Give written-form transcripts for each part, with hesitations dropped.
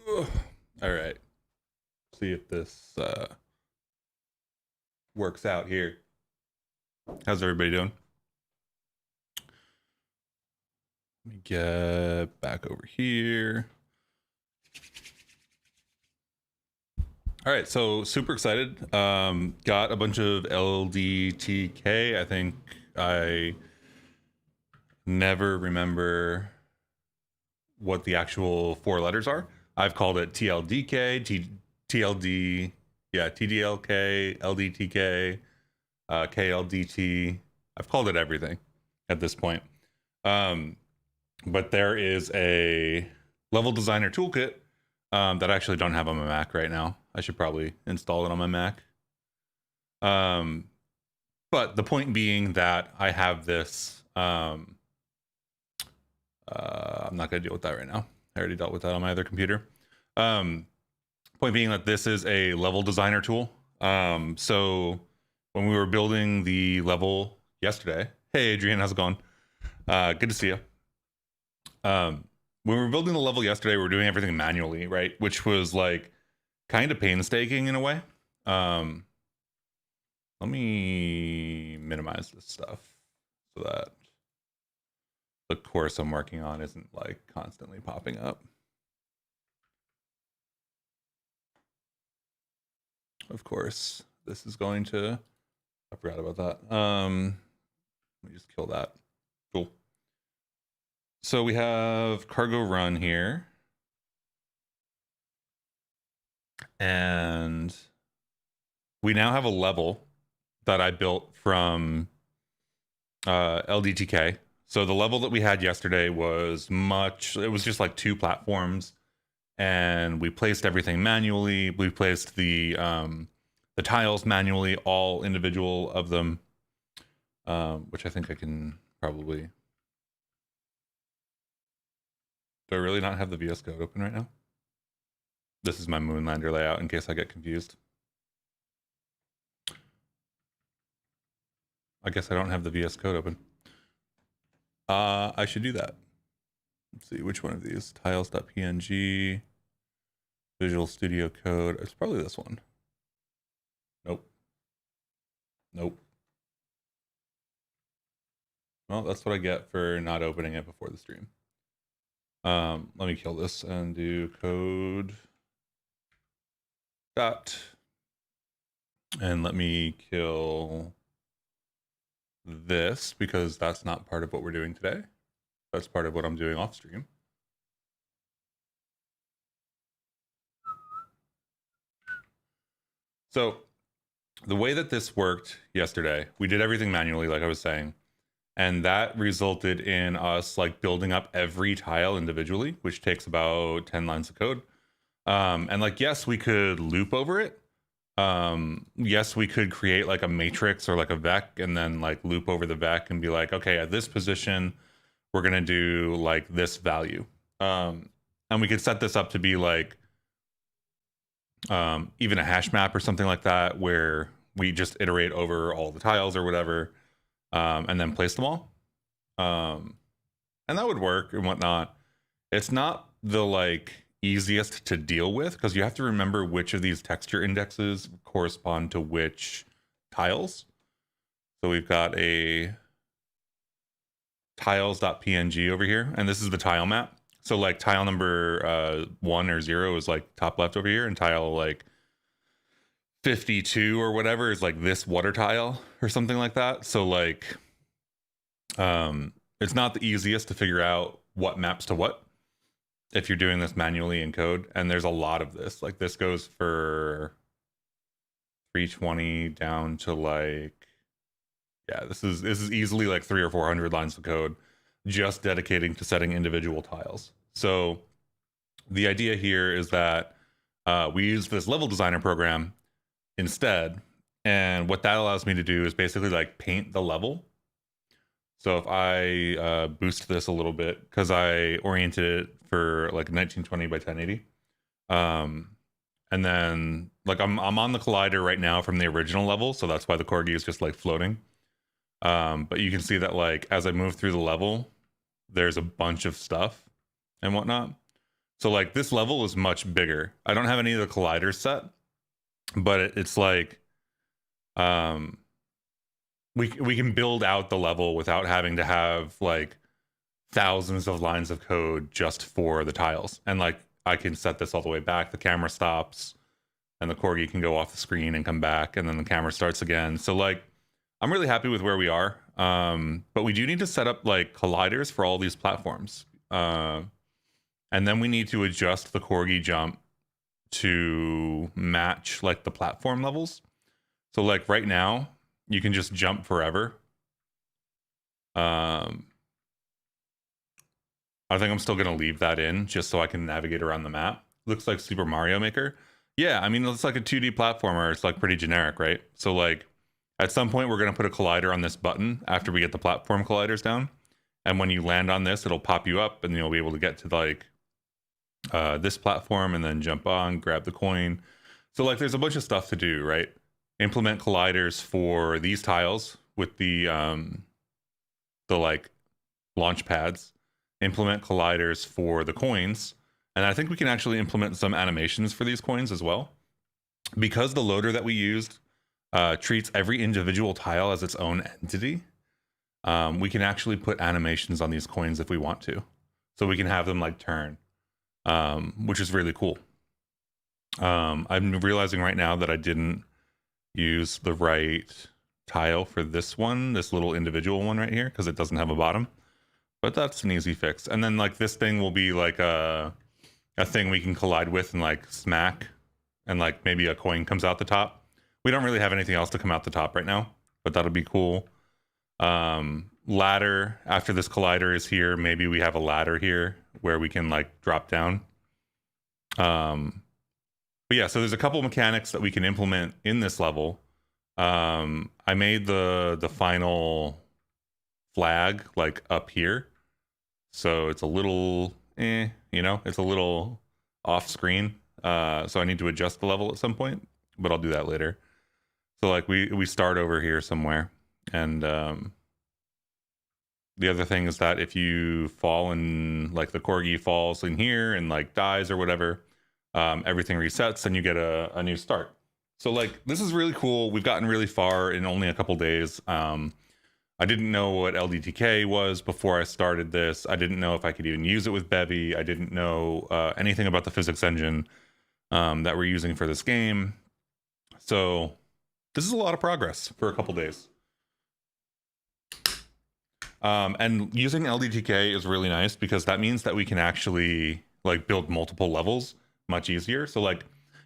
All right. See if this works out here. How's everybody doing? Let me get back over here. All right, so super excited. Got a bunch of ldtk. I think I never remember what the actual four letters are. I've called it tldk, tld, yeah, tdlk, ldtk, kldt. I've called it everything at this point. But there is a level designer toolkit that I actually don't have on my Mac right now. I should probably install it on my Mac. But the point being that I have this. I'm not going to deal with that right now. I already dealt with that on my other computer. Point being that this is a level designer tool. So when we were building the level yesterday, hey Adrian, how's it going? Good to see you. When we were building the level yesterday, we were doing everything manually, right? Which was like kind of painstaking in a way. Let me minimize this stuff so that the course I'm working on isn't like constantly popping up. Of course, this is going to, I forgot about that. Let me just kill that. Cool. So we have cargo run here. And we now have a level that I built from ldtk. So the level that we had yesterday was it was just like two platforms, and we placed everything manually. We placed the tiles manually, all individual of them, which I think I can probably. Do I really not have the VS Code open right now? This is my Moonlander layout in case I get confused. I guess I don't have the VS Code open. I should do that. Let's see, which one of these? Tiles.png, Visual Studio Code. It's probably this one. Nope. Nope. Well, that's what I get for not opening it before the stream. Let me kill this and do code dot. And let me kill this because that's not part of what we're doing today. That's part of what I'm doing off stream. So the way that this worked yesterday, we did everything manually, like I was saying, and that resulted in us like building up every tile individually, which takes about 10 lines of code. And like, yes, we could loop over it. Yes, we could create like a matrix or like a vec and then like loop over the vec and be like, okay, at this position, we're going to do like this value. And we could set this up to be like even a hash map or something like that, where we just iterate over all the tiles or whatever, and then place them all. And that would work and whatnot. It's not the like easiest to deal with because you have to remember which of these texture indexes correspond to which tiles. So we've got a tiles.png over here, and this is the tile map. So like tile number 1 or 0 is like top left over here, and tile like 52 or whatever is like this water tile or something like that. So like it's not the easiest to figure out what maps to what if you're doing this manually in code. And there's a lot of this. Like this goes for 320 down to like, yeah, this is easily like 300 or 400 lines of code just dedicating to setting individual tiles. So the idea here is that we use this level designer program instead. And what that allows me to do is basically like paint the level. So if I boost this a little bit, because I oriented it for like 1920 by 1080. And then like I'm on the collider right now from the original level. So that's why the corgi is just like floating. But you can see that like as I move through the level, there's a bunch of stuff and whatnot. So like this level is much bigger. I don't have any of the colliders set, but it's like we can build out the level without having to have like thousands of lines of code just for the tiles. And like I can set this all the way back. The camera stops and the corgi can go off the screen and come back, and then the camera starts again. So like I'm really happy with where we are. But we do need to set up like colliders for all these platforms. And then we need to adjust the corgi jump to match like the platform levels. So like right now, you can just jump forever. I think I'm still going to leave that in just so I can navigate around the map. Looks like Super Mario Maker. Yeah, I mean, it's like a 2D platformer. It's like pretty generic, right? So like at some point, we're going to put a collider on this button after we get the platform colliders down. And when you land on this, it'll pop you up and you'll be able to get to like this platform and then jump on, grab the coin. So like there's a bunch of stuff to do, right? Implement colliders for these tiles with the like launch pads. Implement colliders for the coins. And I think we can actually implement some animations for these coins as well. Because the loader that we used treats every individual tile as its own entity, we can actually put animations on these coins if we want to. So we can have them like turn, which is really cool. I'm realizing right now that I didn't use the right tile for this one, this little individual one right here, because it doesn't have a bottom. But that's an easy fix. And then like this thing will be like a thing we can collide with and like smack, and like maybe a coin comes out the top. We don't really have anything else to come out the top right now, but that'll be cool. Ladder after this collider is here. Maybe we have a ladder here where we can like drop down. But yeah, so there's a couple mechanics that we can implement in this level. I made the final flag like up here, so it's a little you know, it's a little off screen. So I need to adjust the level at some point, but I'll do that later. So like we start over here somewhere, and the other thing is that if you fall and like the corgi falls in here and like dies or whatever, everything resets and you get a new start. So like this is really cool. We've gotten really far in only a couple days. I didn't know what ldtk was before I started this. I didn't know if I could even use it with bevy. I didn't know anything about the physics engine that we're using for this game. So this is a lot of progress for a couple days. And using ldtk is really nice because that means that we can actually like build multiple levels much easier. So like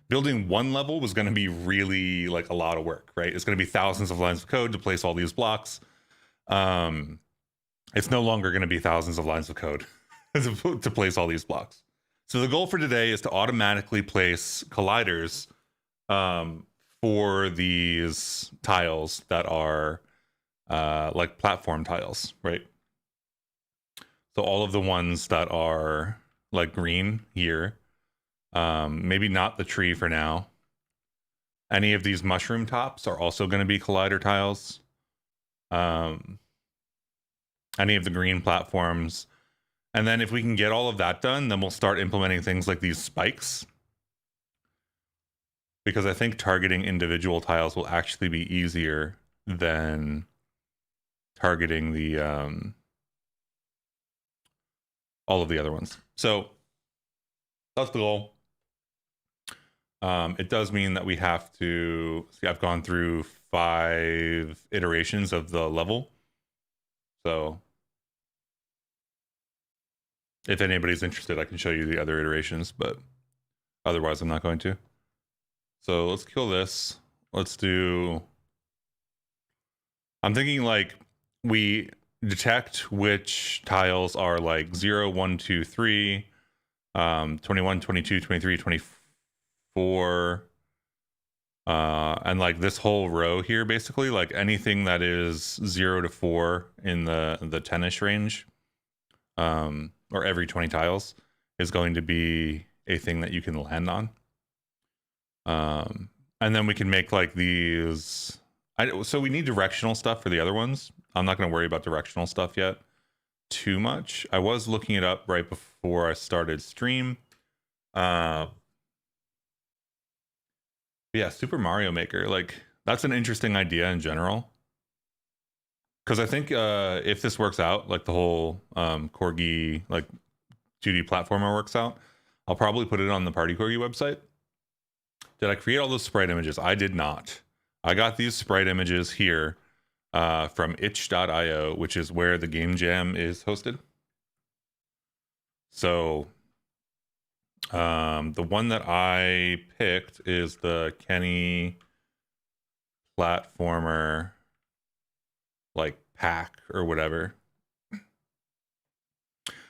building one level was going to be really like a lot of work, right? It's going to be thousands of lines of code to place all these blocks. It's no longer going to be thousands of lines of code to place all these blocks. So the goal for today is to automatically place colliders for these tiles that are like platform tiles, right? So all of the ones that are like green here, maybe not the tree for now. Any of these mushroom tops are also going to be collider tiles. Any of the green platforms. And then if we can get all of that done, then we'll start implementing things like these spikes. Because I think targeting individual tiles will actually be easier than targeting the all of the other ones. So that's the goal. It does mean that we have to see, I've gone through 5 iterations of the level. So if anybody's interested, I can show you the other iterations, but otherwise I'm not going to. So let's kill this. Let's do, I'm thinking like we detect which tiles are like 0, 1, 2, 3, 21, 22, 23, 24, and like this whole row here, basically like anything that is 0 to 4 in the 10ish range, or every 20 tiles is going to be a thing that you can land on. And then we can make like these, so we need directional stuff for the other ones. I'm not going to worry about directional stuff yet too much. I was looking it up right before I started stream. Uh, yeah, Super Mario Maker, like that's an interesting idea in general. Because I think if this works out, like the whole Corgi like 2D platformer works out, I'll probably put it on the Party Corgi website. Did I create all those sprite images? I did not. I got these sprite images here from itch.io, which is where the game jam is hosted. So the one that I picked is the Kenny platformer like pack or whatever.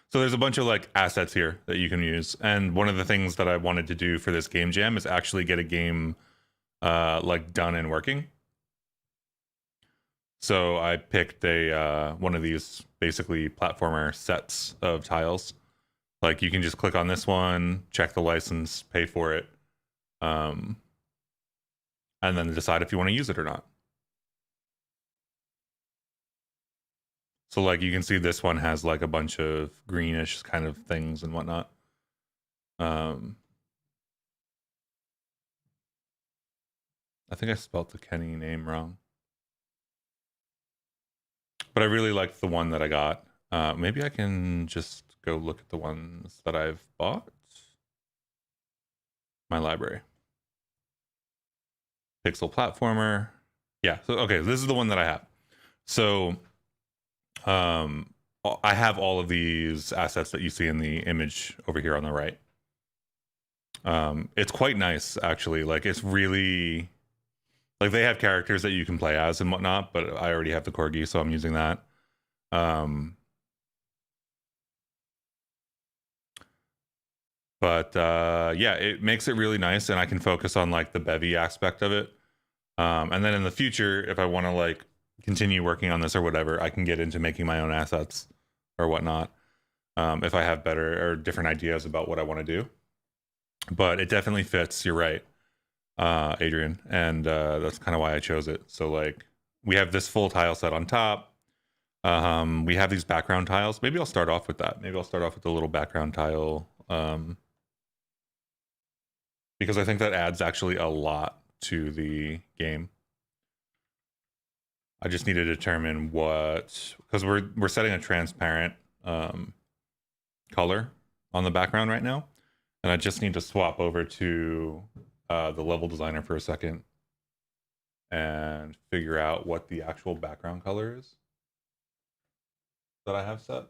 So there's a bunch of like assets here that you can use. And one of the things that I wanted to do for this game jam is actually get a game like done and working. So I picked a one of these basically platformer sets of tiles. Like you can just click on this one, check the license, pay for it, and then decide if you want to use it or not. So like you can see this one has like a bunch of greenish kind of things and whatnot. I think I spelled the Kenny name wrong. But I really liked the one that I got. Maybe I can just go look at the ones that I've bought. My library. Pixel platformer. Yeah, so okay, this is the one that I have. So I have all of these assets that you see in the image over here on the right. It's quite nice actually. Like it's really like they have characters that you can play as and whatnot, but I already have the corgi, so I'm using that. But yeah, it makes it really nice, and I can focus on like the bevy aspect of it. And then in the future, if I want to like continue working on this or whatever, I can get into making my own assets or whatnot. If I have better or different ideas about what I want to do. But it definitely fits. You're right, Adrian, and that's kind of why I chose it. So like we have this full tile set on top. We have these background tiles. Maybe I'll start off with that. Maybe I'll start off with the little background tile. Because I think that adds actually a lot to the game. I just need to determine what, because we're setting a transparent color on the background right now, and I just need to swap over to the level designer for a second and figure out what the actual background color is that I have set.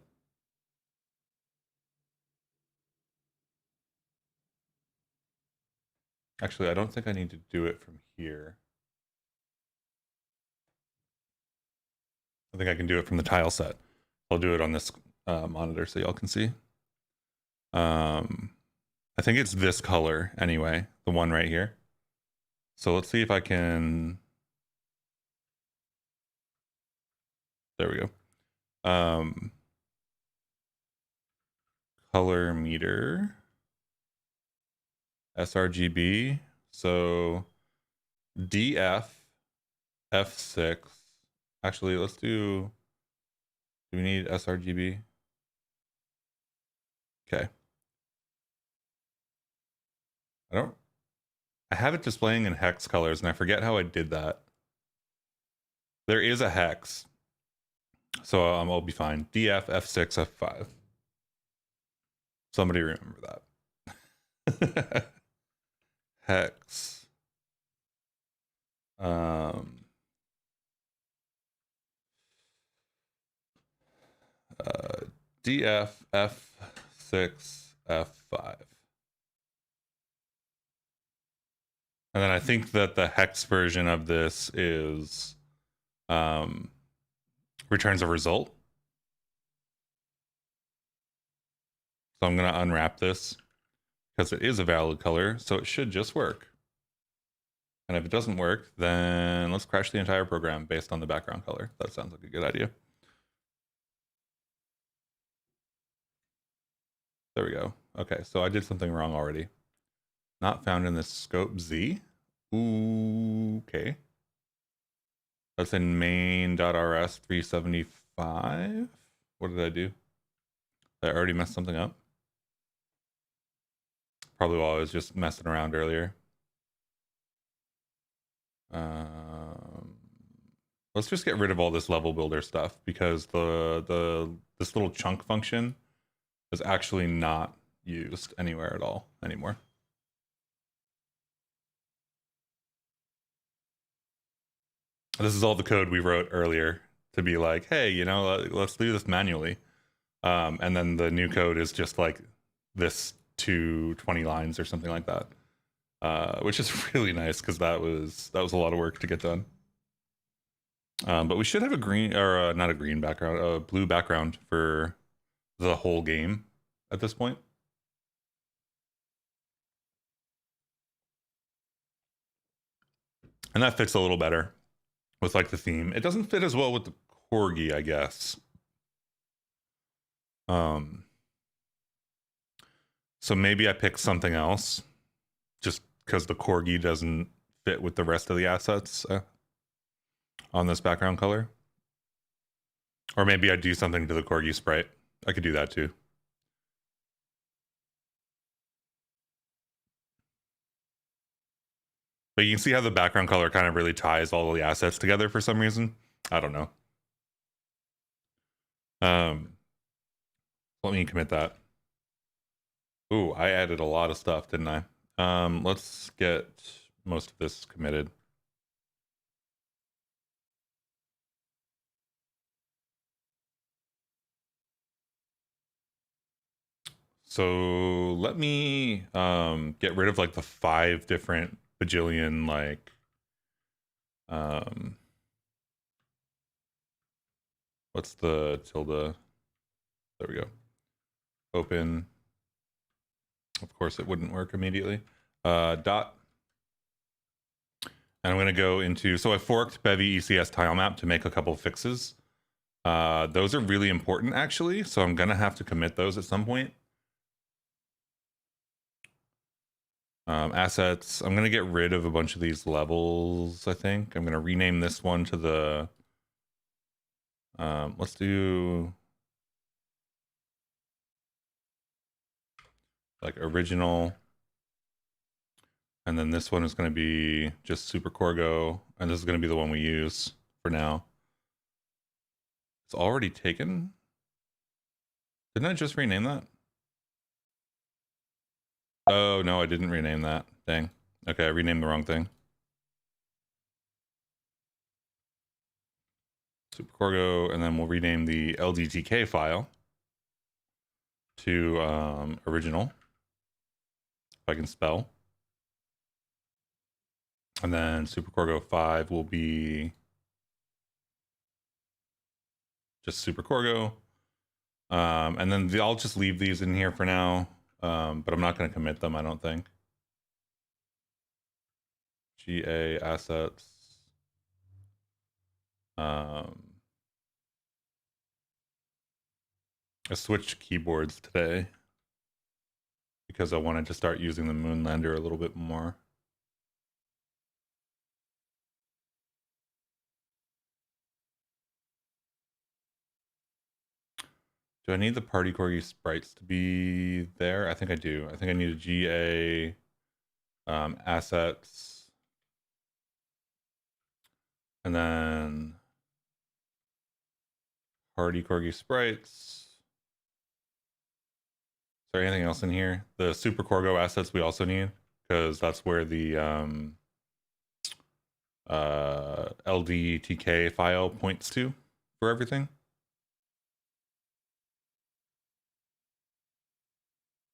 Actually, I don't think I need to do it from here. I think I can do it from the tile set. I'll do it on this monitor so y'all can see. I think it's this color anyway, the one right here. So let's see if I can. There we go. Color meter. sRGB. So DF F6. Actually, let's do we need sRGB? Okay. I have it displaying in hex colors and I forget how I did that. There is a hex. So I'll be fine. DF F6 F5. Somebody remember that. Hex. DF F6 F5. And then I think that the hex version of this is returns a result. So I'm going to unwrap this because it is a valid color, so it should just work. And if it doesn't work, then let's crash the entire program based on the background color. That sounds like a good idea. There we go. Okay, so I did something wrong already. Not found in the scope Z. Ooh, okay. That's in main.rs 375. What did I do? Did I already messed something up? probably while I was just messing around earlier. Let's just get rid of all this level builder stuff because this little chunk function is actually not used anywhere at all anymore. This is all the code we wrote earlier to be like, hey, you know, let's do this manually. And then the new code is just like this to 20 lines or something like that, which is really nice because that was a lot of work to get done. But we should have a green, or not a green background, a blue background for the whole game at this point. And that fits a little better with like the theme. It doesn't fit as well with the corgi, I guess. So maybe I pick something else just because the corgi doesn't fit with the rest of the assets on this background color. Or maybe I do something to the corgi sprite. I could do that too. But you can see how the background color kind of really ties all the assets together for some reason. I don't know. Let me commit that. Ooh, I added a lot of stuff, didn't I? Let's get most of this committed. So let me get rid of like the 5 different bajillion like what's the tilde? There we go. Open. Of course it wouldn't work immediately. Dot. And I'm going to go into, so I forked bevy ECS tile map to make a couple of fixes. Those are really important actually, so I'm going to have to commit those at some point. Assets, I'm going to get rid of a bunch of these levels, I think. I'm going to rename this one to the, let's do like original. And then this one is going to be just Super Corgo, and this is going to be the one we use for now. It's already taken? Didn't I just rename that? Oh, no, I didn't rename that. Dang. Okay, I renamed the wrong thing. Super Corgo, and then we'll rename the ldtk file to original, if I can spell. And then Super Corgo 5 will be just Super Corgo. And then I'll just leave these in here for now, but I'm not going to commit them, I don't think. GA assets. I switched keyboards today because I wanted to start using the Moonlander a little bit more. Do I need the party corgi sprites to be there? I think I do. I think I need a GA assets. And then party corgi sprites. Is there anything else in here? The Super Corgo assets we also need, because that's where the ldtk file points to for everything.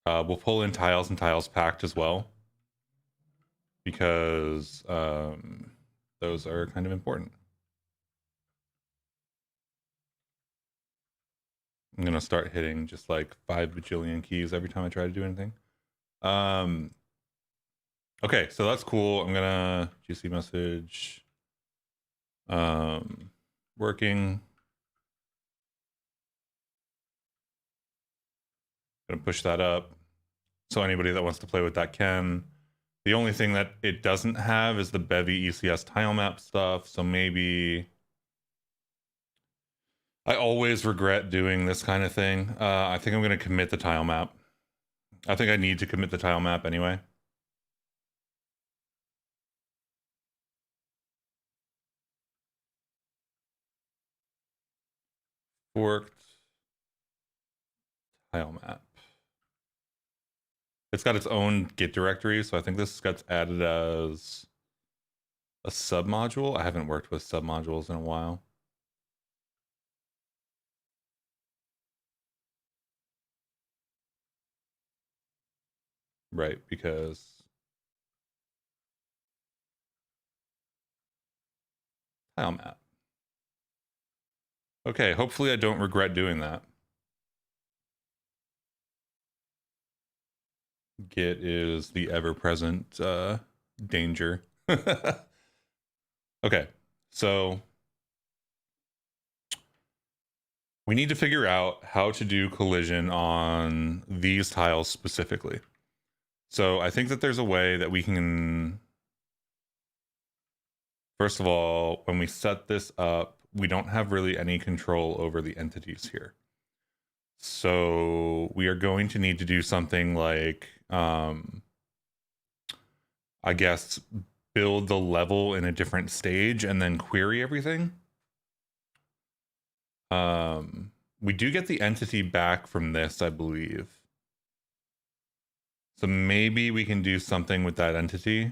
We'll pull in tiles and tiles packed as well, because those are kind of important. I'm gonna start hitting just like 5 bajillion keys every time I try to do anything. Okay, so that's cool. I'm gonna GC message. Working. Gonna push that up. So anybody that wants to play with that can. The only thing that it doesn't have is the bevy ECS tile map stuff. So maybe I always regret doing this kind of thing. I think I'm going to commit the tile map. I think I need to commit the tile map anyway. Forked tile map. It's got its own Git directory, so I think this gets added as a submodule. I haven't worked with submodules in a while. Right, because tile map. Okay, hopefully I don't regret doing that. Git is the ever-present danger. Okay, so we need to figure out how to do collision on these tiles specifically. So I think that there's a way that we can, first of all, when we set this up, we don't have really any control over the entities here. So we are going to need to do something like, I guess, build the level in a different stage and then query everything. We do get the entity back from this, I believe. So maybe we can do something with that entity,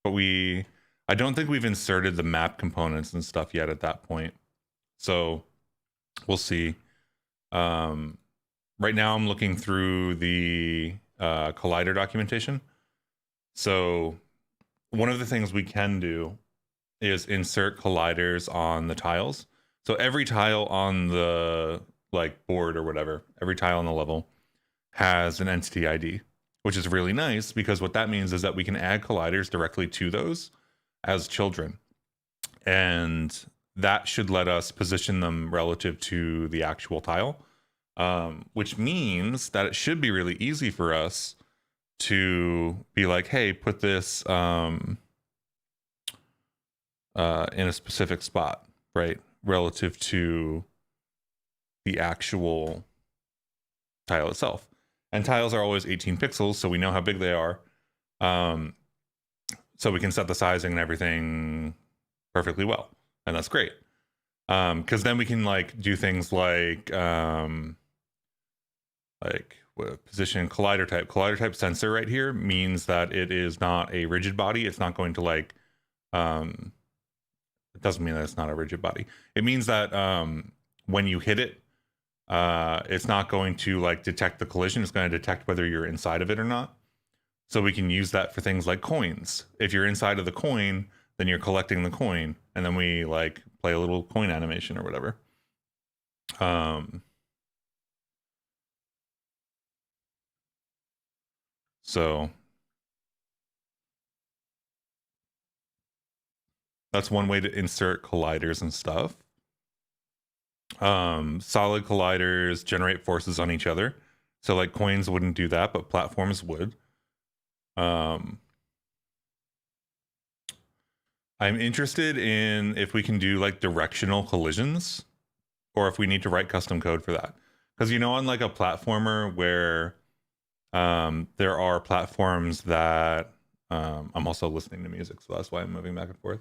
but I don't think we've inserted the map components and stuff yet at that point. So we'll see. Right now I'm looking through the collider documentation. So one of the things we can do is insert colliders on the tiles. So every tile on the like board or whatever, every tile on the level has an entity ID, which is really nice because what that means is that we can add colliders directly to those as children. And that should let us position them relative to the actual tile, which means that it should be really easy for us to be like, hey, put this in a specific spot, right? Relative to the actual tile itself. And tiles are always 18 pixels, so we know how big they are. So we can set the sizing and everything perfectly well. And that's great. Because then we can like do things like position collider type. Collider type sensor right here means that it is not a rigid body. It's not going to like it doesn't mean that it's not a rigid body. It means that when you hit it, it's not going to like detect the collision. It's going to detect whether you're inside of it or not. So we can use that for things like coins. If you're inside of the coin, then you're collecting the coin, and then we like play a little coin animation or whatever. So that's one way to insert colliders and stuff. Solid colliders generate forces on each other. So like coins wouldn't do that, but platforms would. I'm interested in if we can do like directional collisions or if we need to write custom code for that. Because you know, on like a platformer where there are platforms that I'm also listening to music, so that's why I'm moving back and forth.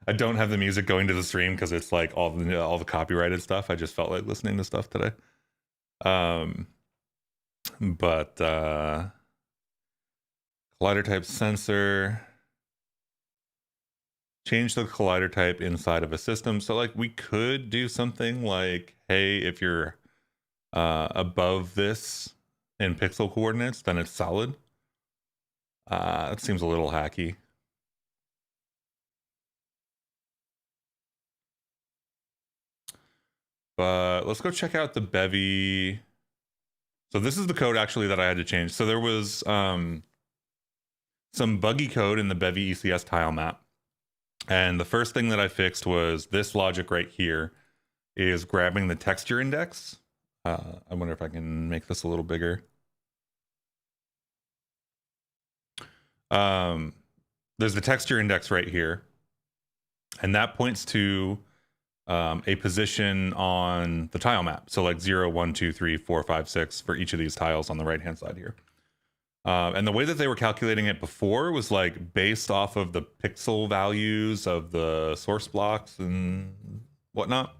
I don't have the music going to the stream because it's like all the copyrighted stuff. I just felt like listening to stuff today. But collider type sensor, change the collider type inside of a system. So like we could do something like, hey, if you're above this in pixel coordinates, then it's solid. It seems a little hacky. But let's go check out the bevy. So this is the code actually that I had to change. So there was some buggy code in the bevy ECS tile map. And the first thing that I fixed was this logic right here is grabbing the texture index. I wonder if I can make this a little bigger. There's the texture index right here. And that points to a position on the tile map. So like 0, 1, 2, 3, 4, 5, 6 for each of these tiles on the right hand side here. And the way that they were calculating it before was like based off of the pixel values of the source blocks and whatnot.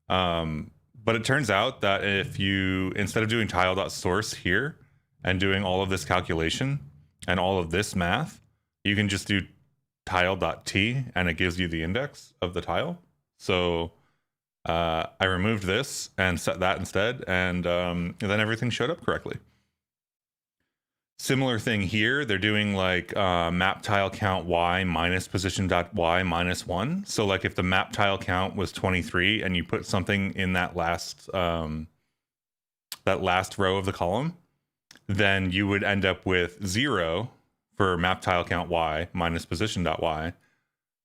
But it turns out that if you, instead of doing tile.source here and doing all of this calculation and all of this math, you can just do tile.t and it gives you the index of the tile. So I removed this and set that instead, and then everything showed up correctly. Similar thing here, they're doing like map tile count y minus position dot y minus 1. So like if the map tile count was 23 and you put something in that last row of the column, then you would end up with 0 for map tile count y minus position dot y,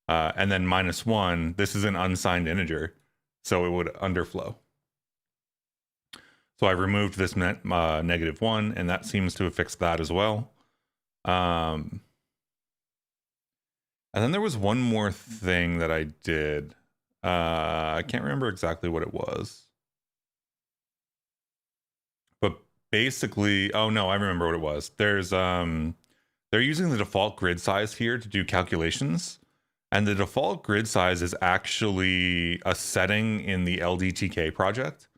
and then minus 1. This is an unsigned integer, so it would underflow. So I removed this -1, and that seems to have fixed that as well. And then there was one more thing that I did. I can't remember exactly what it was. But basically, oh no, I remember what it was. There's they're using the default grid size here to do calculations. And the default grid size is actually a setting in the ldtk project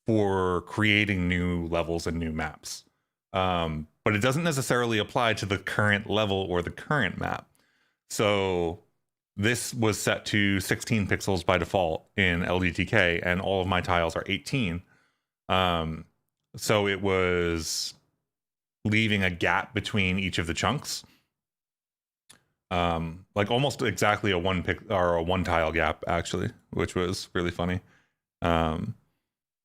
for creating new levels and new maps. But it doesn't necessarily apply to the current level or the current map. So this was set to 16 pixels by default in ldtk, and all of my tiles are 18. So it was leaving a gap between each of the chunks. Like almost exactly a one tile gap, actually, which was really funny.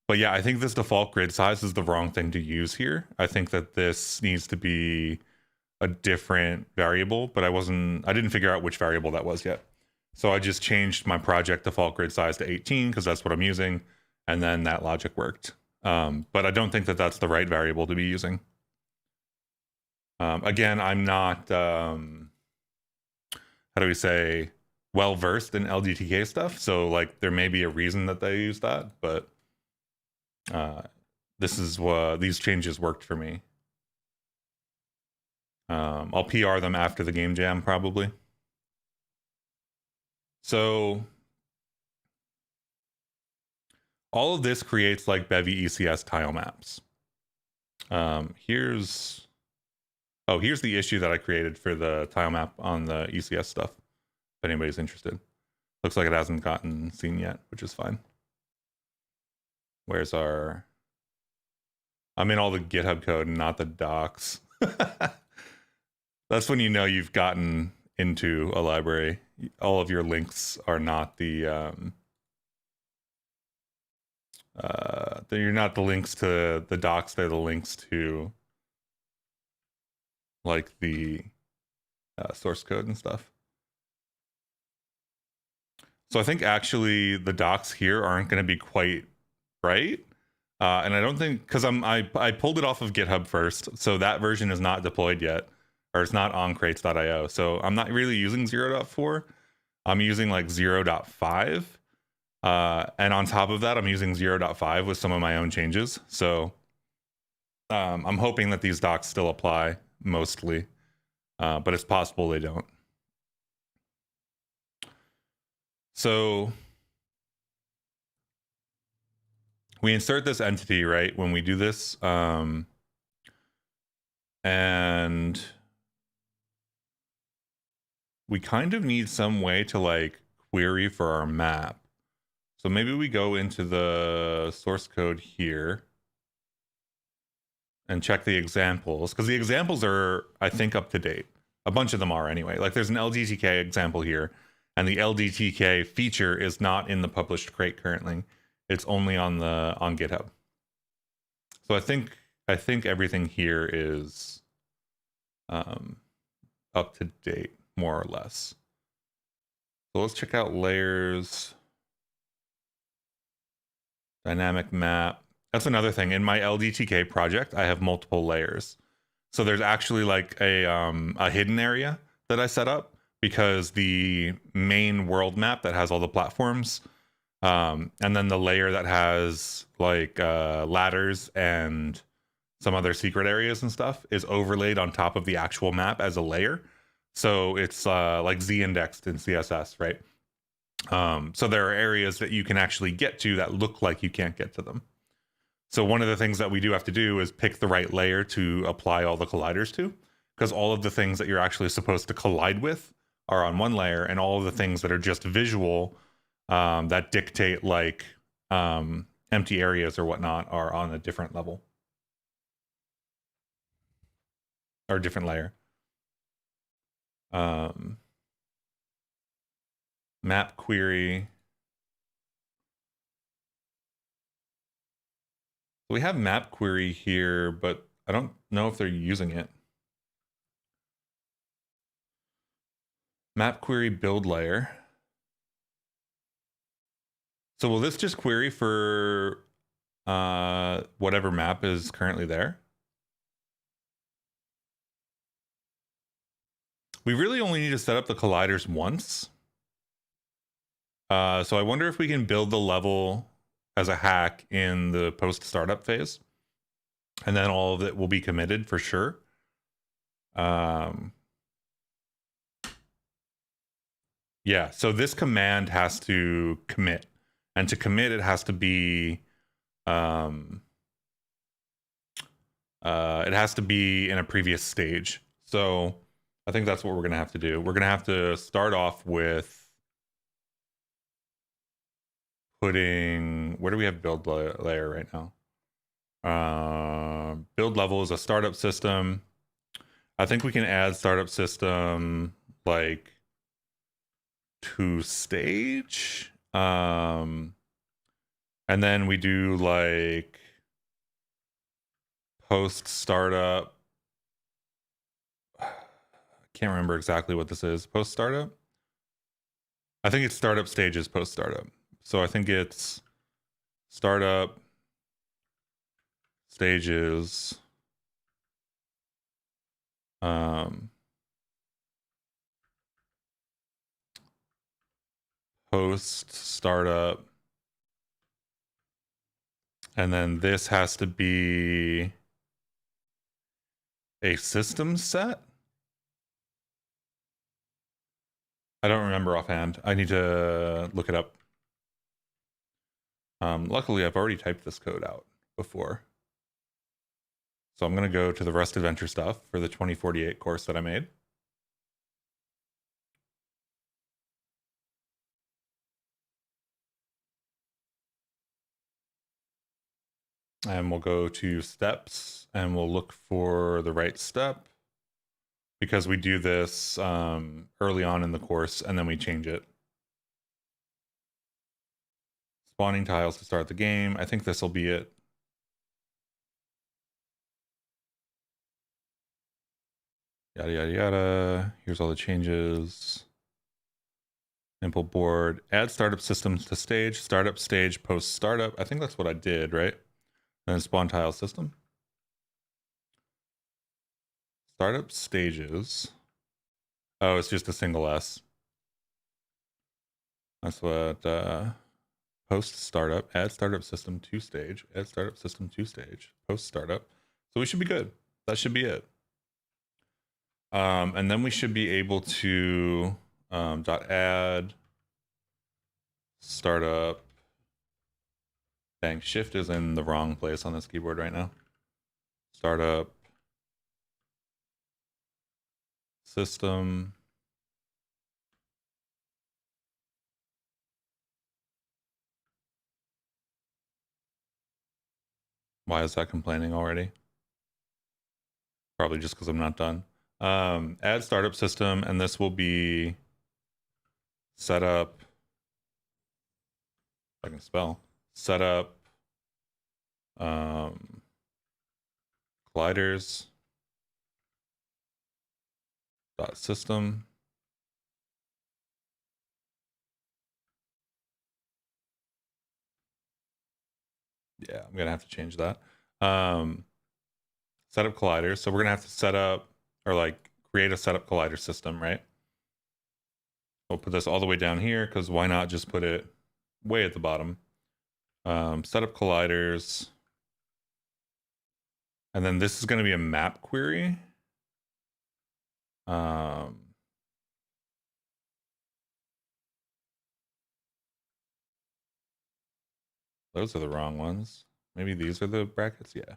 But yeah, I think this default grid size is the wrong thing to use here. I think that this needs to be a different variable, but I didn't figure out which variable that was yet. So I just changed my project default grid size to 18 because that's what I'm using. And then that logic worked. But I don't think that that's the right variable to be using. Again, I'm not, how do we say, well-versed in ldtk stuff. So like there may be a reason that they use that, but this is what these changes worked for me. I'll PR them after the game jam probably. So all of this creates like bevy ECS tile maps. Here's the issue that I created for the tile map on the ECS stuff, if anybody's interested. Looks like it hasn't gotten seen yet, which is fine. Where's our... I'm in all the GitHub code, not the docs. That's when you know you've gotten into a library. All of your links are not the... you're not the links to the docs, they're the links to like the source code and stuff. So I think actually the docs here aren't going to be quite right. And I don't think, because I pulled it off of GitHub first, so that version is not deployed yet, or it's not on crates.io. So I'm not really using 0.4. I'm using like 0.5. And on top of that, I'm using 0.5 with some of my own changes. So I'm hoping that these docs still apply mostly, but it's possible they don't. So we insert this entity, right, when we do this, and we kind of need some way to like query for our map. So maybe we go into the source code here and check the examples, because the examples are, I think, up to date. A bunch of them are anyway. Like there's an ldtk example here, and the ldtk feature is not in the published crate currently. It's only on GitHub. So I think everything here is up to date, more or less. So let's check out layers. Dynamic map. That's another thing. In my ldtk project, I have multiple layers. So there's actually like a hidden area that I set up, because the main world map that has all the platforms And then the layer that has like ladders and some other secret areas and stuff is overlaid on top of the actual map as a layer. So it's like z-indexed in CSS, right? So there are areas that you can actually get to that look like you can't get to them. So one of the things that we do have to do is pick the right layer to apply all the colliders to, because all of the things that you're actually supposed to collide with are on one layer, and all of the things that are just visual that dictate like empty areas or whatnot are on a different level or different layer. Map query. We have map query here, but I don't know if they're using it. Map query build layer. So will this just query for whatever map is currently there? We really only need to set up the colliders once. So I wonder if we can build the level as a hack in the post startup phase, and then all of it will be committed for sure. Yeah, so this command has to commit, and to commit it has to be it has to be in a previous stage. So I think that's what we're gonna have to do. We're gonna have to start off with putting, where do we have build layer right now? Build level is a startup system. I think we can add startup system like to stage. And then we do like post startup. I can't remember exactly what this is. Post startup? I think it's startup stages post startup. So I think it's startup stages post startup, and then this has to be a system set. I don't remember offhand. I need to look it up. Luckily, I've already typed this code out before. So I'm going to go to the Rust Adventure stuff for the 2048 course that I made. And we'll go to steps and we'll look for the right step, because we do this early on in the course and then we change it. Spawning tiles to start the game. I think this will be it. Yada, yada, yada. Here's all the changes. Import board. Add startup systems to stage. Startup stage post startup. I think that's what I did, right? And then spawn tile system. Startup stages. Oh, it's just a single S. That's what post startup. Add startup system to stage. Add startup system to stage. Post startup. So we should be good. That should be it. And then we should be able to dot add startup. Dang, shift is in the wrong place on this keyboard right now. Startup system. Why is that complaining already? Probably just because I'm not done. Add startup system, and this will be setup. If I can spell. Setup colliders dot system. Yeah, I'm gonna have to change that. Setup colliders. So we're gonna have to set up, or like create a setup collider system, right? We'll put this all the way down here, because why not just put it way at the bottom. Set up colliders. And then this is going to be a map query. Those are the wrong ones. Maybe these are the brackets. Yeah.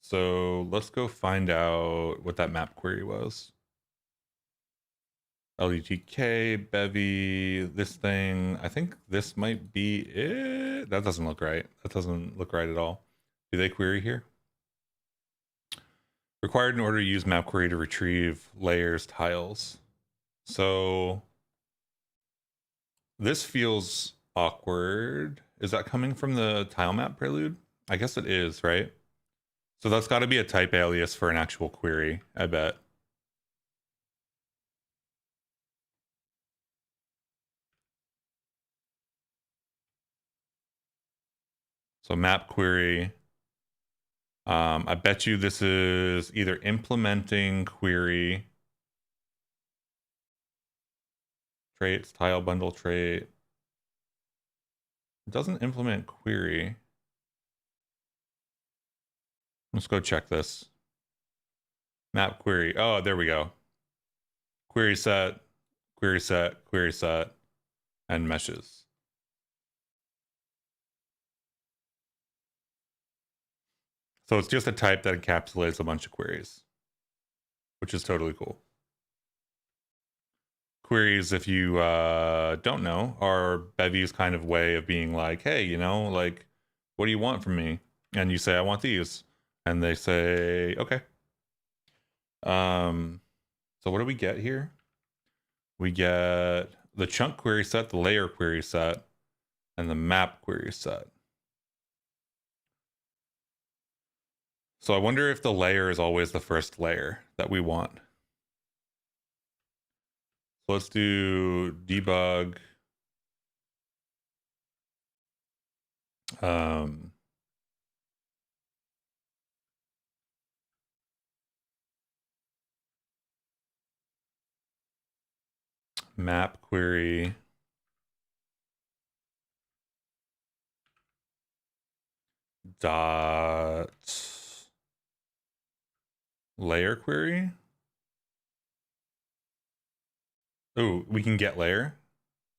So let's go find out what that map query was. ldtk, bevy, this thing. I think this might be it. That doesn't look right. That doesn't look right at all. Do they query here? Required in order to use map query to retrieve layers tiles. So this feels awkward. Is that coming from the tile map prelude? I guess it is, right? So that's got to be a type alias for an actual query, I bet. So map query. I bet you this is either implementing query, traits, tile bundle trait. It doesn't implement query. Let's go check this. Map query. Oh, there we go. Query set, query set, query set, and meshes. So it's just a type that encapsulates a bunch of queries, which is totally cool. Queries, if you don't know, are Bevy's kind of way of being like, hey, you know, like, what do you want from me? And you say, I want these. And they say, okay. So what do we get here? We get the chunk query set, the layer query set, and the map query set. So I wonder if the layer is always the first layer that we want. So let's do debug. Map query dot layer query. Oh, we can get layer.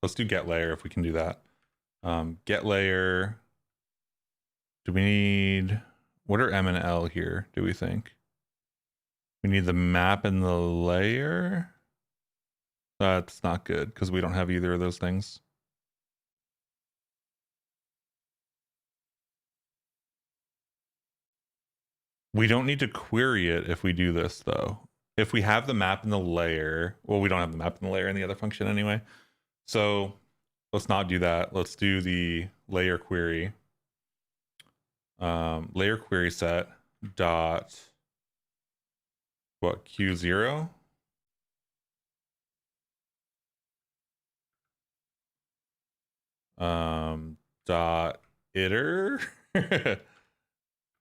Let's do get layer if we can do that. Get layer. Do we need, what are M and L here, do we think? We need the map and the layer. That's not good because we don't have either of those things. We don't need to query it if we do this though. If we have the map and the layer, well, we don't have the map and the layer in the other function anyway. So let's not do that. Let's do the layer query. Layer query set dot what, Q0? Dot iter.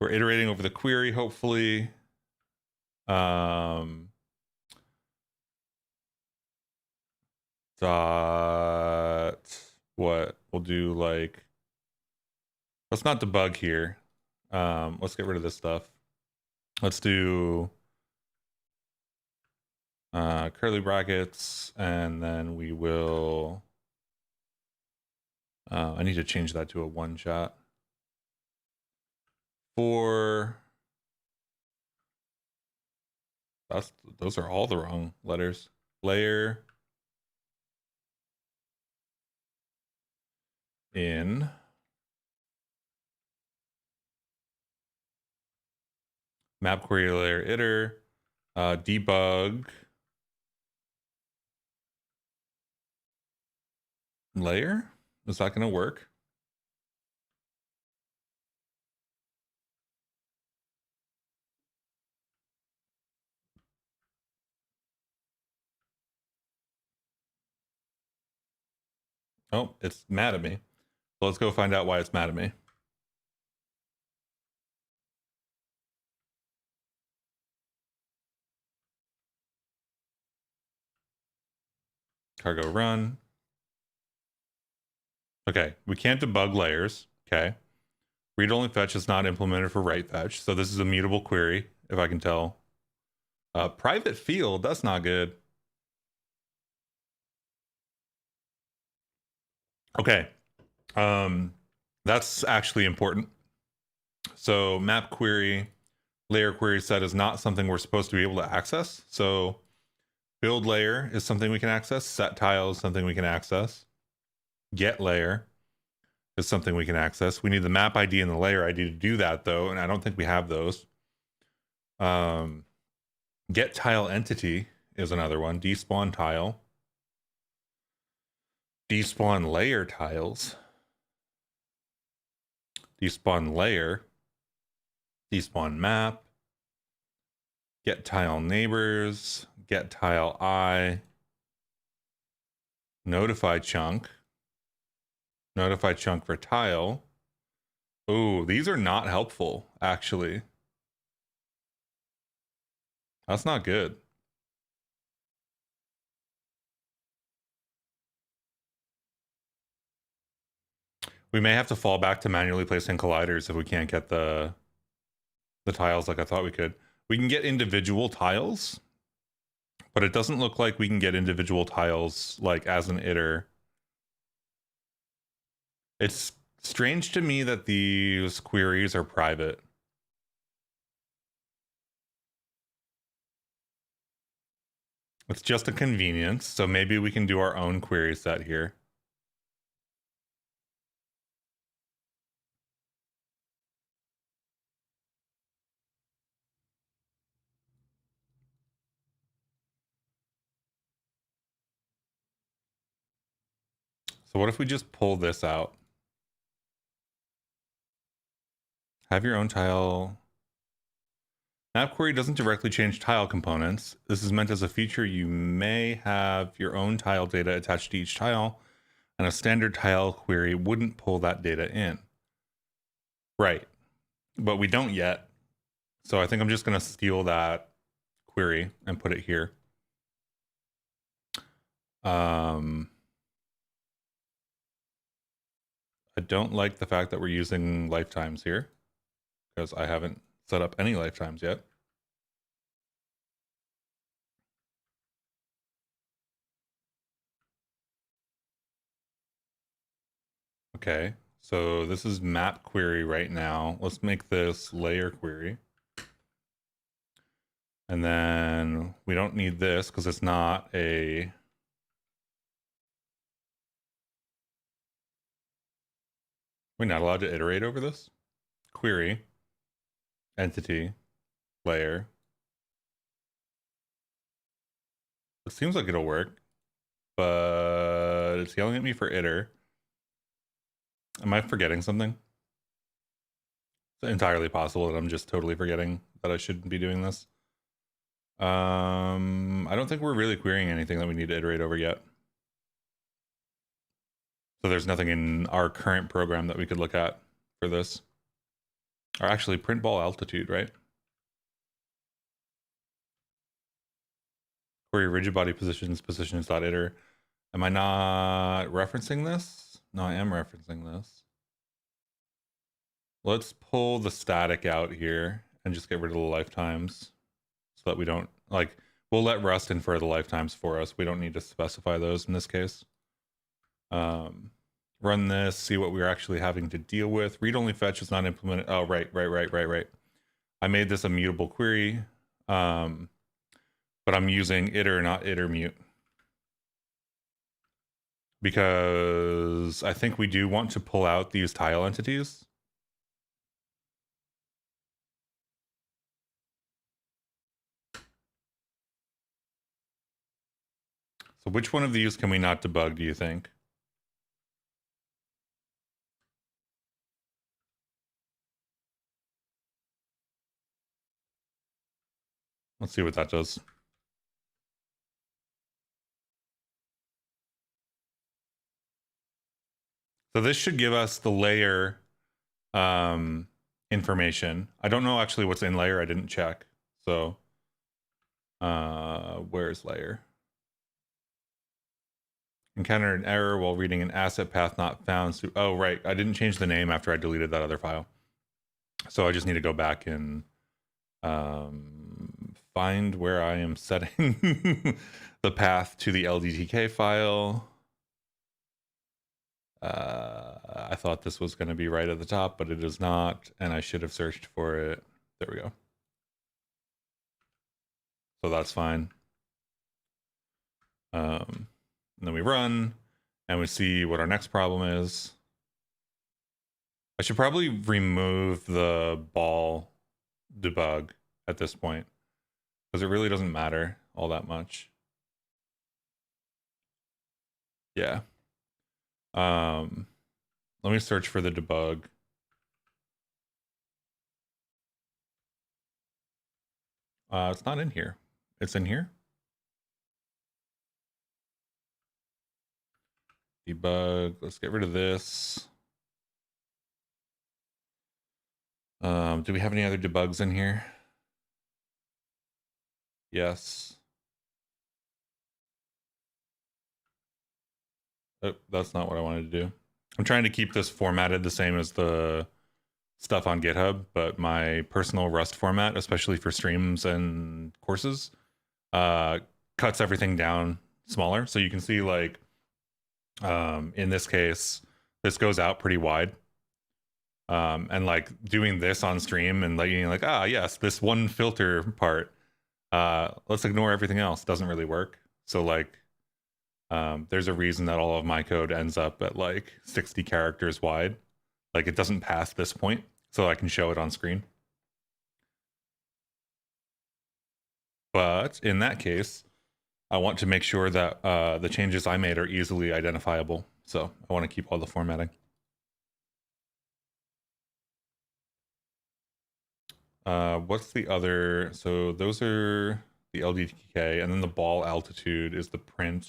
We're iterating over the query, hopefully. Dot what? We'll do like, let's not debug here. Let's get rid of this stuff. Let's do curly brackets, and then we will I need to change that to a one shot. For those are all the wrong letters. Layer in map query layer iter debug layer. Is that going to work? Oh, it's mad at me. So let's go find out why it's mad at me. Cargo run. Okay, we can't debug layers. Okay. Read only fetch is not implemented for write fetch. So this is a mutable query, if I can tell. Private field, that's not good. Okay. That's actually important. So map query, layer query set is not something we're supposed to be able to access. So build layer is something we can access. Set tile is something we can access. Get layer is something we can access. We need the map ID and the layer ID to do that though, and I don't think we have those. Get tile entity is another one. Despawn tile. Despawn layer tiles. Despawn layer. Despawn map. Get tile neighbors. Get tile I. Notify chunk. Notify chunk for tile. Oh, these are not helpful, actually. That's not good. We may have to fall back to manually placing colliders if we can't get the tiles like I thought we could. We can get individual tiles, but it doesn't look like we can get individual tiles like as an iter. It's strange to me that these queries are private. It's just a convenience, so maybe we can do our own query set here. So what if we just pull this out? Have your own tile. Map query doesn't directly change tile components. This is meant as a feature. You may have your own tile data attached to each tile, and a standard tile query wouldn't pull that data in. Right. But we don't yet. So I think I'm just going to steal that query and put it here. I don't like the fact that we're using lifetimes here because I haven't set up any lifetimes yet. Okay, so this is map query right now. Let's make this layer query. And then we don't need this because it's not a... We're not allowed to iterate over this? Query, entity, layer. It seems like it'll work, but it's yelling at me for iter. Am I forgetting something? It's entirely possible that I'm just totally forgetting that I shouldn't be doing this. I don't think we're really querying anything that we need to iterate over yet. So there's nothing in our current program that we could look at for this. Or actually print ball altitude, right? Query rigid body positions.iter. Am I not referencing this? No, I am referencing this. Let's pull the static out here and just get rid of the lifetimes so that we don't, like, we'll let Rust infer the lifetimes for us. We don't need to specify those in this case. Run this, see what we're actually having to deal with. Read only fetch is not implemented. Oh, right. I made this a mutable query, but I'm using iter, not iter mute. Because I think we do want to pull out these tile entities. So which one of these can we not debug, do you think? Let's see what that does. So this should give us the layer information. I don't know actually what's in layer. I didn't check. So where's layer? Encountered an error while reading an asset path not found. So, oh, right. I didn't change the name after I deleted that other file. So I just need to go back and find where I am setting the path to the ldtk file. I thought this was going to be right at the top, but it is not, and I should have searched for it. There we go. So that's fine. And then we run, and we see what our next problem is. I should probably remove the ball debug at this point, because it really doesn't matter all that much. Yeah. Let me search for the debug. It's not in here. It's in here. Debug. Let's get rid of this. Do we have any other debugs in here? Yes. Oh, that's not what I wanted to do. I'm trying to keep this formatted the same as the stuff on GitHub, but my personal Rust format, especially for streams and courses, cuts everything down smaller. So you can see, like, in this case, this goes out pretty wide. And like doing this on stream and like, ah, yes, this one filter part, let's ignore everything else, doesn't really work. So like, there's a reason that all of my code ends up at like 60 characters wide. Like it doesn't pass this point, so I can show it on screen. But in that case, I want to make sure that the changes I made are easily identifiable. So I want to keep all the formatting. What's the other? So those are the ldtk, and then the ball altitude is the print.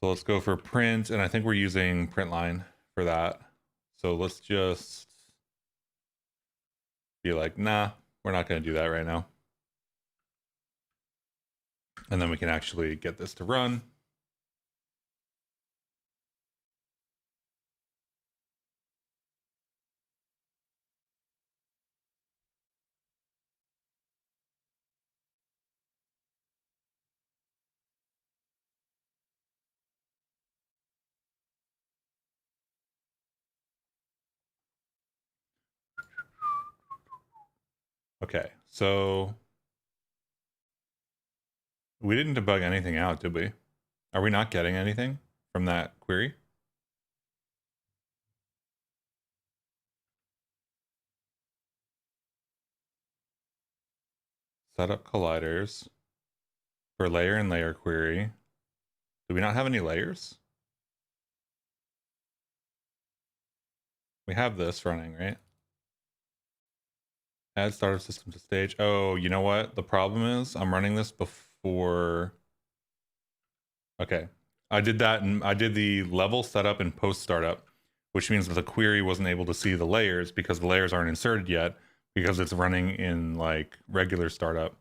So let's go for print, and I think we're using print line for that. So let's just be like, nah, we're not going to do that right now. And then we can actually get this to run. Okay, so we didn't debug anything out, did we? Are we not getting anything from that query? Set up colliders for layer and layer query. Do we not have any layers? We have this running, right? Add startup system to stage. Oh, you know what? The problem is I'm running this before. Okay. I did that, and I did the level setup and post startup, which means that the query wasn't able to see the layers because the layers aren't inserted yet because it's running in like regular startup.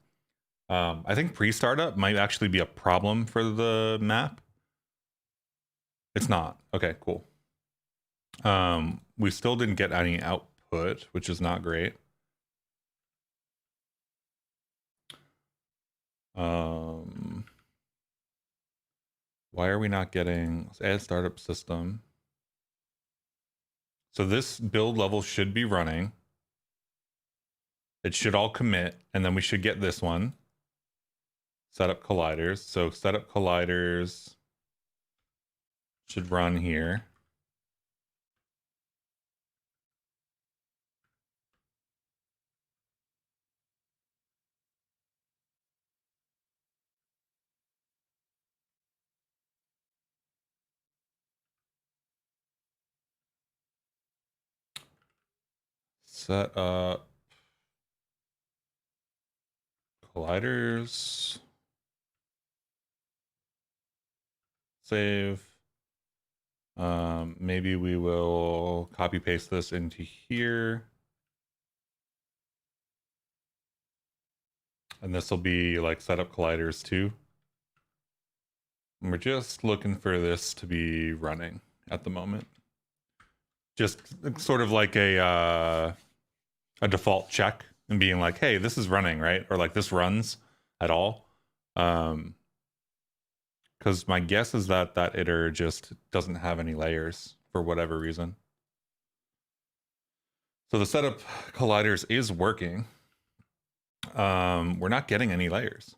I think pre-startup might actually be a problem for the map. It's not. Okay, cool. We still didn't get any output, which is not great. Why are we not getting, let's add startup system. So this build level should be running. It should all commit, and then we should get this one. Set up colliders. So set up colliders should run here. Set up colliders. Save. Maybe we will copy paste this into here. And this will be like set up colliders too. We're just looking for this to be running at the moment. Just sort of like a default check and being like, hey, this is running, right? Or like this runs at all. Because my guess is that that iter just doesn't have any layers for whatever reason. So the setup colliders is working. We're not getting any layers,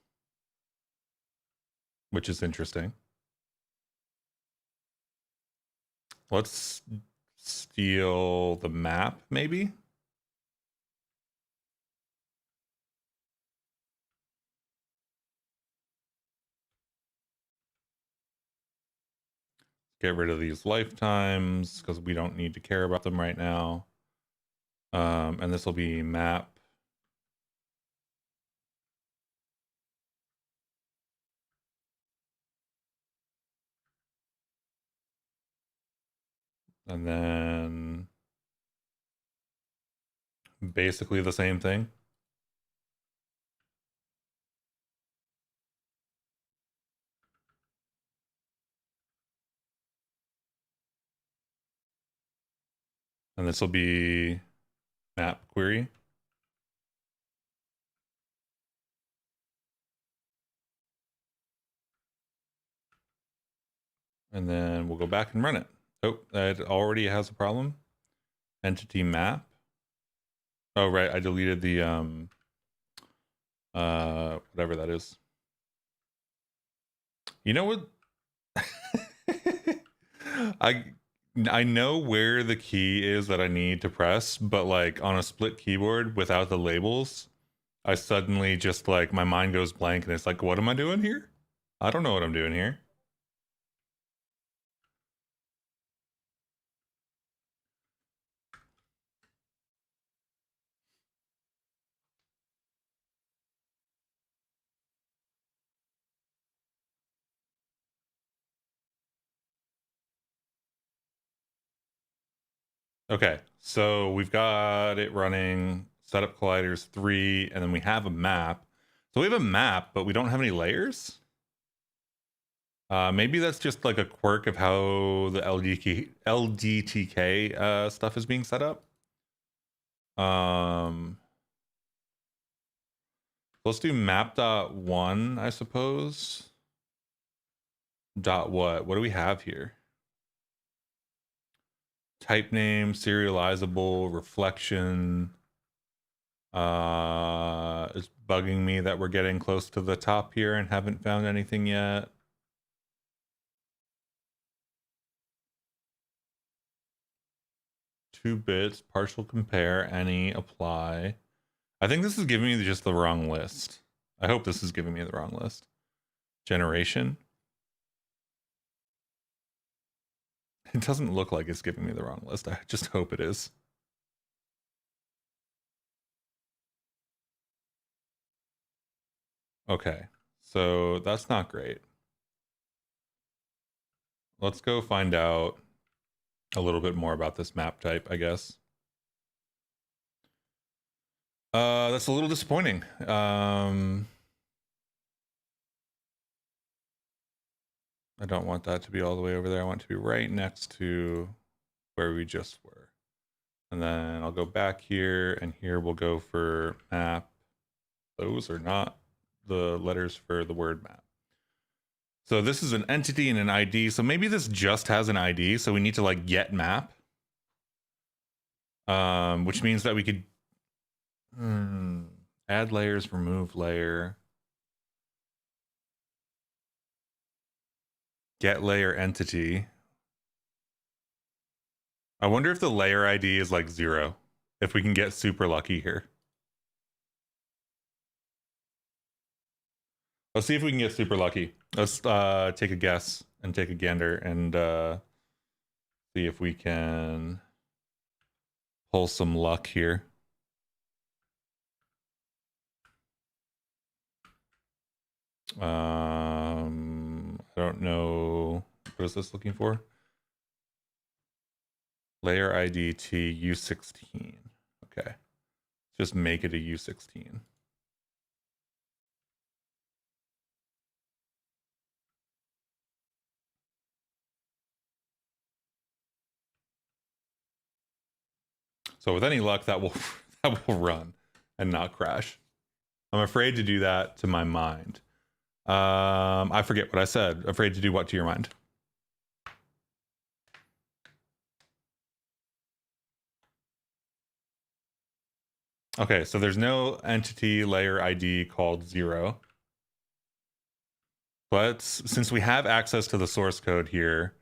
which is interesting. Let's steal the map, maybe. Get rid of these lifetimes because we don't need to care about them right now. And this will be map. And then basically the same thing. And this will be map query. And then we'll go back and run it. Oh, it already has a problem. Entity map. Oh, right. I deleted the whatever that is. You know what? I know where the key is that I need to press, but like on a split keyboard without the labels, I suddenly just like my mind goes blank and it's like, what am I doing here? I don't know what I'm doing here. Okay, so we've got it running, setup colliders 3, and then we have a map. So we have a map, but we don't have any layers. Maybe that's just like a quirk of how the ldtk stuff is being set up. Let's do map.1, I suppose. Dot what? What do we have here? Type name, serializable, reflection. It's bugging me that we're getting close to the top here and haven't found anything yet. Two bits, partial compare, any, apply. I think this is giving me just the wrong list. I hope this is giving me the wrong list. Generation. It doesn't look like it's giving me the wrong list. I just hope it is. Okay, so that's not great. Let's go find out a little bit more about this map type, I guess. That's a little disappointing. I don't want that to be all the way over there. I want it to be right next to where we just were. And then I'll go back here, and here we'll go for map. Those are not the letters for the word map. So this is an entity and an ID. So maybe this just has an ID. So we need to like get map. Which means that we could add layers, remove layer, get layer entity. I wonder if the layer ID is like 0. If we can get super lucky here. Let's see if we can get super lucky. Let's take a guess and take a gander and see if we can pull some luck here. I don't know. What is this looking for? Layer ID T U16. Okay. Just make it a U16. So with any luck, that will that will run and not crash. I'm afraid to do that to my mind. I forget what I said. Afraid to do what to your mind? Okay, so there's no entity layer ID called 0. Since we have access to the source code here,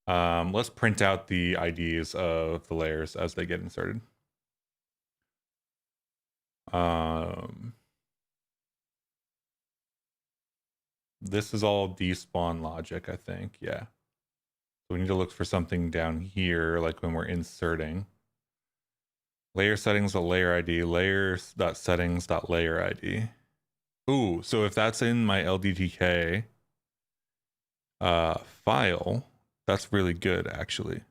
let's print out the IDs of the layers as they get inserted. This is all despawn logic, I think. Yeah. So we need to look for something down here, like when we're inserting. Layer settings.layer ID, layers.settings.layer ID. Ooh, so if that's in my ldtk file, that's really good, actually.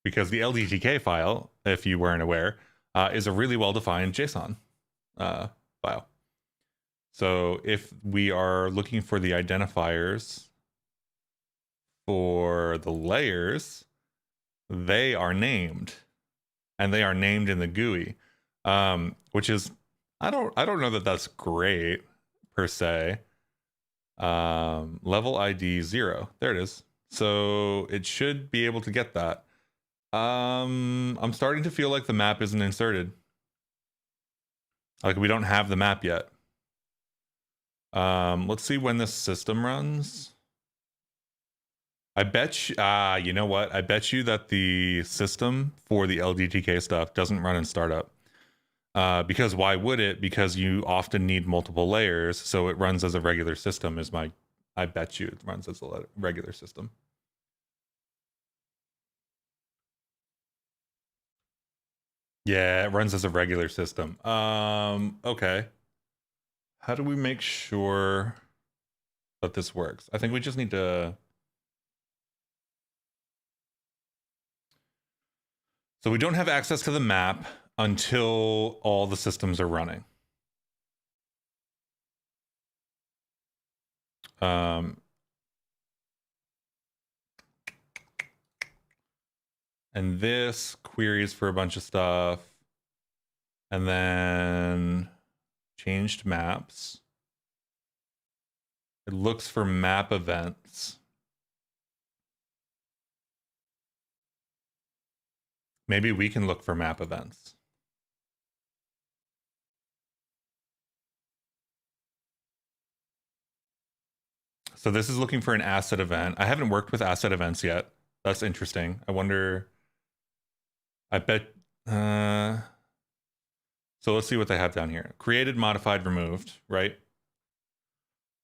Because the ldtk file, if you weren't aware, is a really well-defined JSON file. So if we are looking for the identifiers for the layers, they are named, and they are named in the GUI, which is I don't know that that's great per se. Level ID 0, there it is. So it should be able to get that. I'm starting to feel like the map isn't inserted. Like we don't have the map yet. Let's see when this system runs. I bet you, you know what? I bet you that the system for the ldtk stuff doesn't run in startup. Because why would it? Because you often need multiple layers, so it runs as a regular system. I bet you it runs as a regular system. Yeah, it runs as a regular system. Okay. How do we make sure that this works? I think we just need to. So we don't have access to the map until all the systems are running. And this queries for a bunch of stuff. And then changed maps. It looks for map events. Maybe we can look for map events. So this is looking for an asset event. I haven't worked with asset events yet. That's interesting. I wonder. I bet. So let's see what they have down here. Created, modified, removed, right?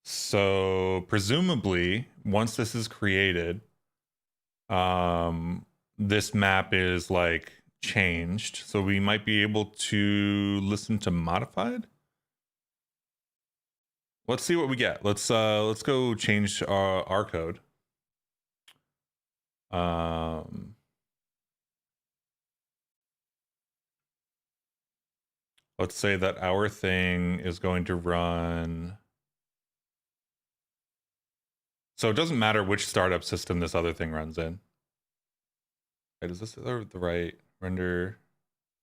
So presumably, once this is created, this map is like changed. So we might be able to listen to modified. Let's see what we get. Let's go change our code. Let's say that our thing is going to run. So it doesn't matter which startup system this other thing runs in. Wait, is this the right render?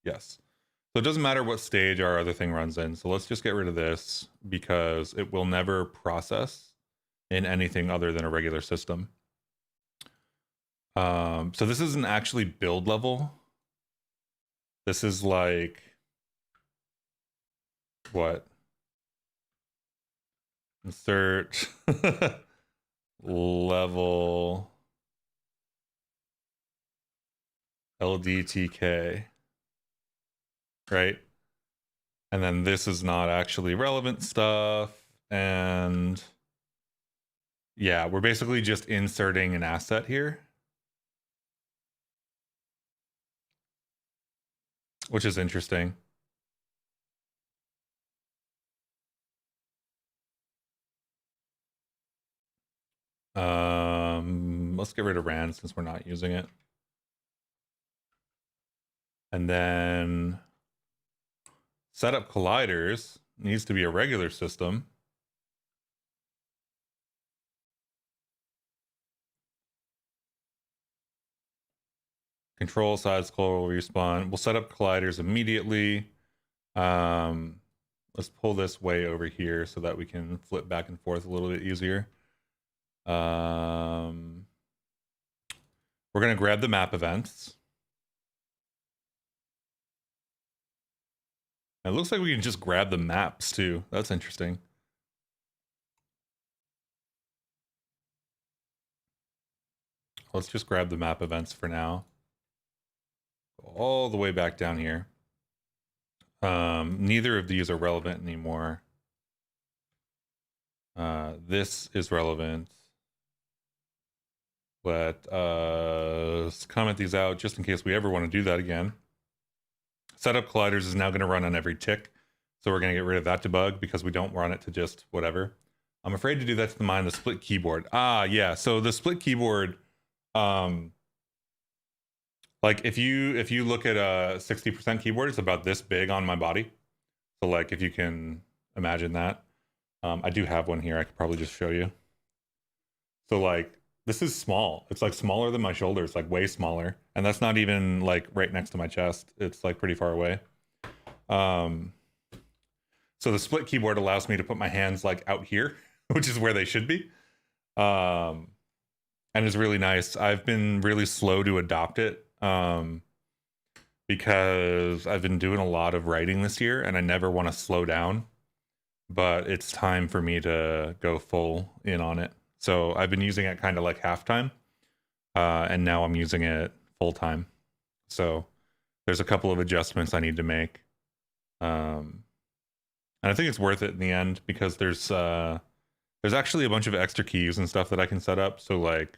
Yes. So it doesn't matter what stage our other thing runs in. So let's just get rid of this because it will never process in anything other than a regular system. So this isn't actually build level. This is like what? Insert level ldtk, right? And then this is not actually relevant stuff. And yeah, we're basically just inserting an asset here, which is interesting. Let's get rid of rand since we're not using it. And then set up colliders needs to be a regular system. Control side scroll respawn. We'll set up colliders immediately. Let's pull this way over here so that we can flip back and forth a little bit easier. We're going to grab the map events. It looks like we can just grab the maps too. That's interesting. Let's just grab the map events for now. Go all the way back down here. Neither of these are relevant anymore. This is relevant. Let us comment these out just in case we ever want to do that again. Setup colliders is now going to run on every tick. So we're going to get rid of that debug because we don't run it to just whatever. I'm afraid to do that to mine the split keyboard. Yeah. So the split keyboard, like if you look at a 60% keyboard, it's about this big on my body. So like if you can imagine that, I do have one here. I could probably just show you. So like this is small. It's like smaller than my shoulders, like way smaller. And that's not even like right next to my chest. It's like pretty far away. So the split keyboard allows me to put my hands like out here, which is where they should be. And it's really nice. I've been really slow to adopt it because I've been doing a lot of writing this year and I never want to slow down, but it's time for me to go full in on it. So I've been using it kind of like halftime, and now I'm using it full time. So there's a couple of adjustments I need to make. And I think it's worth it in the end because there's actually a bunch of extra keys and stuff that I can set up. So like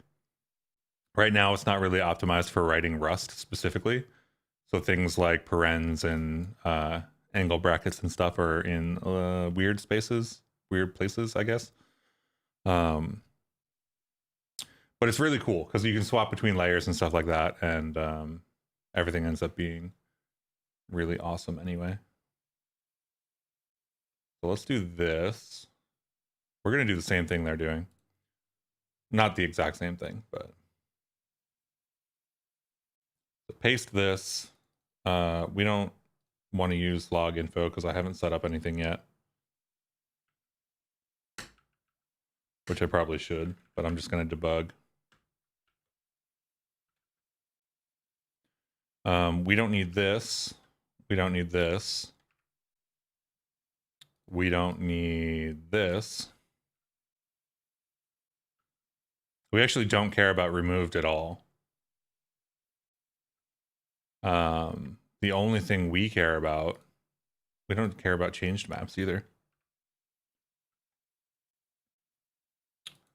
right now it's not really optimized for writing Rust specifically. So things like parens and angle brackets and stuff are in weird places, I guess. But it's really cool because you can swap between layers and stuff like that, and everything ends up being really awesome anyway. So let's do this. We're going to do the same thing they're doing. Not the exact same thing, but so paste this. We don't want to use log info because I haven't set up anything yet, which I probably should, but I'm just going to debug. We don't need this. We don't need this. We don't need this. We actually don't care about removed at all. The only thing we care about, we don't care about changed maps either.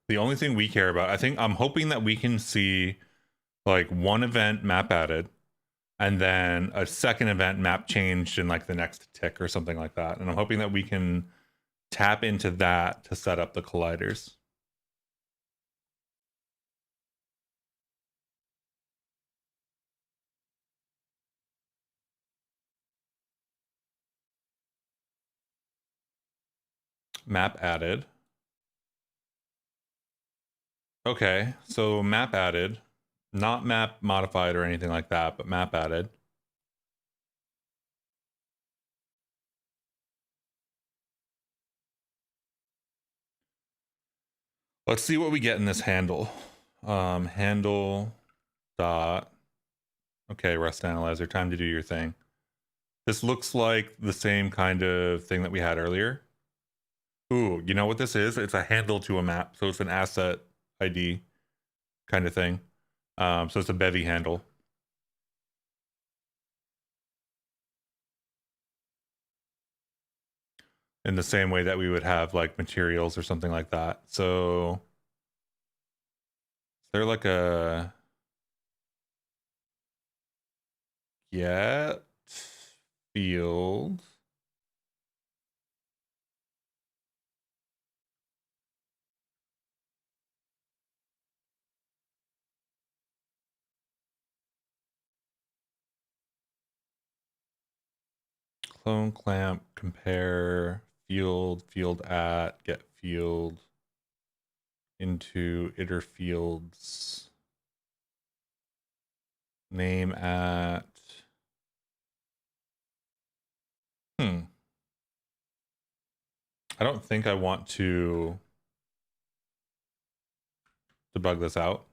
The only thing we care about, I'm hoping that we can see like one event map added and then a second event map changed in like the next tick or something like that. And I'm hoping that we can tap into that to set up the colliders. Map added. Okay, so map added, not map modified or anything like that, but map added. Let's see what we get in this handle. Handle dot. Okay, Rust Analyzer, time to do your thing. This looks like the same kind of thing that we had earlier. Ooh, you know what this is? It's a handle to a map. So it's an asset ID kind of thing. So it's a bevy handle. In the same way that we would have like materials or something like that. So is there like a get field? Clone clamp, compare field at, get field into iter fields. name at I don't think I want to debug this out,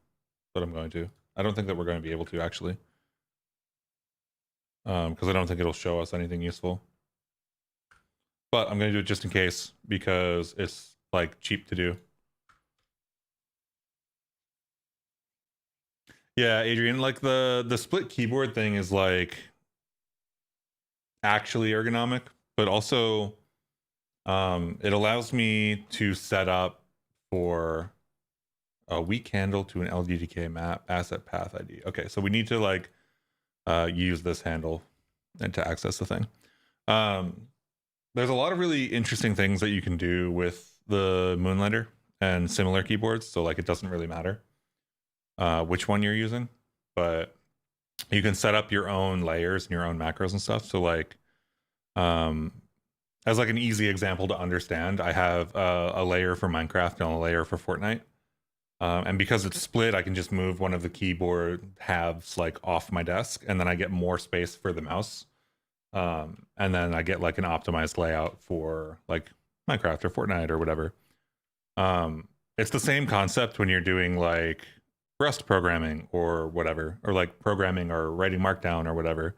but I'm going to. I don't think that we're going to be able to actually, because I don't think it'll show us anything useful. But I'm going to do it just in case because it's like cheap to do. Yeah, Adrian, like the split keyboard thing is like actually ergonomic, but also it allows me to set up for a weak handle to an ldtk map asset path ID. Okay, so we need to like use this handle and to access the thing. There's a lot of really interesting things that you can do with the Moonlighter and similar keyboards. So like it doesn't really matter which one you're using, but you can set up your own layers and your own macros and stuff. So like as like an easy example to understand, I have a layer for Minecraft and a layer for Fortnite. And because it's split, I can just move one of the keyboard halves like off my desk, and then I get more space for the mouse. And then I get like an optimized layout for like Minecraft or Fortnite or whatever. It's the same concept when you're doing like Rust programming or whatever, or like programming or writing Markdown or whatever.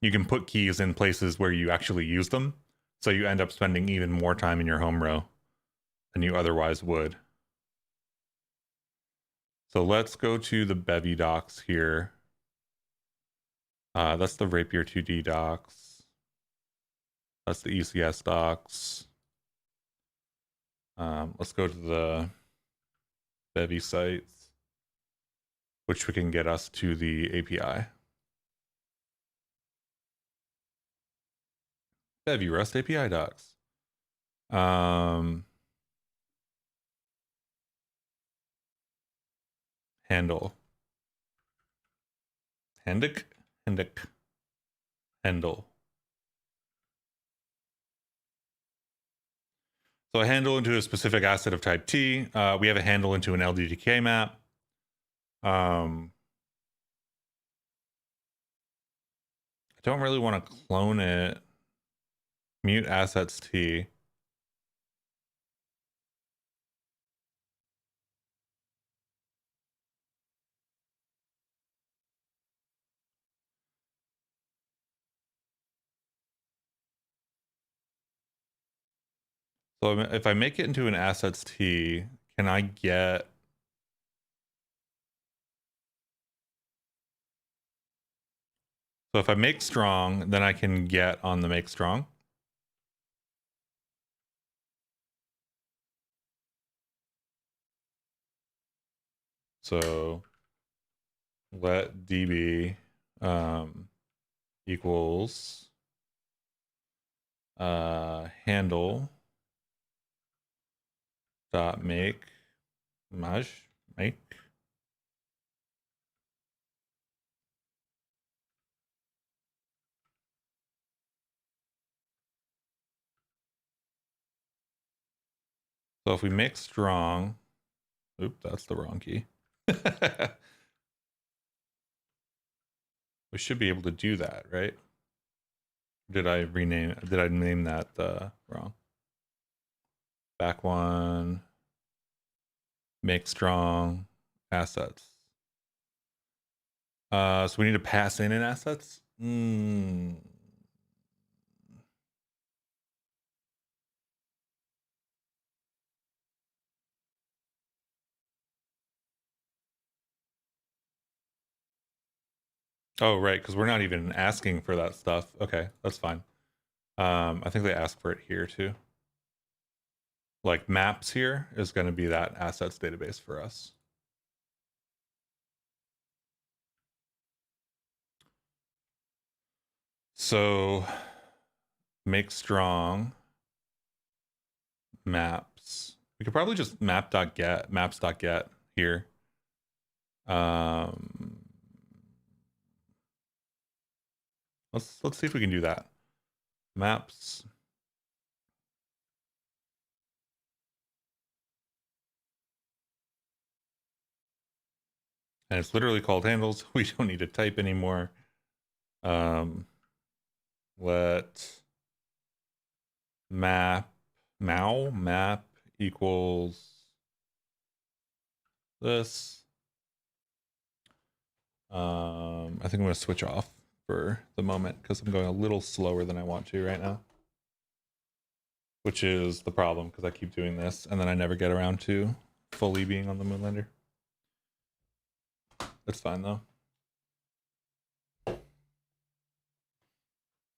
You can put keys in places where you actually use them, so you end up spending even more time in your home row than you otherwise would. So let's go to the bevy docs here. That's the Rapier 2D docs. That's the ECS docs. Let's go to the bevy sites, which we can get us to the API. Bevy Rust API docs. Handle. Handle. So a handle into a specific asset of type T. We have a handle into an ldtk map. I don't really want to clone it. Mute assets T. So if I make it into an assets T, can I get... So if I make strong, then I can get on the make strong. So let db equals handle dot make make. So if we make strong, oop, that's the wrong key. We should be able to do that, right? Did I name that wrong? Back one, make strong, assets. So we need to pass in assets. Oh, right, because we're not even asking for that stuff. Okay, that's fine. I think they ask for it here too. Like maps here is going to be that assets database for us. So make strong maps. We could probably just map.get maps.get here. Let's see if we can do that. Maps. And it's literally called handles. We don't need to type anymore. Let map equals this. I think I'm going to switch off for the moment because I'm going a little slower than I want to right now, which is the problem because I keep doing this and then I never get around to fully being on the Moonlander. That's fine though.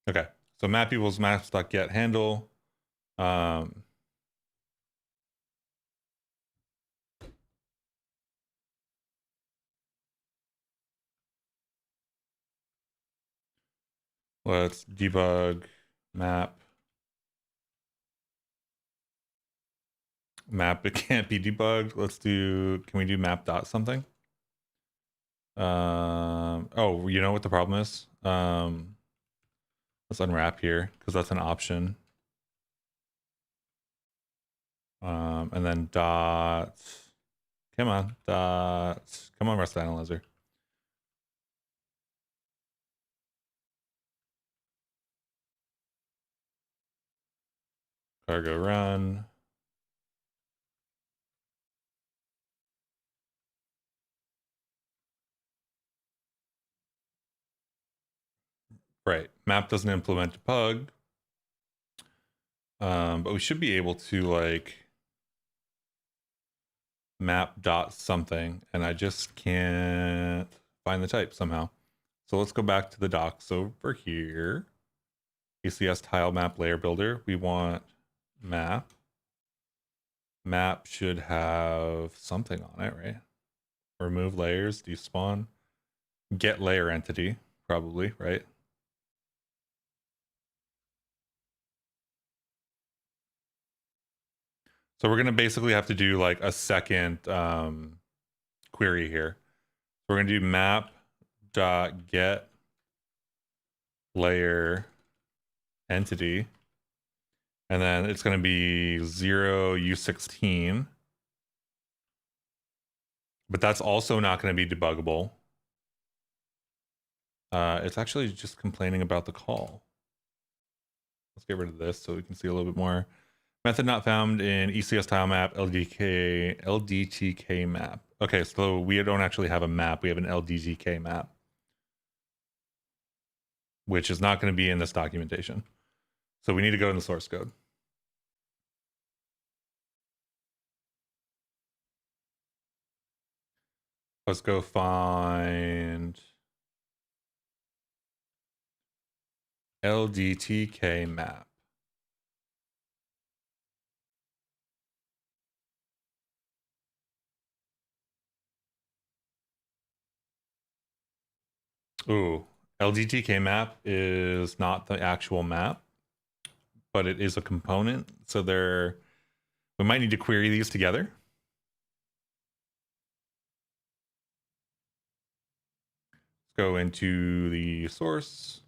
Okay, so map equals maps.get handle. Let's debug map. Map, it can't be debugged. Let's do, can we do map dot something? Oh, you know what the problem is? Let's unwrap here because that's an option. And then dot, come on, rest analyzer. Cargo run. Right, map doesn't implement debug. But we should be able to like map dot something, and I just can't find the type somehow. So let's go back to the docs over here. ACS tile map layer builder. We want map. Map should have something on it, right? Remove layers, despawn. Get layer entity, probably, right? So we're gonna basically have to do like a second query here. We're gonna do map dot get layer entity, and then it's gonna be 0u16, but that's also not gonna be debuggable. It's actually just complaining about the call. Let's get rid of this so we can see a little bit more. Method not found in ECS tile map, ldtk map. Okay, so we don't actually have a map. We have an ldtk map, which is not going to be in this documentation. So we need to go in the source code. Let's go find ldtk map. Ooh, ldtk map is not the actual map, but it is a component. So we might need to query these together. Let's go into the source.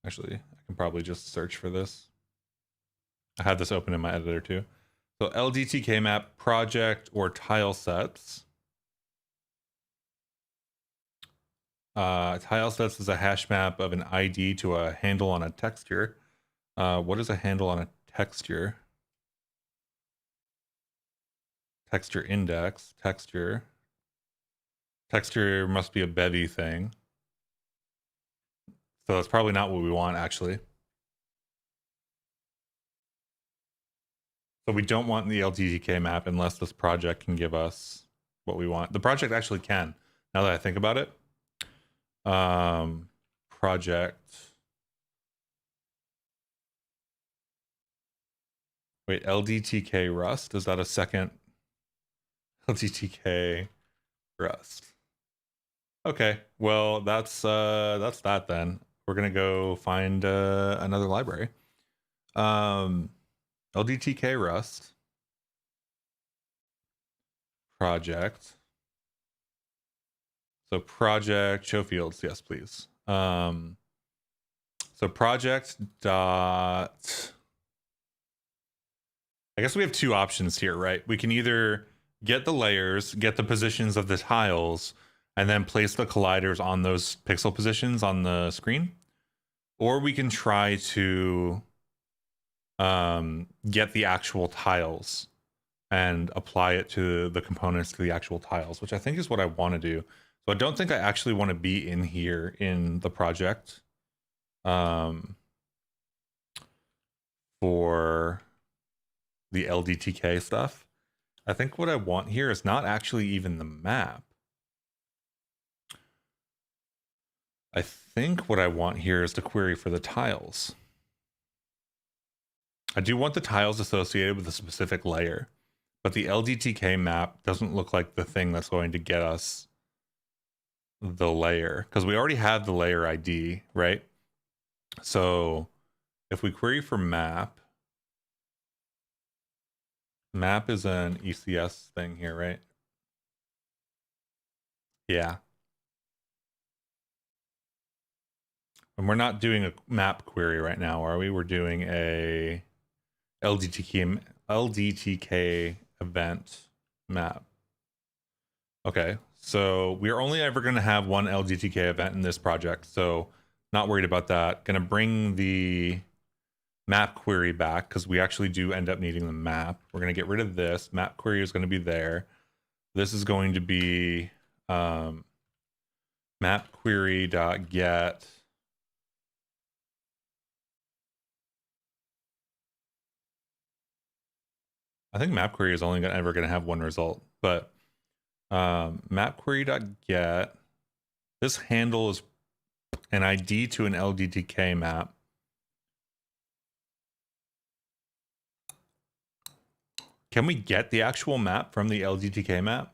Actually, I can probably just search for this. I had this open in my editor too. So ldtk map project or tile sets. Tile sets is a hash map of an ID to a handle on a texture. What is a handle on a texture? Texture index, texture. Texture must be a bevy thing. So that's probably not what we want actually. So we don't want the ldtk map unless this project can give us what we want. The project actually can, now that I think about it. Project. Wait, ldtk rust? Is that a second ldtk rust? Okay, well that's that then. We're gonna go find another library. ldtk rust project. So project show fields, yes please. So project dot, I guess we have two options here, right? We can either get the layers, get the positions of the tiles, and then place the colliders on those pixel positions on the screen. Or we can try to get the actual tiles and apply it to the components to the actual tiles, which I think is what I want to do. So I don't think I actually want to be in here in the project for the ldtk stuff. I think what I want here is not actually even the map. I think what I want here is the query for the tiles. I do want the tiles associated with a specific layer, but the ldtk map doesn't look like the thing that's going to get us the layer, because we already have the layer ID, right? So if we query for map is an ECS thing here, right? Yeah. And we're not doing a map query right now, are we? We're doing a ldtk event map. Okay, so we're only ever going to have one ldtk event in this project, so not worried about that. Going to bring the map query back because we actually do end up needing the map. We're going to get rid of this. Map query is going to be there. This is going to be map query.get. I think map query is only ever going to have one result, but map query.get. This handle is an ID to an ldtk map. Can we get the actual map from the ldtk map?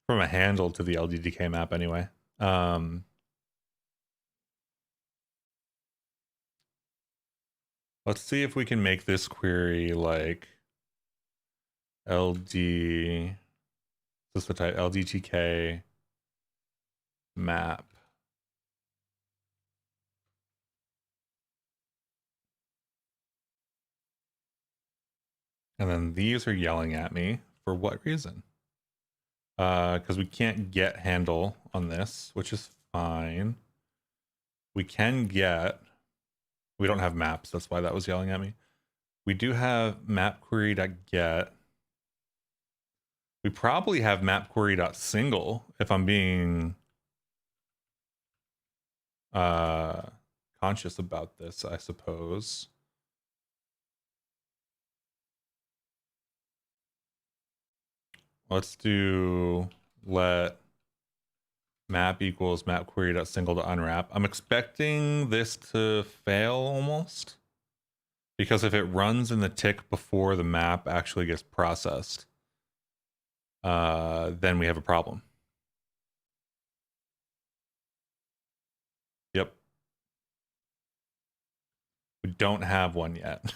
From a handle to the ldtk map anyway. Let's see if we can make this query like ld, is this the type, ldtk map. And then these are yelling at me for what reason? Because we can't get handle on this, which is fine. We can get, we don't have maps, that's why that was yelling at me. We do have map query.get. We probably have map query.single if I'm being conscious about this, I suppose. Let's do let map equals map query.single to unwrap. I'm expecting this to fail almost, because if it runs in the tick before the map actually gets processed, then we have a problem. Yep. We don't have one yet.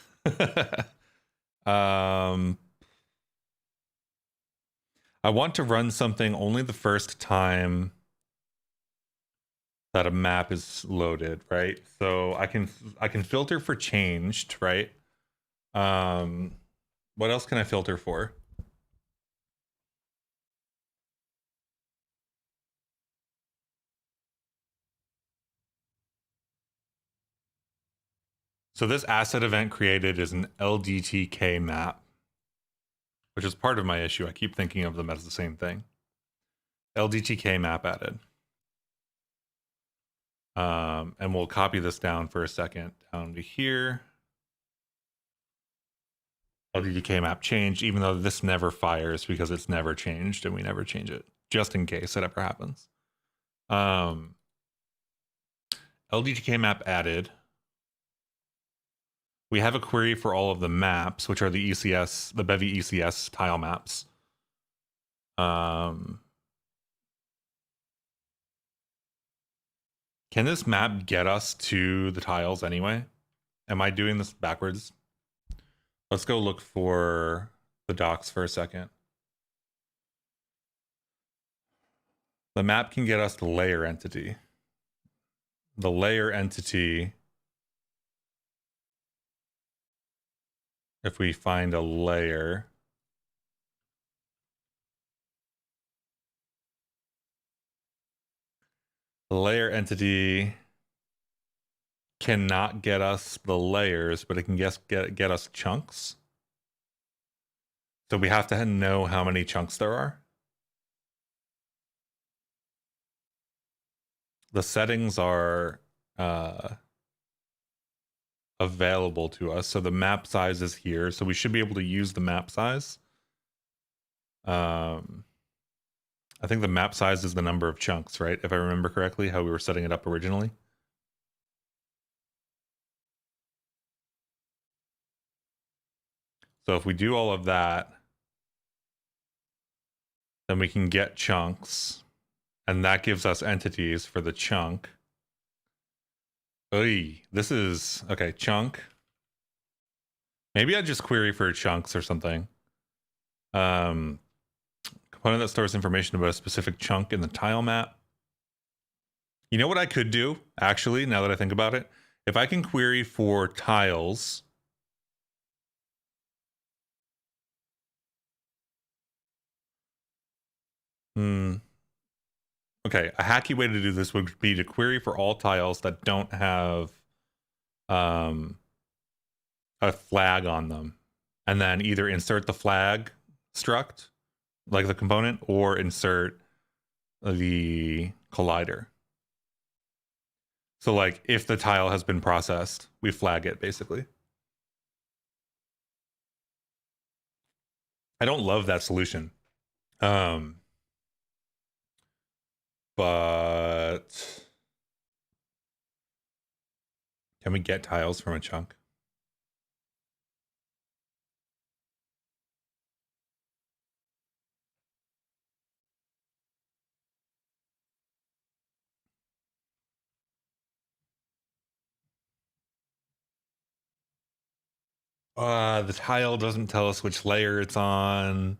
I want to run something only the first time that a map is loaded, right? So I can filter for changed, right? What else can I filter for? So this asset event created is an ldtk map, which is part of my issue. I keep thinking of them as the same thing. ldtk map added. And we'll copy this down for a second down to here. ldtk map changed, even though this never fires because it's never changed and we never change it, just in case it ever happens. ldtk map added. We have a query for all of the maps, which are the ECS, the bevy ECS tile maps. Can this map get us to the tiles anyway? Am I doing this backwards? Let's go look for the docs for a second. The map can get us the layer entity. The layer entity if we find a layer, the layer entity cannot get us the layers, but it can get us chunks. So we have to know how many chunks there are. The settings are available to us. So the map size is here. So we should be able to use the map size. I think the map size is the number of chunks, right? If I remember correctly, how we were setting it up originally. So if we do all of that, then we can get chunks, and that gives us entities for the chunk. Oy, this is okay. Chunk. Maybe I just query for chunks or something. Component that stores information about a specific chunk in the tile map. You know what I could do, actually, now that I think about it? If I can query for tiles. Okay, a hacky way to do this would be to query for all tiles that don't have a flag on them. And then either insert the flag struct, like the component, or insert the collider. So like if the tile has been processed, we flag it basically. I don't love that solution. But can we get tiles from a chunk? The tile doesn't tell us which layer it's on,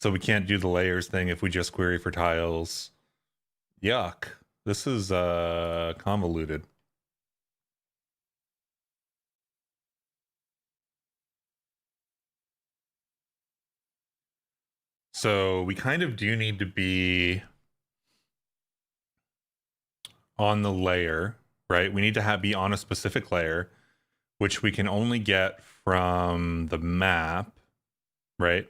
so we can't do the layers thing if we just query for tiles. Yuck. This is convoluted. So we kind of do need to be on the layer, right? We need to be on a specific layer, which we can only get from the map, right?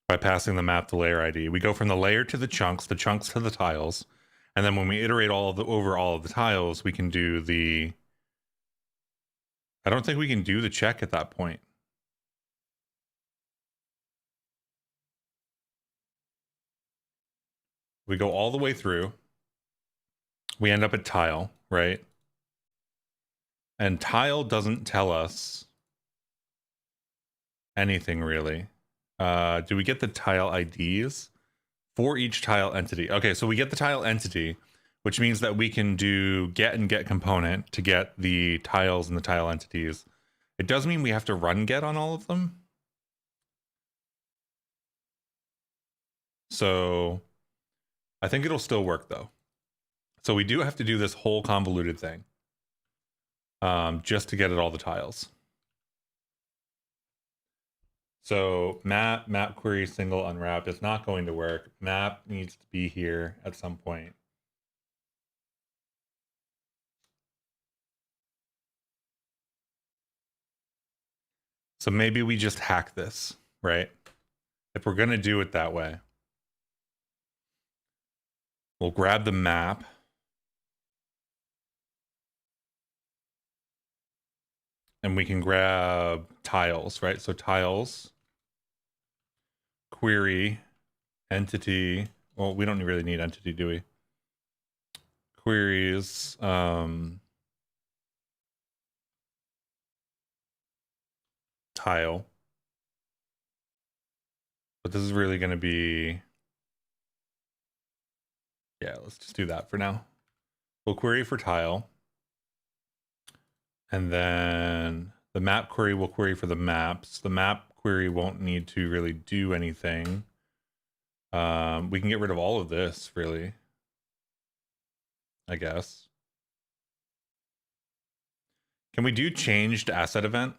By passing the map to layer ID. We go from the layer to the chunks to the tiles. And then when we iterate over all of the tiles, we can do the... I don't think we can do the check at that point. We go all the way through. We end up at tile, right? And tile doesn't tell us anything really. Do we get the tile IDs for each tile entity? Okay, so we get the tile entity, which means that we can do get and get component to get the tiles and the tile entities. It does mean we have to run get on all of them. So I think it'll still work though. So we do have to do this whole convoluted thing just to get at all the tiles. So map query single unwrapped is not going to work. Map needs to be here at some point. So maybe we just hack this, right? If we're going to do it that way, we'll grab the map. And we can grab tiles, right? So tiles, query, entity. Well, we don't really need entity, do we? Queries, tile. But this is really going to be... Yeah, let's just do that for now. We'll query for tile. And then the map query will query for the maps. The map query won't need to really do anything. We can get rid of all of this, really. I guess. Can we do changed asset event?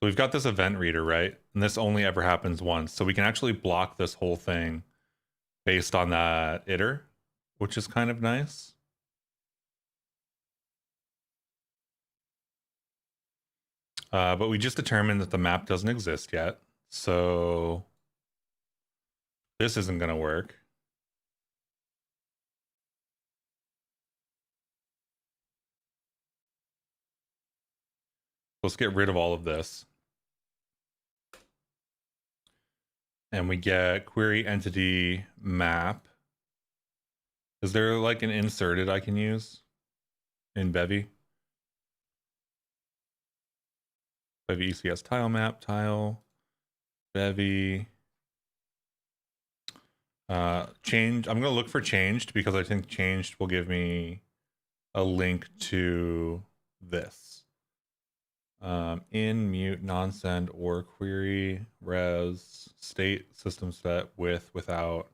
So we've got this event reader, right? And this only ever happens once. So we can actually block this whole thing based on that iter, which is kind of nice. But we just determined that the map doesn't exist yet. So this isn't going to work. Let's get rid of all of this. And we get query entity map. Is there like an inserted I can use in bevy? Bevy ECS tile map, tile, bevy. Change. I'm going to look for changed because I think changed will give me a link to this. In mute non-send or query res state system set with without.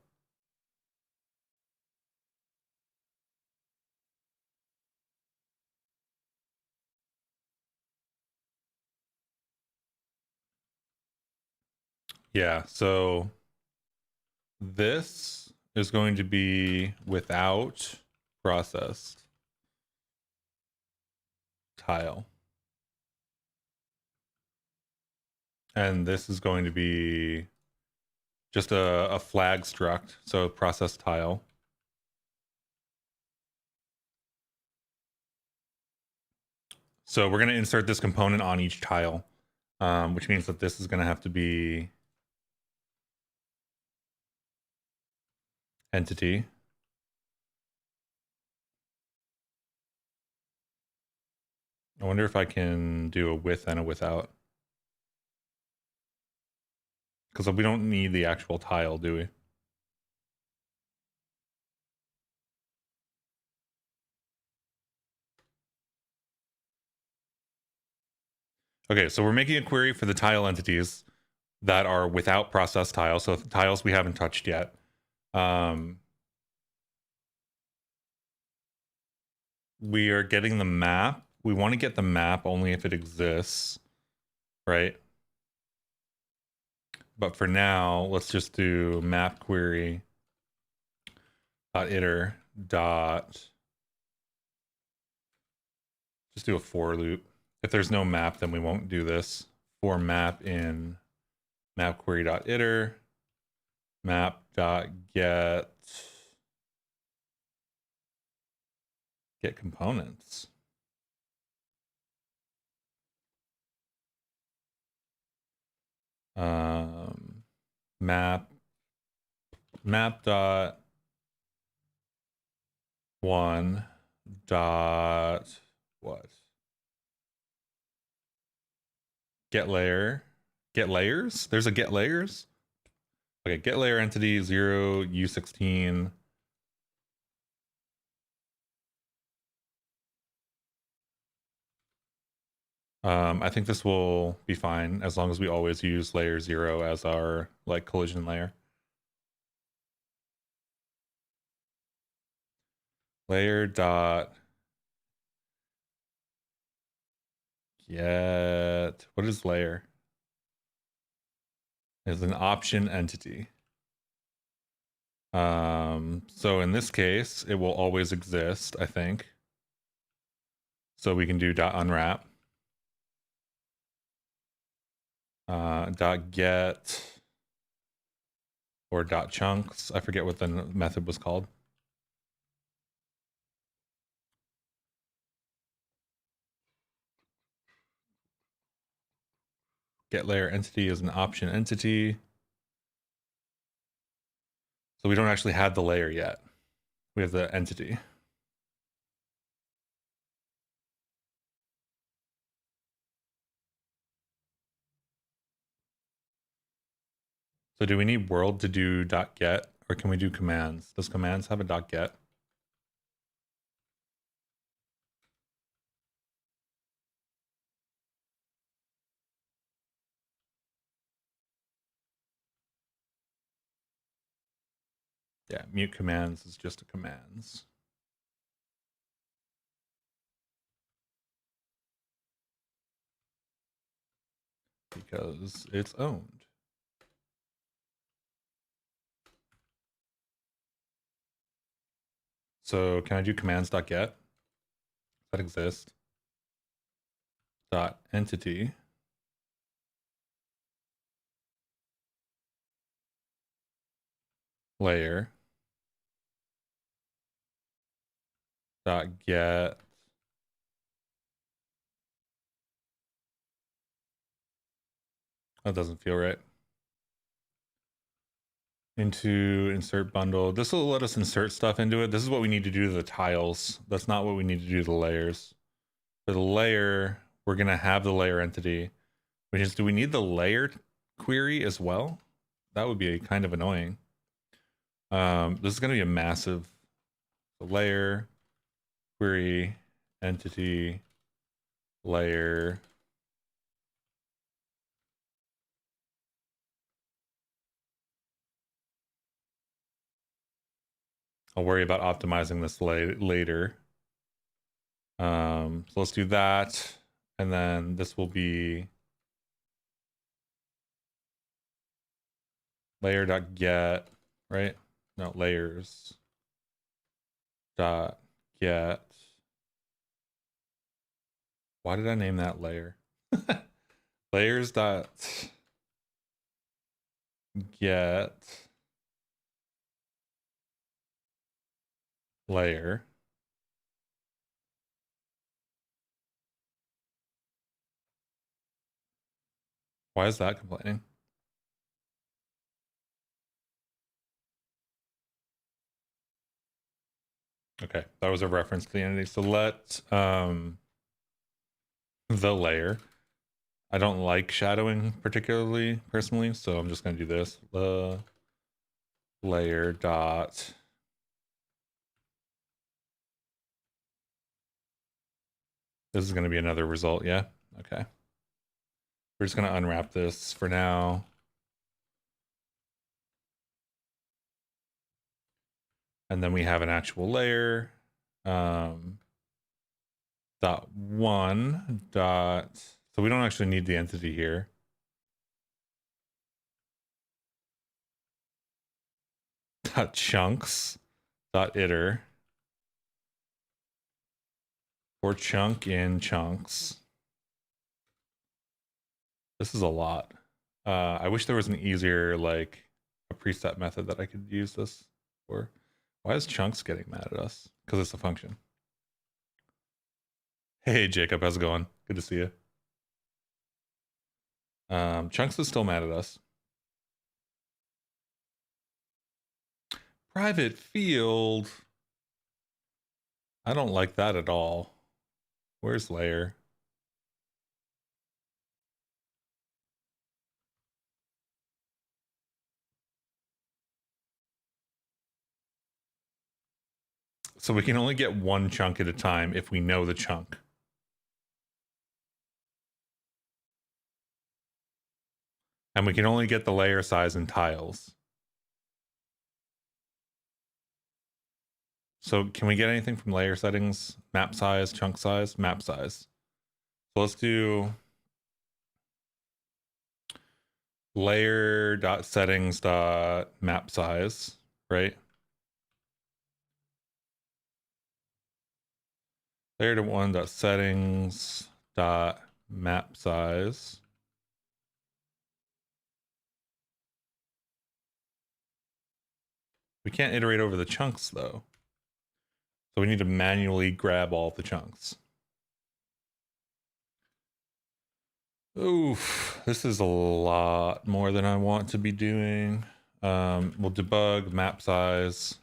Yeah, so this is going to be without processed tile. And this is going to be just a flag struct, so process tile. So we're going to insert this component on each tile, which means that this is going to have to be entity. I wonder if I can do a with and a without. Because we don't need the actual tile, do we? Okay, so we're making a query for the tile entities that are without process tile, so tiles we haven't touched yet. We are getting the map. We want to get the map only if it exists, right? But for now, let's just do map query iter dot. Just do a for loop. If there's no map, then we won't do this. For map in map query dot iter map dot get components. Map dot one dot what? Get layer. Get layers? There's a get layers? Okay, get layer entity 0 U16. I think this will be fine as long as we always use layer 0 as our like collision layer. Layer dot get, what is layer? Is an option entity. So in this case, it will always exist, I think. So we can do dot unwrap. Dot get or dot chunks. I forget what the method was called. Get layer entity is an option entity. So we don't actually have the layer yet. We have the entity. So do we need world to do dot get, or can we do commands? Does commands have a dot get? Yeah, mute commands is just a commands. because it's owned. So can I do commands.get? That exists. Dot entity. Layer. Dot get. That doesn't feel right. Into insert bundle. This will let us insert stuff into it. This is what we need to do to the tiles. That's not what we need to do to the layers. For the layer, we're going to have the layer entity, which is, do we need the layer query as well? That would be kind of annoying. This is going to be a massive layer query entity layer. I'll worry about optimizing this later. So let's do that. And then this will be layer.get, right? No, layers dot get. Why did I name that layer? Layers dot get layer. Why is that complaining? Okay, that was a reference to the entity. So let the layer. I don't like shadowing particularly personally, so I'm just going to do this. The layer dot this is going to be another result. Yeah. Okay. We're just going to unwrap this for now. And then we have an actual layer. Dot one dot. So we don't actually need the entity here. Dot chunks. Dot iter. For chunk in chunks. This is a lot. I wish there was an easier, like a preset method that I could use this for. Why is chunks getting mad at us? Because it's a function. Hey Jacob, how's it going? Good to see you. Chunks is still mad at us. Private field. I don't like that at all. Where's layer? So we can only get one chunk at a time if we know the chunk. And we can only get the layer size in tiles. So can we get anything from layer settings? Map size, chunk size, map size. So let's do layer.settings.map size, right? Layer.1.settings.map size. We can't iterate over the chunks though. So we need to manually grab all of the chunks. Oof, this is a lot more than I want to be doing. We'll debug map size.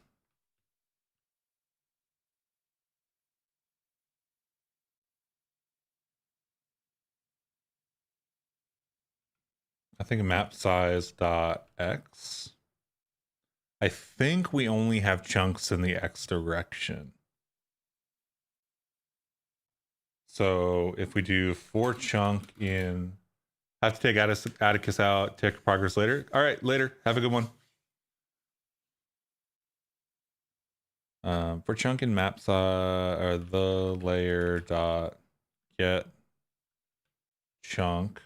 I think map size dot x. I think we only have chunks in the x direction. So if we do for chunk in, have to take Atticus out, take progress later. All right, later. Have a good one. For chunk in map size, or the layer dot get chunk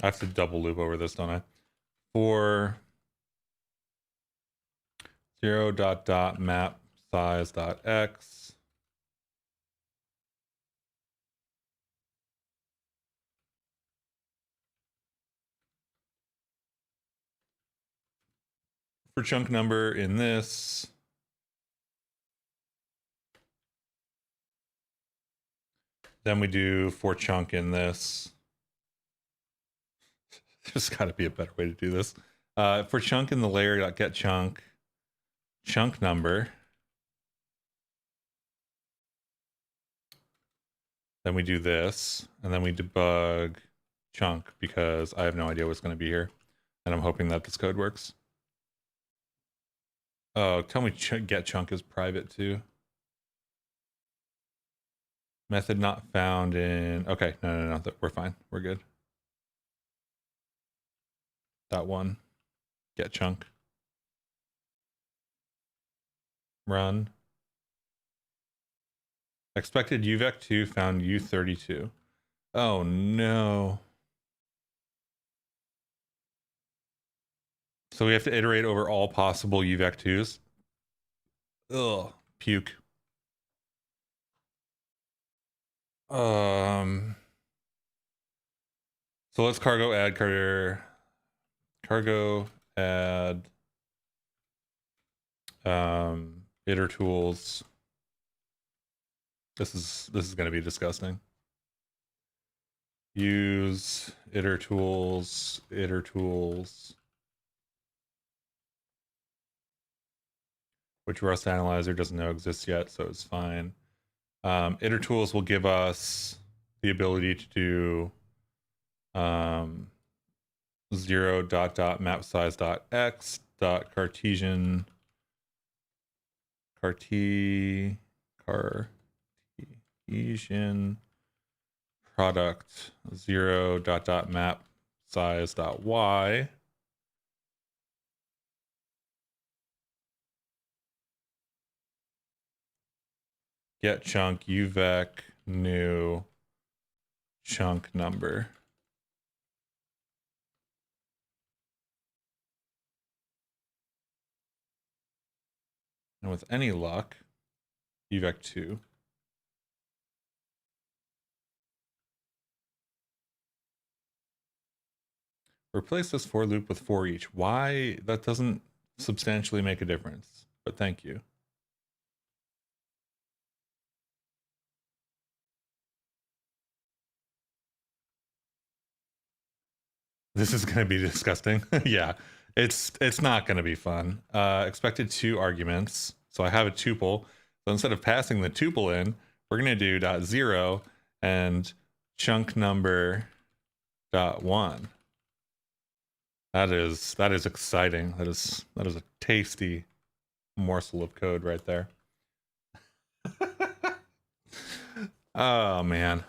I have to double loop over this, don't I? For 0 dot dot map size dot x. For chunk number in this, then we do for chunk in this. There's got to be a better way to do this. For chunk in the layer get chunk number. Then we do this, and then we debug chunk because I have no idea what's going to be here, and I'm hoping that this code works. Oh, tell me get chunk is private too. Method not found in. Okay, no, we're fine. We're good. That one. Get chunk. Run. Expected UVec2 found U32. Oh no. So we have to iterate over all possible UVec2s. Ugh, puke. So let's cargo add iter tools. This is going to be disgusting. Use iter tools, which Rust Analyzer doesn't know exists yet, so it's fine. Iter tools will give us the ability to do 0 dot dot map size dot x dot Cartesian product 0 dot dot map size dot y. Get chunk UVec new chunk number. And with any luck, UVec2. Replace this for loop with for each. Why? That doesn't substantially make a difference, but thank you. This is going to be disgusting. Yeah, it's not going to be fun. Expected 2 arguments. So I have a tuple. So instead of passing the tuple in, we're going to do .0 and chunk number .1. That is exciting. That is a tasty morsel of code right there. Oh man.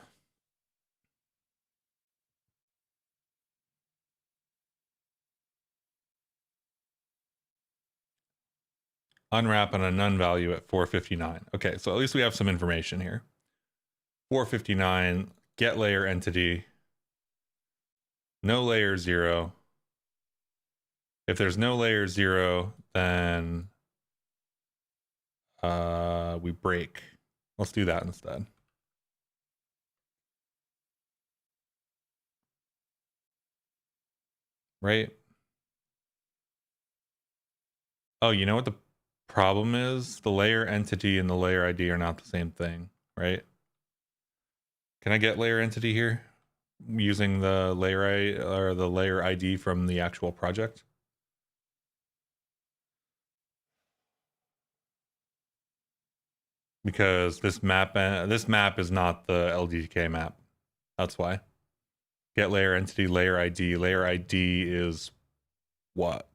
Unwrap on a none value at 459. Okay, so at least we have some information here. 459, get layer entity, no layer 0. If there's no layer 0, then we break. Let's do that instead. Right? Oh, you know what the problem is? The layer entity and the layer ID are not the same thing, right? Can I get layer entity here using the layer ID from the actual project? Because this map is not the ldtk map. That's why. Get layer entity, layer ID. Layer ID is what?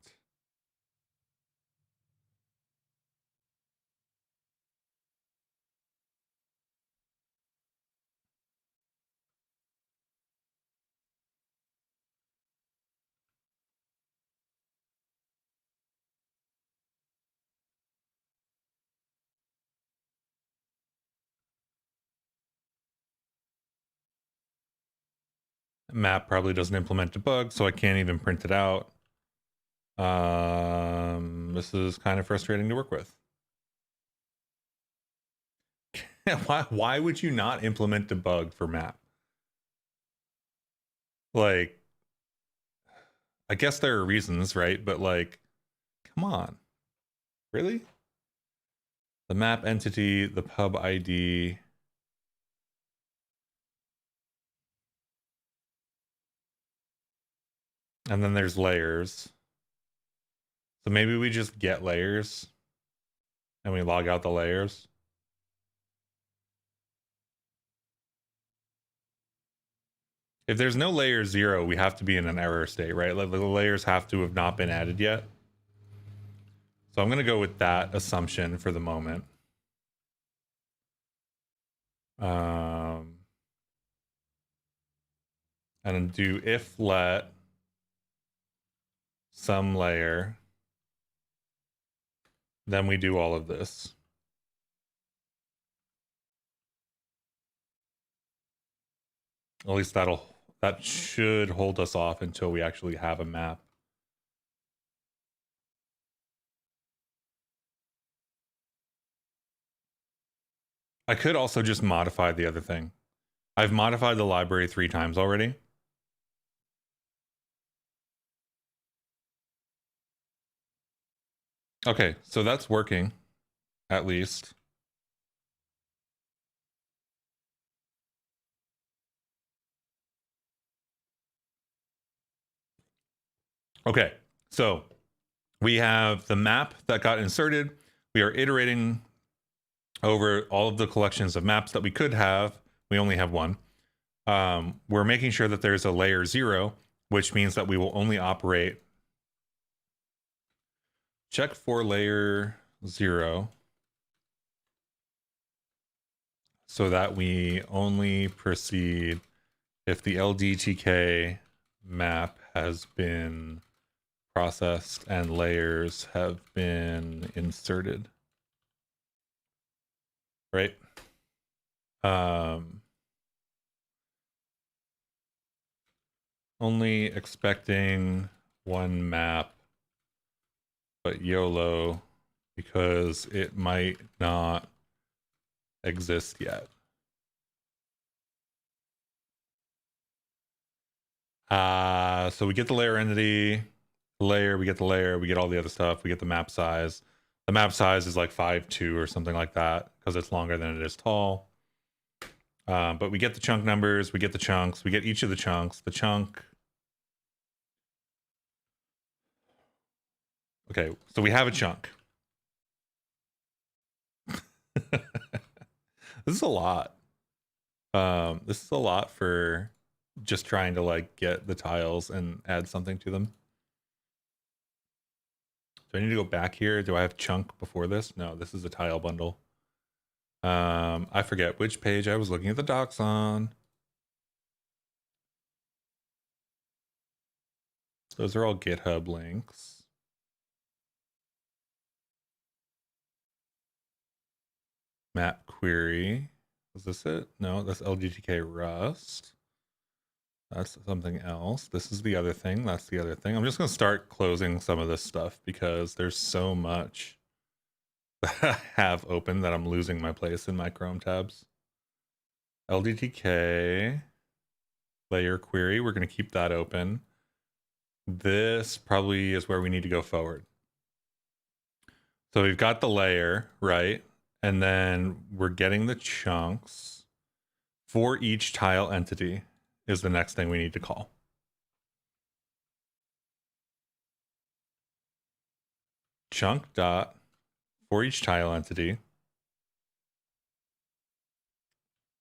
Map probably doesn't implement debug, so I can't even print it out. This is kind of frustrating to work with. Why would you not implement debug for map? Like, I guess there are reasons, right? But like, come on. Really? The map entity, the pub ID. And then there's layers. So maybe we just get layers and we log out the layers. If there's no layer 0, we have to be in an error state, right? Like the layers have to have not been added yet. So I'm going to go with that assumption for the moment. And do if let some layer, then we do all of this. At least that should hold us off until we actually have a map. I could also just modify the other thing. I've modified the library 3 times already. Okay, so that's working, at least. Okay, so we have the map that got inserted. We are iterating over all of the collections of maps that we could have. We only have one. We're making sure that there's a layer 0, which means that we will only operate. Check for layer 0 so that we only proceed if the ldtk map has been processed and layers have been inserted. Right? Only expecting one map, but YOLO, because it might not exist yet. So we get the layer entity, layer, we get the layer, we get all the other stuff, we get the map size. The map size is like 5.2 or something like that because it's longer than it is tall. But we get the chunk numbers, we get the chunks, we get each of the chunks. The chunk. Okay, so we have a chunk. This is a lot. This is a lot for just trying to like get the tiles and add something to them. Do I need to go back here? Do I have chunk before this? No, this is a tile bundle. I forget which page I was looking at the docs on. Those are all GitHub links. Map query. Is this it? No, that's ldtk Rust. That's something else. This is the other thing. That's the other thing. I'm just going to start closing some of this stuff because there's so much that I have open that I'm losing my place in my Chrome tabs. ldtk layer query. We're going to keep that open. This probably is where we need to go forward. So we've got the layer, right? And then we're getting the chunks for each tile entity is the next thing we need to call. Chunk dot for each tile entity.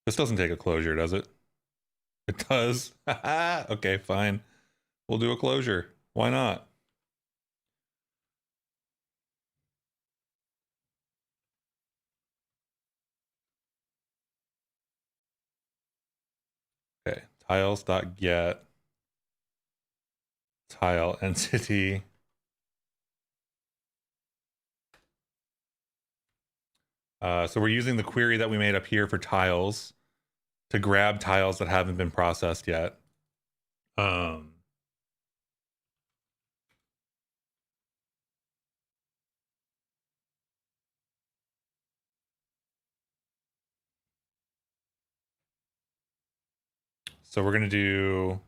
This doesn't take a closure, does it? It does. Okay, fine. We'll do a closure. Why not? Okay, tiles.get tile entity. So we're using the query that we made up here for tiles to grab tiles that haven't been processed yet. Um, so we're going to do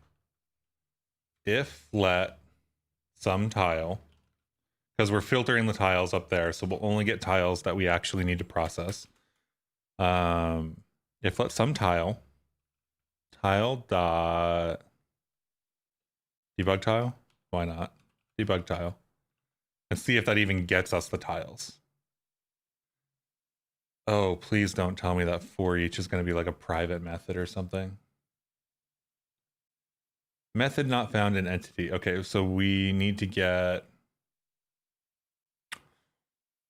if let some tile, because we're filtering the tiles up there, so we'll only get tiles that we actually need to process. If let some tile dot debug tile, why not debug tile, and see if that even gets us the tiles. Oh, please don't tell me that for each is going to be like a private method or something. Method not found in entity. Okay, so we need to get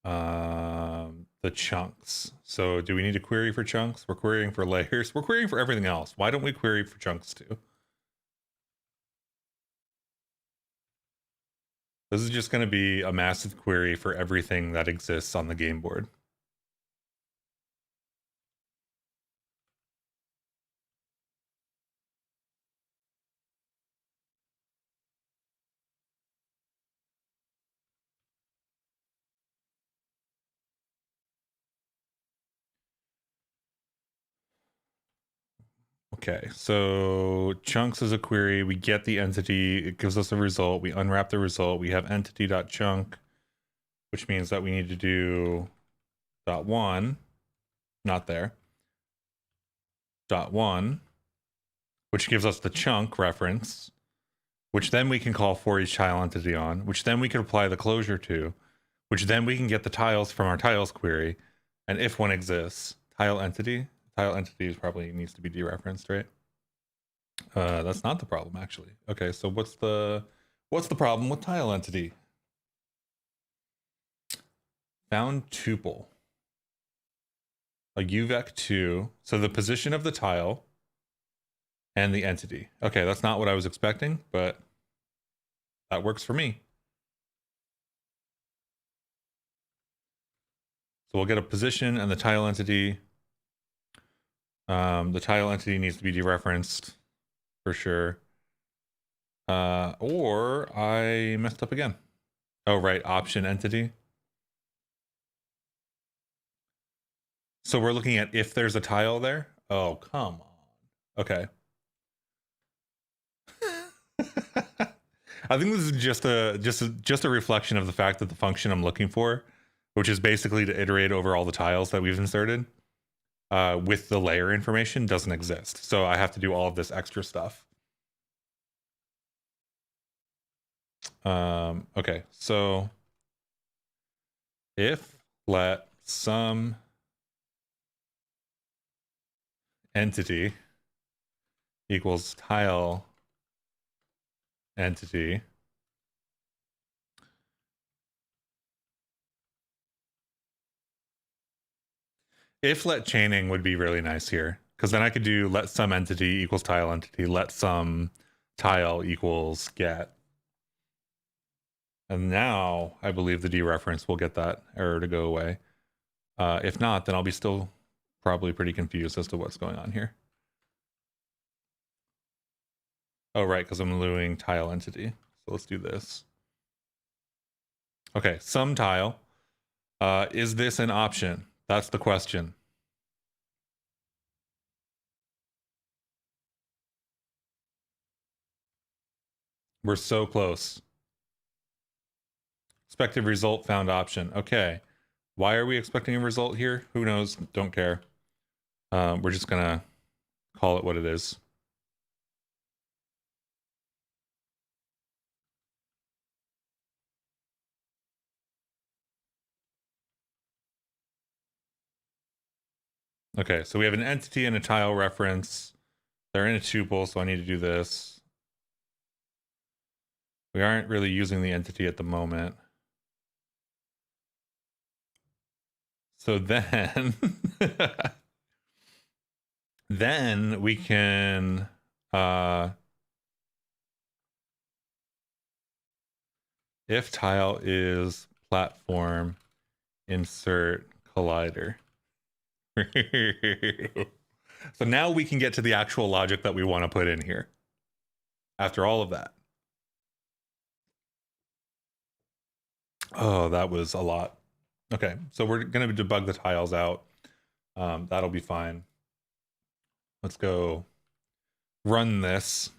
the chunks. So do we need to query for chunks? We're querying for layers. We're querying for everything else. Why don't we query for chunks too? This is just going to be a massive query for everything that exists on the game board. Okay, so chunks is a query. We get the entity. It gives us a result. We unwrap the result. We have entity.chunk, which means that we need to do .1, not there, .1, which gives us the chunk reference, which then we can call for each tile entity on, which then we can apply the closure to, which then we can get the tiles from our tiles query. And if one exists, tile entity probably needs to be dereferenced, right? That's not the problem, actually. Okay, so what's the problem with tile entity? Found tuple. A UVec2. So the position of the tile and the entity. Okay, that's not what I was expecting, but that works for me. So we'll get a position and the tile entity. The tile entity needs to be dereferenced for sure. Or I messed up again. Oh, right, option entity. So we're looking at if there's a tile there. Oh, come on. Okay. I think this is just a reflection of the fact that the function I'm looking for, which is basically to iterate over all the tiles that we've inserted, with the layer information, doesn't exist. So I have to do all of this extra stuff. Okay, so if let some entity equals tile entity, if let chaining would be really nice here, because then I could do let some entity equals tile entity, let some tile equals get. And now I believe the dereference will get that error to go away. If not, then I'll be still probably pretty confused as to what's going on here. Oh, right, because I'm doing tile entity. So let's do this. Okay, some tile. Is this an option? That's the question. We're so close. Expected result found option. Okay. Why are we expecting a result here? Who knows? Don't care. We're just going to call it what it is. Okay, so we have an entity and a tile reference. They're in a tuple, so I need to do this. We aren't really using the entity at the moment. So then, then we can if tile is platform, insert collider. So now we can get to the actual logic that we want to put in here. after all of that. Oh, that was a lot. Okay, so we're going to debug the tiles out. That'll be fine. Let's go run this.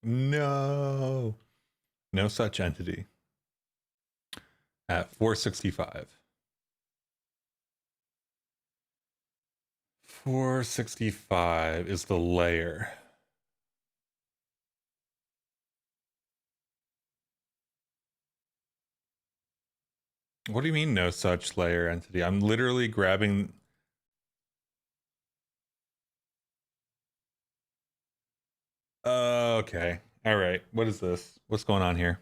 No, no such entity at 465. 465 is the layer. What do you mean no such layer entity? I'm literally grabbing. Okay. All right. What is this? What's going on here?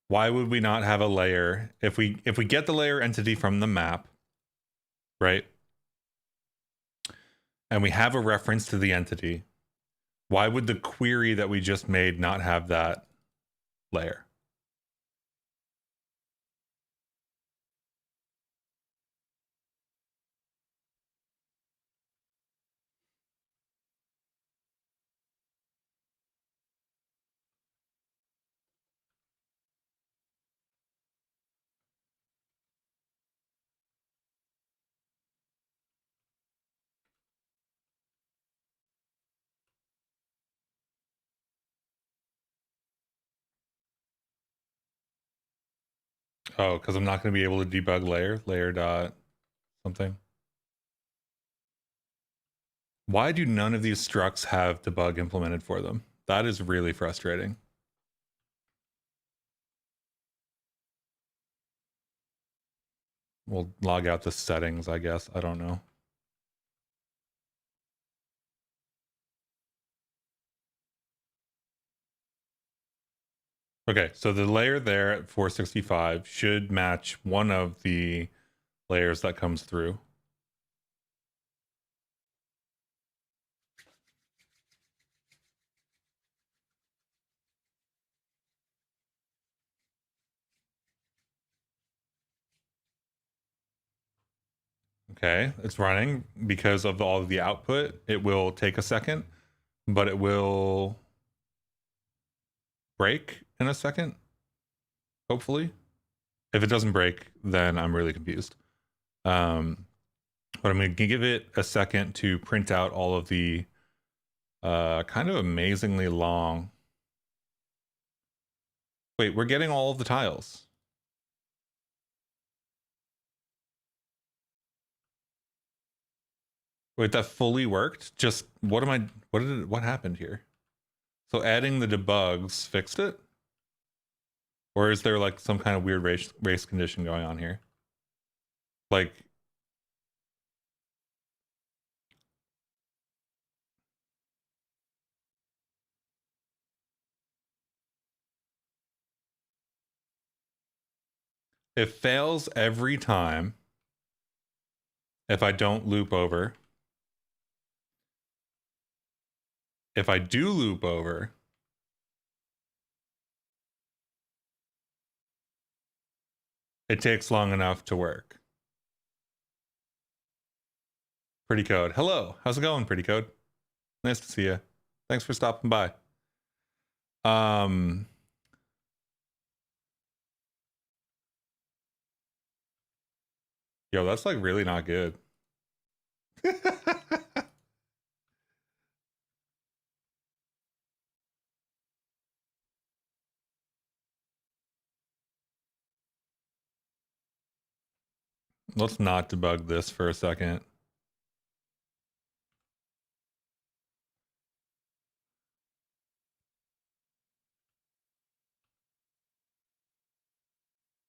Why would we not have a layer if we get the layer entity from the map, right? And we have a reference to the entity. Why would the query that we just made not have that layer? Oh, because I'm not going to be able to debug layer dot something. Why do none of these structs have debug implemented for them? That is really frustrating. We'll log out the settings, I guess. I don't know. Okay, so the layer there at 465 should match one of the layers that comes through. Okay, it's running because of all of the output. It will take a second, but it will break in a second, hopefully. If it doesn't break, then I'm really confused. But I'm going to give it a second to print out all of the kind of amazingly long. Wait, we're getting all of the tiles. Wait, that fully worked? Just what happened here? So adding the debugs fixed it? Or is there like some kind of weird race condition going on here? Like, it fails every time if I don't loop over. If I do loop over, it takes long enough to work. Pretty Code. Hello. How's it going, Pretty Code? Nice to see you. Thanks for stopping by. Yo, that's like really not good. Let's not debug this for a second.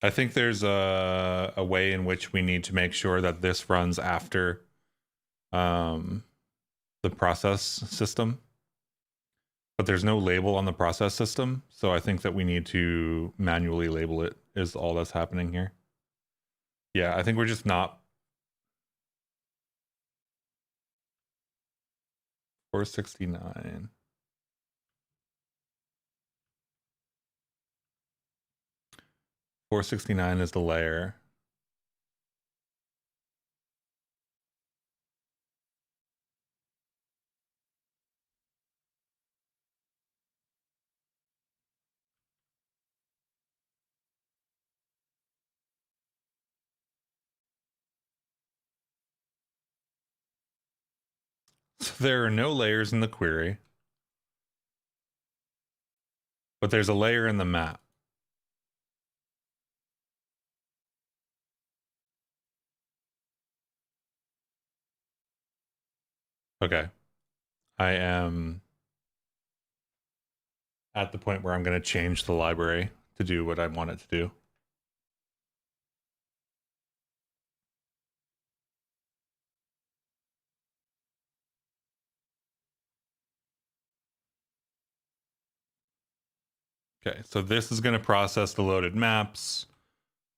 I think there's a way in which we need to make sure that this runs after the process system. But there's no label on the process system, so I think that we need to manually label it is all that's happening here. Yeah, I think we're just not 469. 469 is the layer. So there are no layers in the query, but there's a layer in the map. Okay. I am at the point where I'm going to change the library to do what I want it to do. Okay, so this is going to process the loaded maps.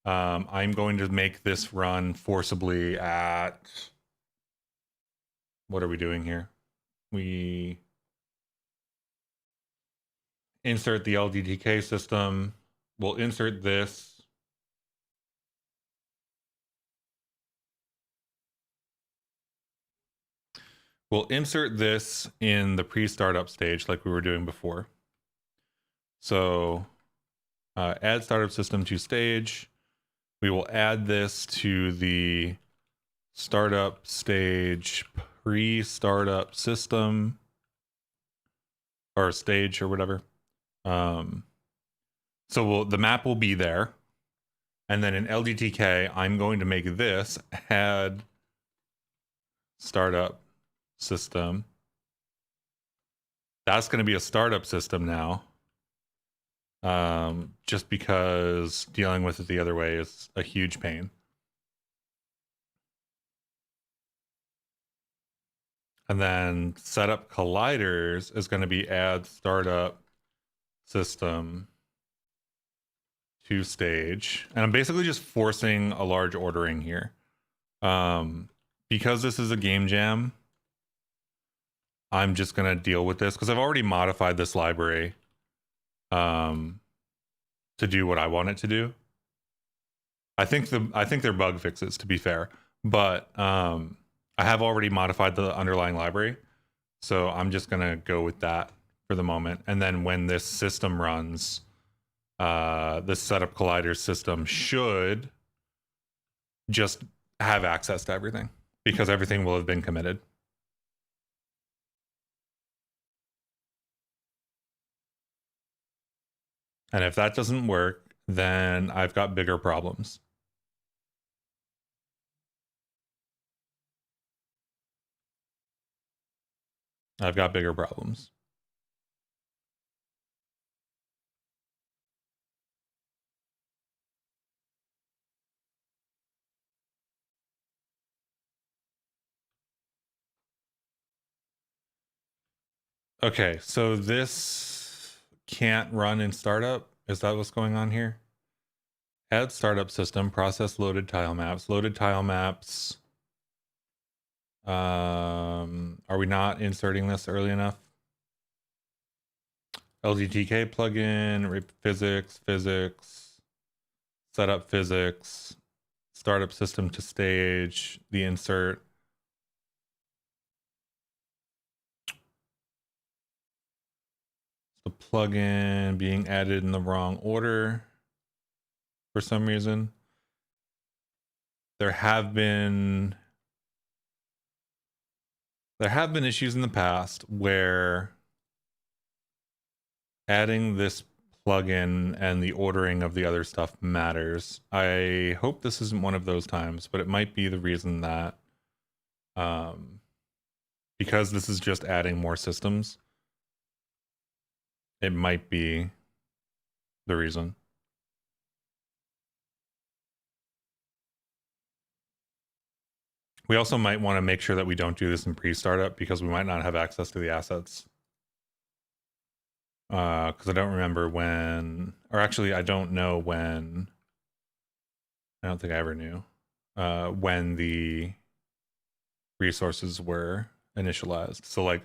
I'm going to make this run forcibly at... What are we doing here? We insert the ldtk system. We'll insert this. We'll insert this in the pre-startup stage like we were doing before. So add startup system to stage. We will add this to the startup stage pre-startup system or stage or whatever. So the map will be there. And then in ldtk, I'm going to make this add startup system. That's going to be a startup system now. Just because dealing with it the other way is a huge pain. And then setup colliders is going to be add startup system to stage. And I'm basically just forcing a large ordering here. Because this is a game jam, I'm just going to deal with this because I've already modified this library to do what I want it to do. I think they're bug fixes, to be fair, but I have already modified the underlying library, so I'm just gonna go with that for the moment. And then when this system runs, this setup collider system should just have access to everything because everything will have been committed. And if that doesn't work, then I've got bigger problems. I've got bigger problems. Okay, so this can't run in startup. Is that what's going on here? Add startup system, process loaded tile maps. Loaded tile maps. Are we not inserting this early enough? ldtk plugin, physics, setup physics, startup system to stage, the insert. The plugin being added in the wrong order for some reason. There have been issues in the past where adding this plugin and the ordering of the other stuff matters. I hope this isn't one of those times, but it might be the reason that because this is just adding more systems, it might be the reason. We also might want to make sure that we don't do this in pre-startup because we might not have access to the assets. Because I don't remember when, or actually I don't know when, I don't think I ever knew, when the resources were initialized. So like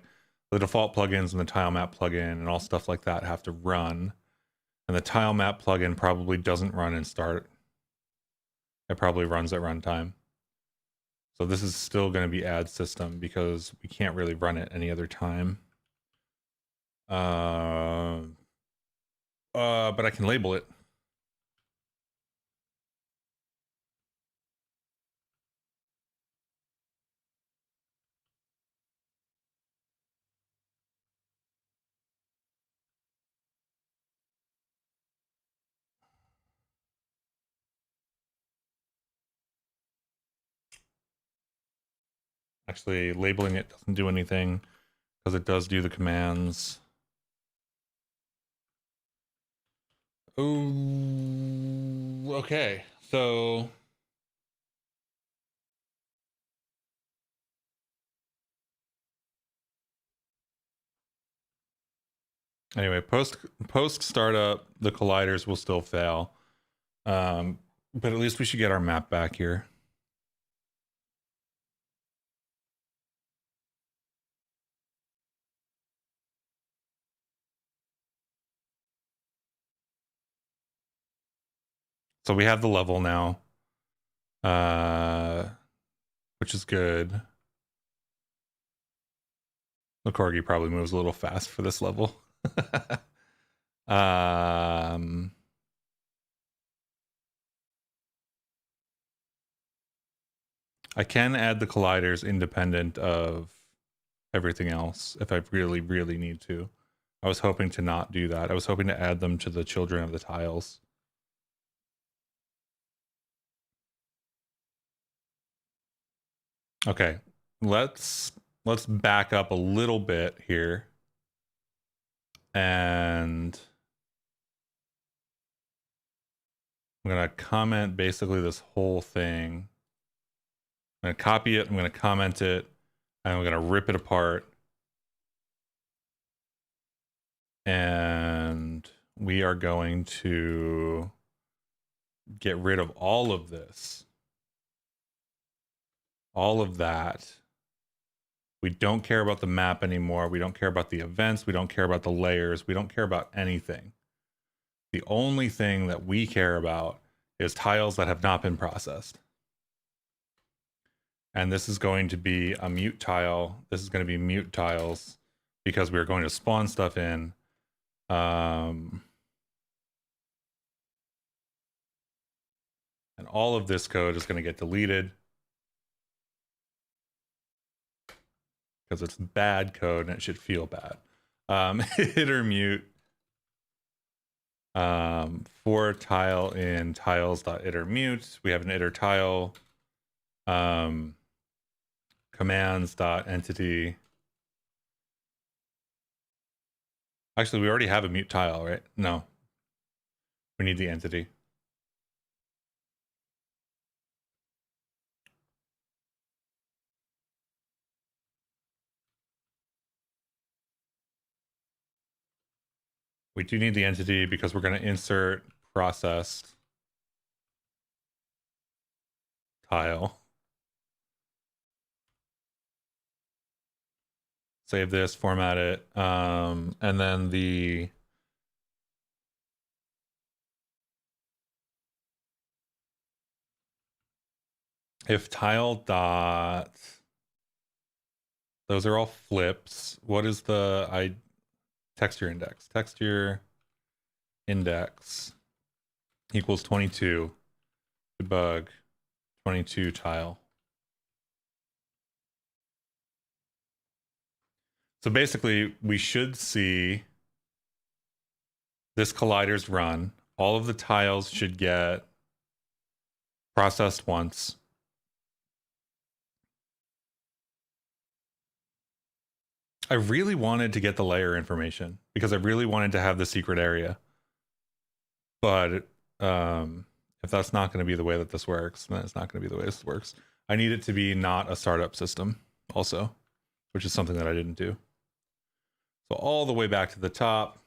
the default plugins and the tile map plugin and all stuff like that have to run And the tile map plugin probably doesn't run in start. It probably runs at runtime. So this is still going to be add system because we can't really run it any other time. But I can label it. Actually, labeling it doesn't do anything because it does do the commands. Oh, okay. So anyway, post startup, the colliders will still fail. But at least we should get our map back here. So we have the level now, which is good. The corgi probably moves a little fast for this level. I can add the colliders independent of everything else if I really, really need to. I was hoping to not do that. I was hoping to add them to the children of the tiles. Okay, let's back up a little bit here. And I'm going to comment basically this whole thing. I'm going to copy it, I'm going to comment it, and I'm going to rip it apart. And we are going to get rid of all of this. All of that. We don't care about the map anymore. We don't care about the events. We don't care about the layers. We don't care about anything. The only thing that we care about is tiles that have not been processed. And this is going to be a mute tile. This is going to be mute tiles because we're going to spawn stuff in. And all of this code is going to get deleted because it's bad code and it should feel bad. Iter mute for tile in tiles.iter mute. We have an iter tile commands.entity. Actually, we already have a mute tile, right? No, we need the entity. We do need the entity because we're going to insert processed tile. Save this, format it, and then the if tile dot, those are all flips. What is the texture index? Texture index equals 22. Debug 22 tile. So basically, we should see this collider's run. All of the tiles should get processed once. I really wanted to get the layer information because I really wanted to have the secret area. But if that's not going to be the way that this works, then it's not going to be the way this works. I need it to be not a startup system also, which is something that I didn't do. So all the way back to the top.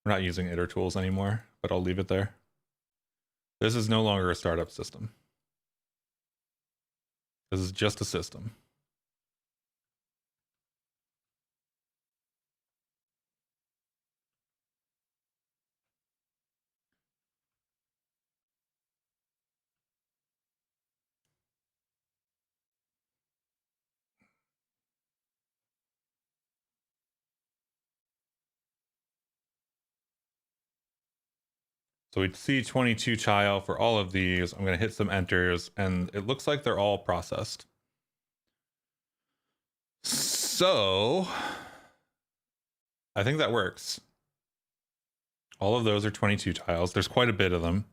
We're not using iter tools anymore, but I'll leave it there. This is no longer a startup system. This is just a system. So we see 22 tile for all of these. I'm going to hit some enters, and it looks like they're all processed. So I think that works. All of those are 22 tiles. There's quite a bit of them.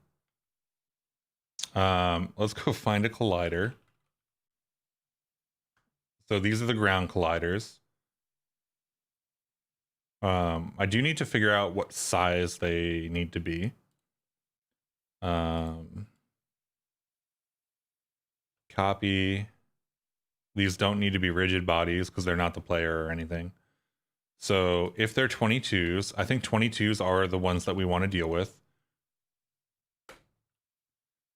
Let's go find a collider. So these are the ground colliders. I do need to figure out what size they need to be. Copy. These don't need to be rigid bodies because they're not the player or anything. So if they're 22s, I think 22s are the ones that we want to deal with.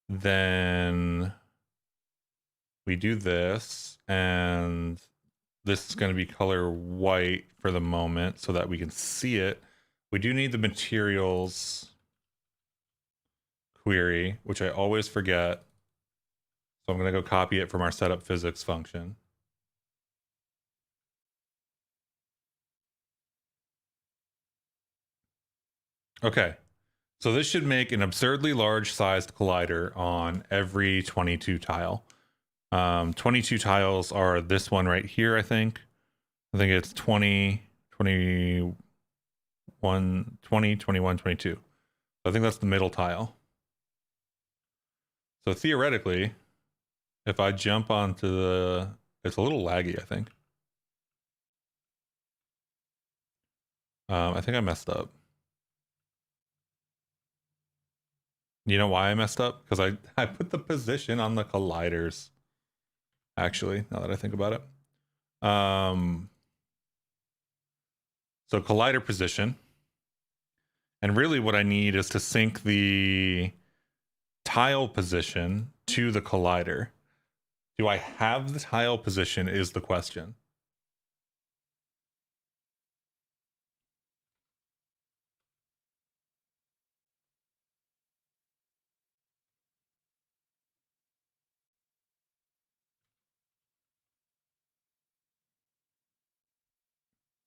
Then we do this, and this is going to be color white for the moment so that we can see it. We do need the materials query, which I always forget. So I'm going to go copy it from our setup physics function. Okay, so this should make an absurdly large sized collider on every 22 tile. 22 tiles are this one right here, I think. I think it's 20, 21, 20, 21, 22. I think that's the middle tile. So theoretically, if I jump onto the... It's a little laggy, I think. I think I messed up. You know why I messed up? Because I put the position on the colliders. Actually, now that I think about it. So collider position. And really what I need is to sync the tile position to the collider. Do I have the tile position is the question.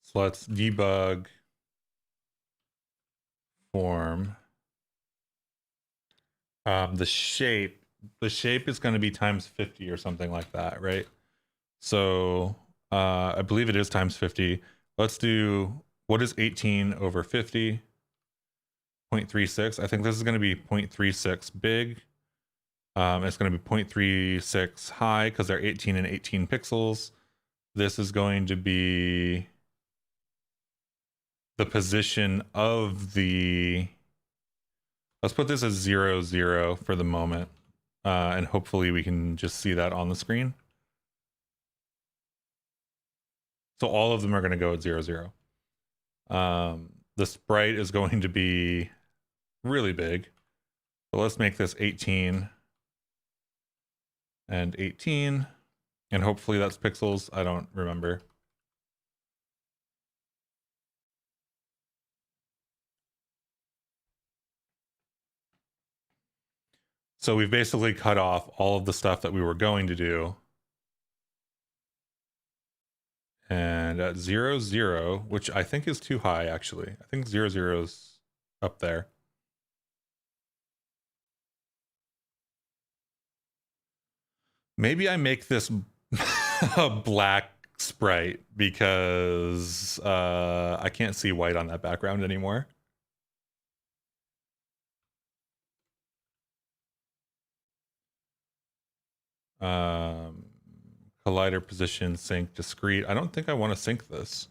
So let's debug form. The shape is going to be times 50 or something like that, right? So I believe it is times 50. Let's do, what is 18 over 50? 0.36. I think this is going to be 0.36 big. It's going to be 0.36 high because they're 18 and 18 pixels. This is going to be the position of the... Let's put this as 0, 0 for the moment. And hopefully we can just see that on the screen. So all of them are going to go at 0, 0. The sprite is going to be really big. So let's make this 18 and 18. And hopefully that's pixels. I don't remember. So we've basically cut off all of the stuff that we were going to do. And at 0, 0, which I think is too high, actually. I think 0, 0 is up there. Maybe I make this a black sprite because I can't see white on that background anymore. Collider position, sync, discrete. I don't think I want to sync this.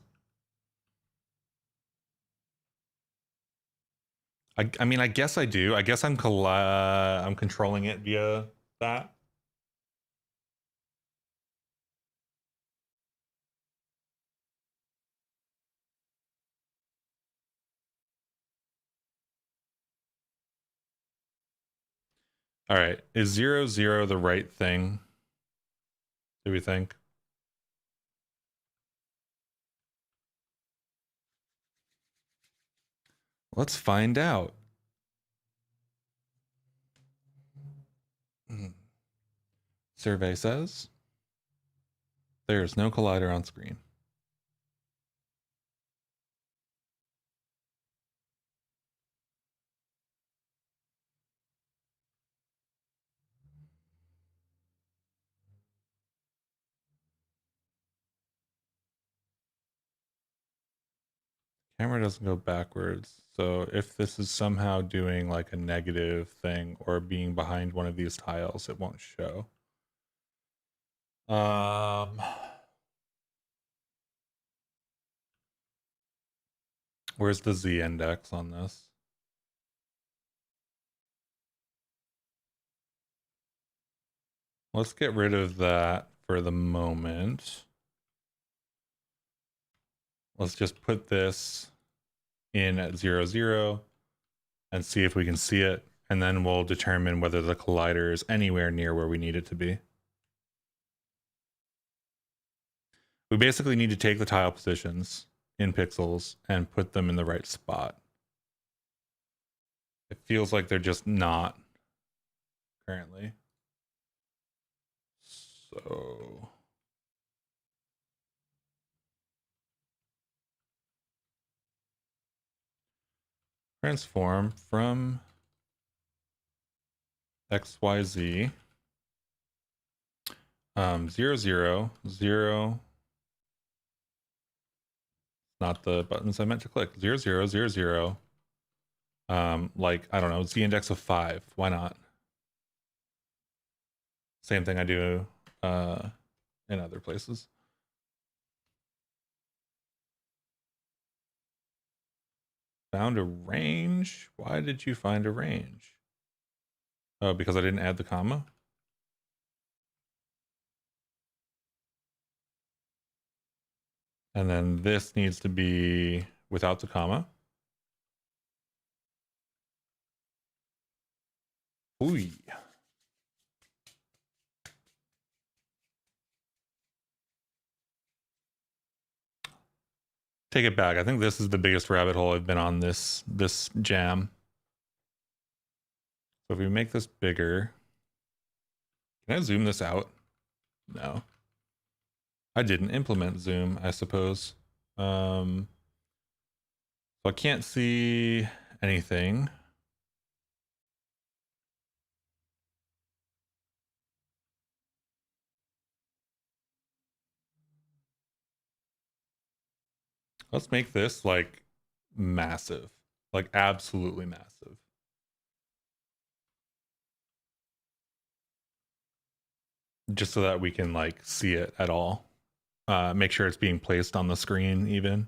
I mean, I guess I do. I guess I'm controlling it via that. All right. Is 0, 0 the right thing? Do we think? Let's find out. Survey says there's no collider on screen. Camera doesn't go backwards. So if this is somehow doing like a negative thing or being behind one of these tiles, it won't show. Where's the Z index on this? Let's get rid of that for the moment. Let's just put this in at 0, 0 and see if we can see it. And then we'll determine whether the collider is anywhere near where we need it to be. We basically need to take the tile positions in pixels and put them in the right spot. It feels like they're just not currently. So transform from XYZ 0, 0, 0. Not the buttons I meant to click. 0, 0, 0, 0. Like, I don't know, Z index of 5. Why not? Same thing I do in other places. Found a range? Why did you find a range? Oh, because I didn't add the comma? And then this needs to be without the comma. Ooh. Take it back. I think this is the biggest rabbit hole I've been on this jam. So if we make this bigger, can I zoom this out? No. I didn't implement zoom, I suppose. So I can't see anything. Let's make this like massive, like absolutely massive. Just so that we can like see it at all. Make sure it's being placed on the screen even.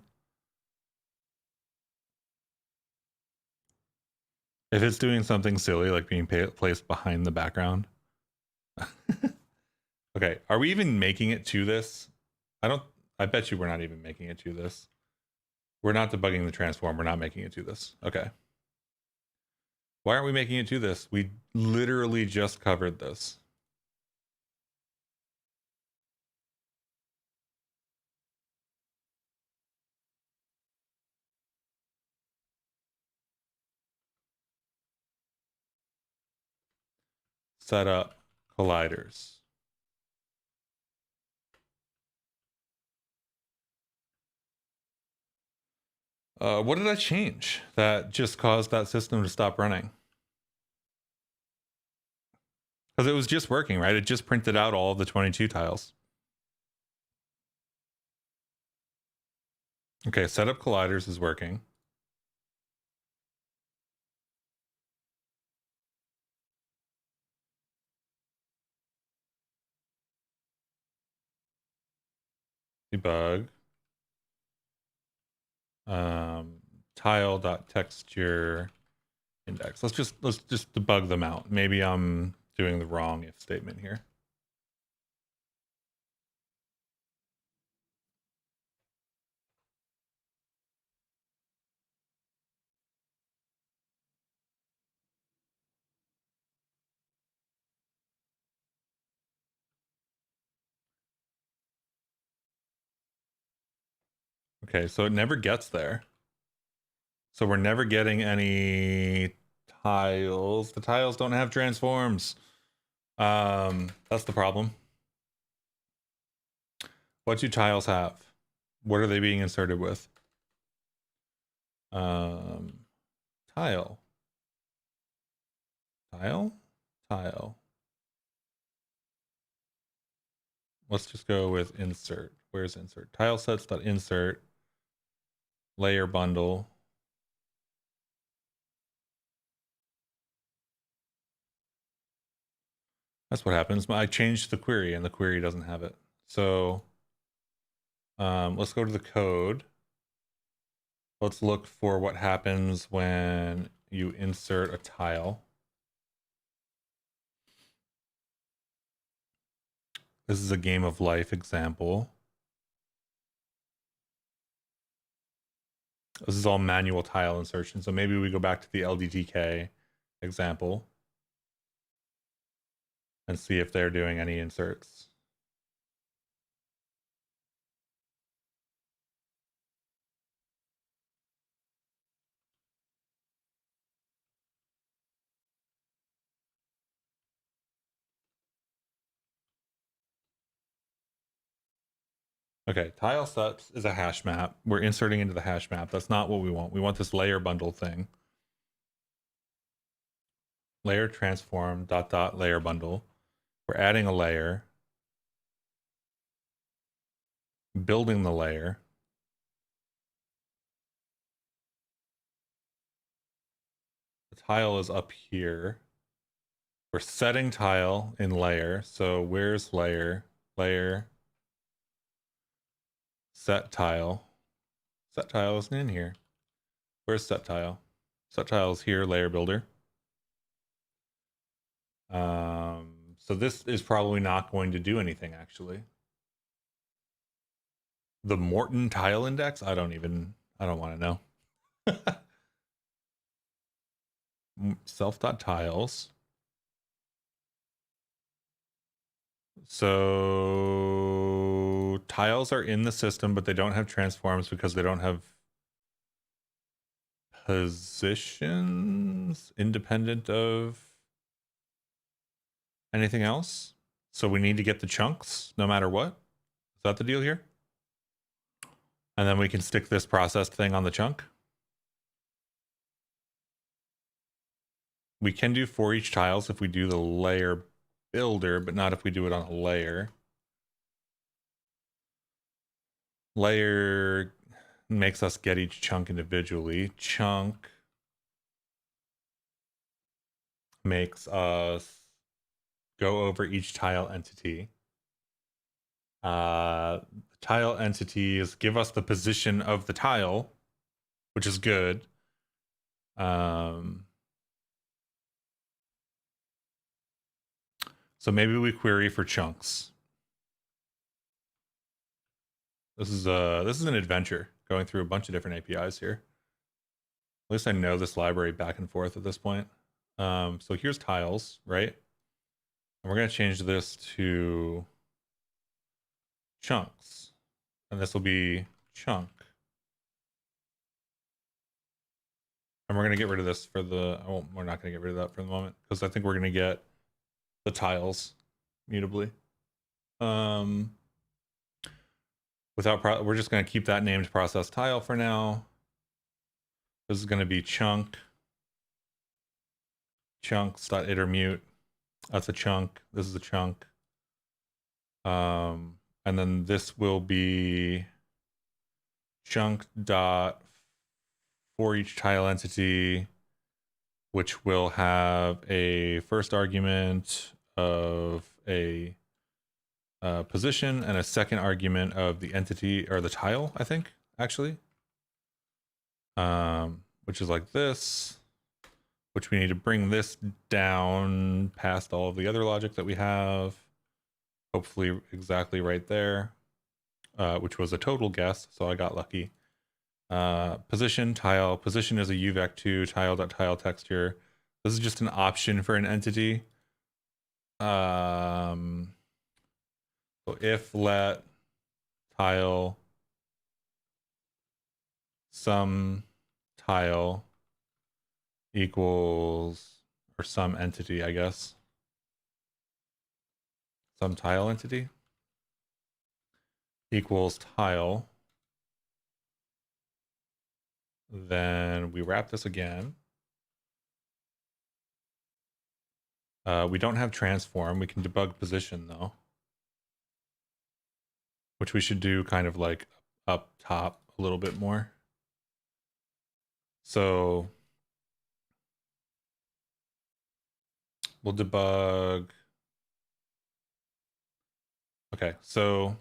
If it's doing something silly like being placed behind the background. Okay, are we even making it to this? I bet you we're not even making it to this. We're not debugging the transform. We're not making it to this. Okay. Why aren't we making it to this? We literally just covered this. Set up colliders. What did I change that just caused that system to stop running? Because it was just working, right? It just printed out all of the 22 tiles. Okay, setup colliders is working. Debug. Tile.texture index. Let's just debug them out. Maybe I'm doing the wrong if statement here. Okay, so it never gets there. So we're never getting any tiles. The tiles don't have transforms. That's the problem. What do tiles have? What are they being inserted with? Tile. Tile. Let's just go with insert. Where's insert? Tile sets.insert. layer bundle. That's what happens. I changed the query and the query doesn't have it. So let's go to the code. Let's look for what happens when you insert a tile. This is a game of life example. This is all manual tile insertion. So maybe we go back to the ldtk example and see if they're doing any inserts. Okay, tile sets is a hash map. We're inserting into the hash map. That's not what we want. We want this layer bundle thing. Layer transform dot dot layer bundle. We're adding a layer, building the layer. The tile is up here. We're setting tile in layer. So where's layer? Layer. Set tile. Set tile isn't in here. Where's set tile? Set tile is here, layer builder. So this is probably not going to do anything actually. The Morton tile index? I don't want to know. Self.tiles. So tiles are in the system, but they don't have transforms because they don't have positions independent of anything else. So we need to get the chunks no matter what. Is that the deal here? And then we can stick this processed thing on the chunk. We can do for each tiles if we do the layer builder, but not if we do it on a layer. Layer makes us get each chunk individually. Chunk makes us go over each tile entity. Tile entities give us the position of the tile, which is good. So maybe we query for chunks. This is an adventure going through a bunch of different APIs here. At least I know this library back and forth at this point. So here's tiles, right? And we're going to change this to chunks. And this will be chunk. And we're going to get rid of this for the... Oh, we're not going to get rid of that for the moment because I think we're going to get the tiles mutably. We're just going to keep that named process tile for now. This is going to be chunk. Chunks.itermute. That's a chunk. This is a chunk. And then this will be chunk dot for each tile entity, which will have a first argument of a position and a second argument of the entity or the tile, I think, actually. Which is like this, which we need to bring this down past all of the other logic that we have. Hopefully exactly right there, which was a total guess, so I got lucky. Position, tile. Position is a UVec2 tile.tile texture. This is just an option for an entity. So if let tile some tile equals, or some entity, I guess. Some tile entity equals tile. Then we wrap this again. We don't have transform. We can debug position though, which we should do kind of like up top a little bit more. So we'll debug. Okay, so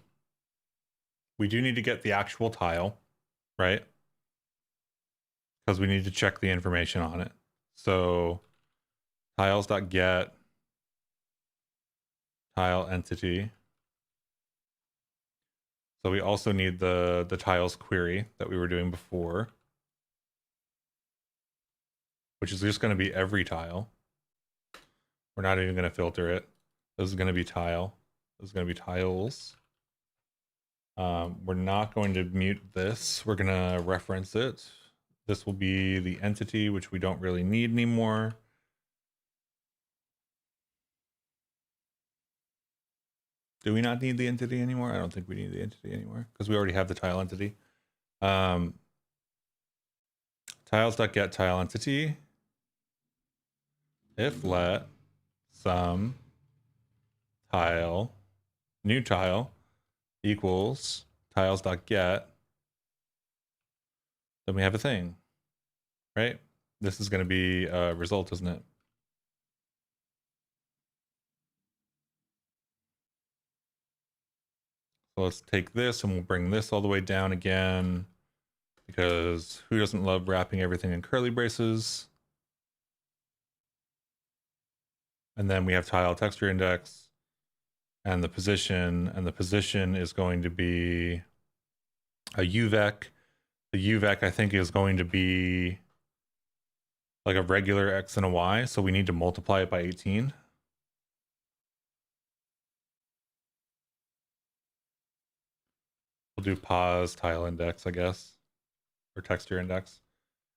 we do need to get the actual tile, right? Because we need to check the information on it. So tiles.get tile entity. So we also need the tiles query that we were doing before, which is just going to be every tile. We're not even going to filter it. This is going to be tile. This is going to be tiles. We're not going to mute this. We're going to reference it. This will be the entity, which we don't really need anymore. Do we not need the entity anymore? I don't think we need the entity anymore because we already have the tile entity. Tiles.get tile entity. If let some tile, new tile equals tiles.get, then we have a thing, right? This is going to be a result, isn't it? So let's take this and we'll bring this all the way down again, because who doesn't love wrapping everything in curly braces? And then we have tile texture index and the position is going to be a UVec. The UVec, I think, is going to be like a regular X and a Y, so we need to multiply it by 18. We'll do pause tile index, I guess, or texture index.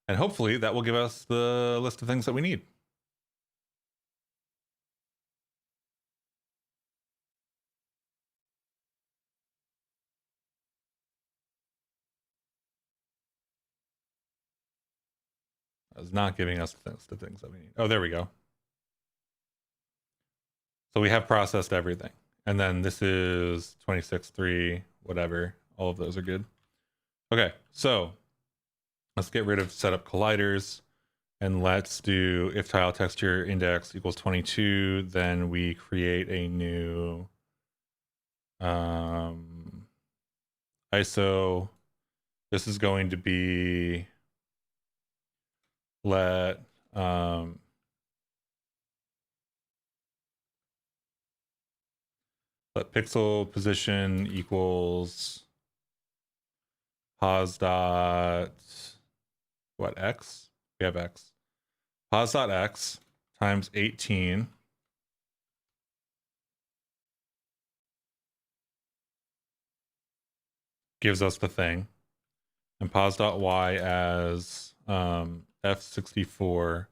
And hopefully that will give us the list of things that we need. It's not giving us the things that we need. Oh, there we go. So we have processed everything. And then this is 26.3, whatever. All of those are good. Okay, so let's get rid of setup colliders. And let's do if tile texture index equals 22, then we create a new ISO. This is going to be let pixel position equals pos dot what x? We have x. Pos dot x times 18 gives us the thing, and pos dot y as f64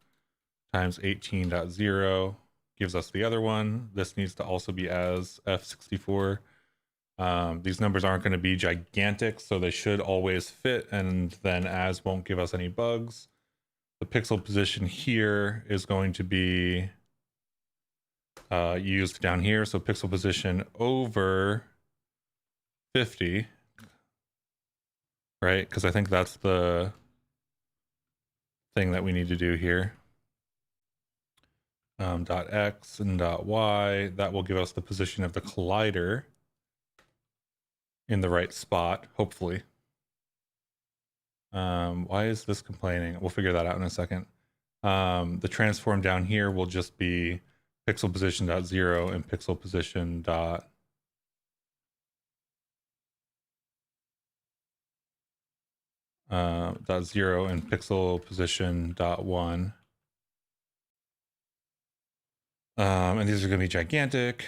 times 18.0 gives us the other one. This needs to also be as f64. These numbers aren't going to be gigantic, so they should always fit, and then as won't give us any bugs. The pixel position here is going to be used down here, so pixel position over 50, right? Because I think that's the thing that we need to do here. Dot x and dot y, that will give us the position of the collider in the right spot, hopefully. Why is this complaining? We'll figure that out in a second. The transform down here will just be pixel position dot 0 and pixel position dot dot 0 and pixel position dot 1. And these are going to be gigantic.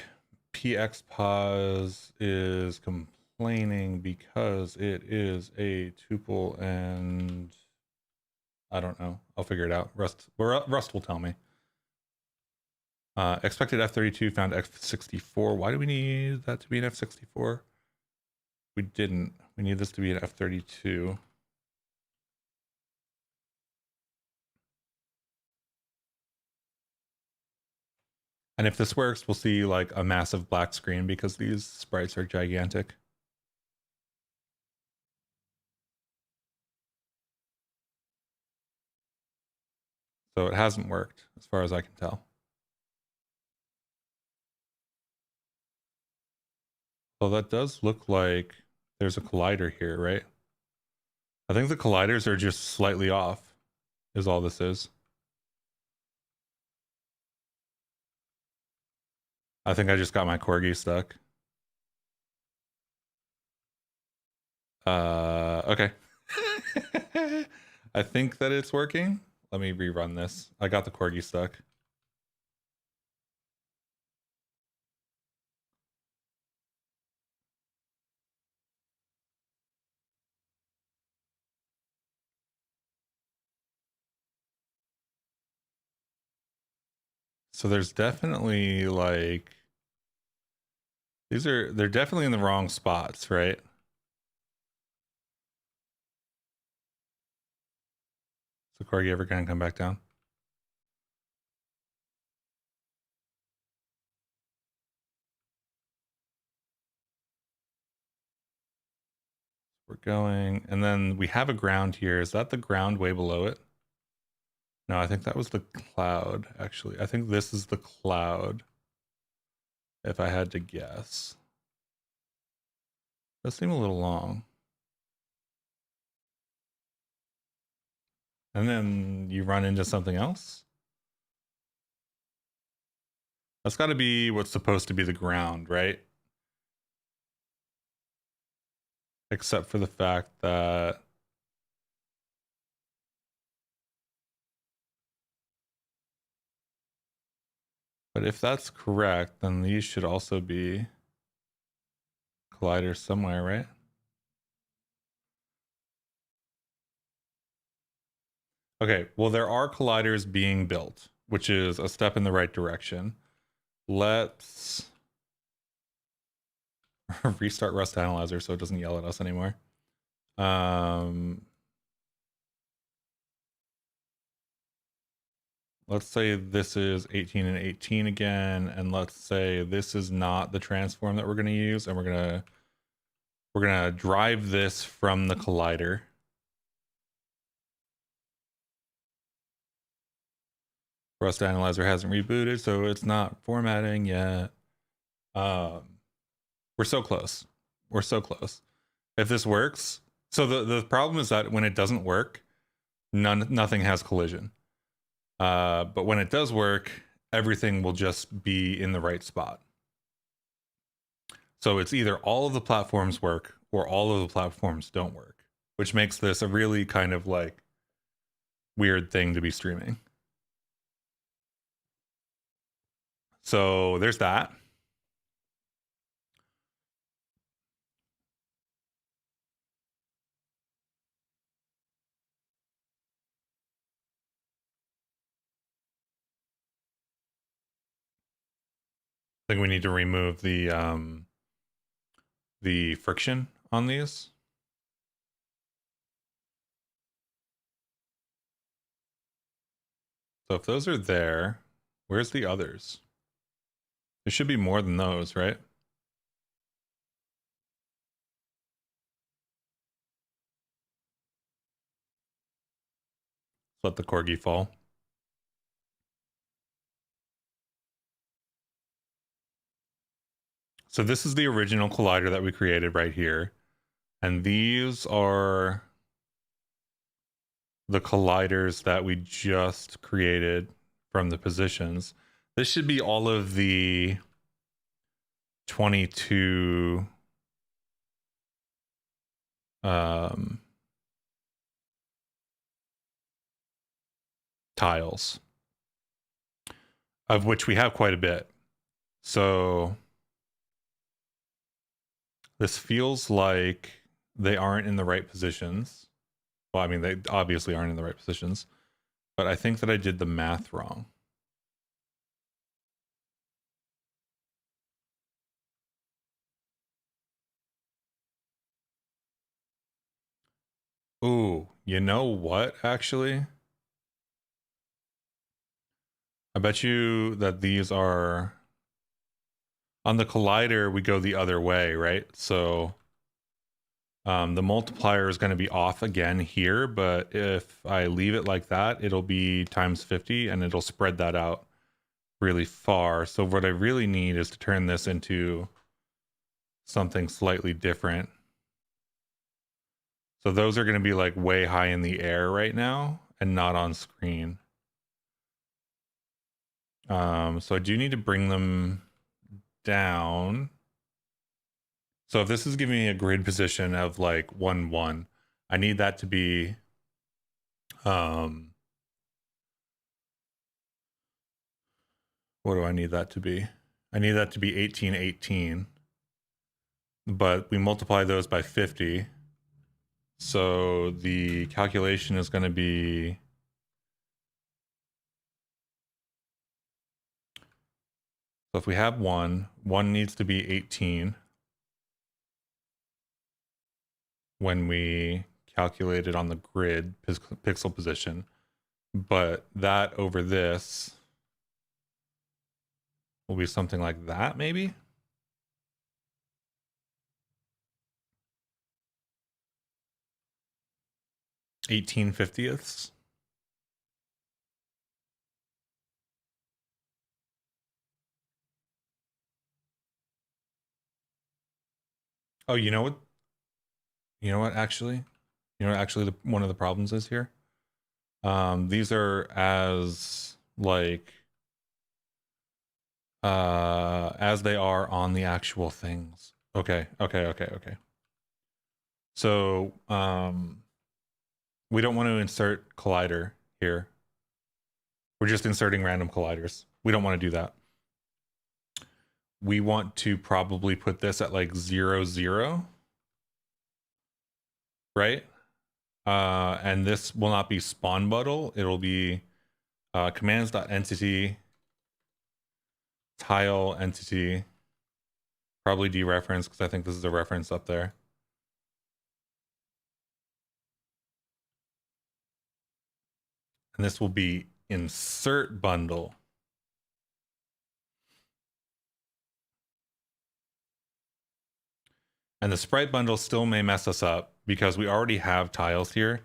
PX pos is complaining because it is a tuple, and I don't know. I'll figure it out. Rust will tell me. Expected F32 found F64. Why do we need that to be an F64? We didn't. We need this to be an F32. And if this works, we'll see like a massive black screen because these sprites are gigantic. So it hasn't worked as far as I can tell. Well, that does look like there's a collider here, right? I think the colliders are just slightly off, is all this is. I think I just got my corgi stuck. Okay. I think that it's working. Let me rerun this. I got the corgi stuck. So there's definitely like they're definitely in the wrong spots, right? Is the corgi ever gonna come back down? We're going, and then we have a ground here. Is that the ground way below it? No, I think that was the cloud, actually. I think this is the cloud, if I had to guess. That seemed a little long. And then you run into something else? That's got to be what's supposed to be the ground, right? Except for the fact that but if that's correct, then these should also be colliders somewhere, right? Okay, well, there are colliders being built, which is a step in the right direction. Let's restart Rust Analyzer so it doesn't yell at us anymore. Let's say this is 18 and 18 again, and let's say this is not the transform that we're going to use, and we're gonna drive this from the collider. Rust Analyzer hasn't rebooted, so it's not formatting yet. We're so close. We're so close. If this works, so the problem is that when it doesn't work, nothing has collision. But when it does work, everything will just be in the right spot. So it's either all of the platforms work or all of the platforms don't work, which makes this a really kind of like weird thing to be streaming. So there's that. I think we need to remove the friction on these. So if those are there, where's the others? There should be more than those, right? Let the corgi fall. So this is the original collider that we created right here. And these are the colliders that we just created from the positions. This should be all of the 22 tiles, of which we have quite a bit. So this feels like they aren't in the right positions. Well, I mean, they obviously aren't in the right positions, but I think that I did the math wrong. Ooh, you know what, actually? I bet you that these are... On the collider, we go the other way, right? So The multiplier is going to be off again here, but if I leave it like that, it'll be times 50 and it'll spread that out really far. So what I really need is to turn this into something slightly different. So those are going to be like way high in the air right now and not on screen. So I do need to bring them down. So if this is giving me a grid position of like 1, 1, I need that to be, what do I need that to be? I need that to be 18, 18, but we multiply those by 50. So the calculation is going to be, so if we have 1 needs to be 18 when we calculate it on the grid pixel position, but that over this will be something like that, maybe? (18/50ths). Oh, you know what? You know what? Actually, one of the problems is here. These are as like as they are on the actual things. Okay. So we don't want to insert collider here. We're just inserting random colliders. We don't want to do that. We want to probably put this at like 0, 0. Right? And this will not be spawn bundle. It'll be commands.entity tile entity, probably dereference because I think this is a reference up there. And this will be insert bundle. And the sprite bundle still may mess us up because we already have tiles here.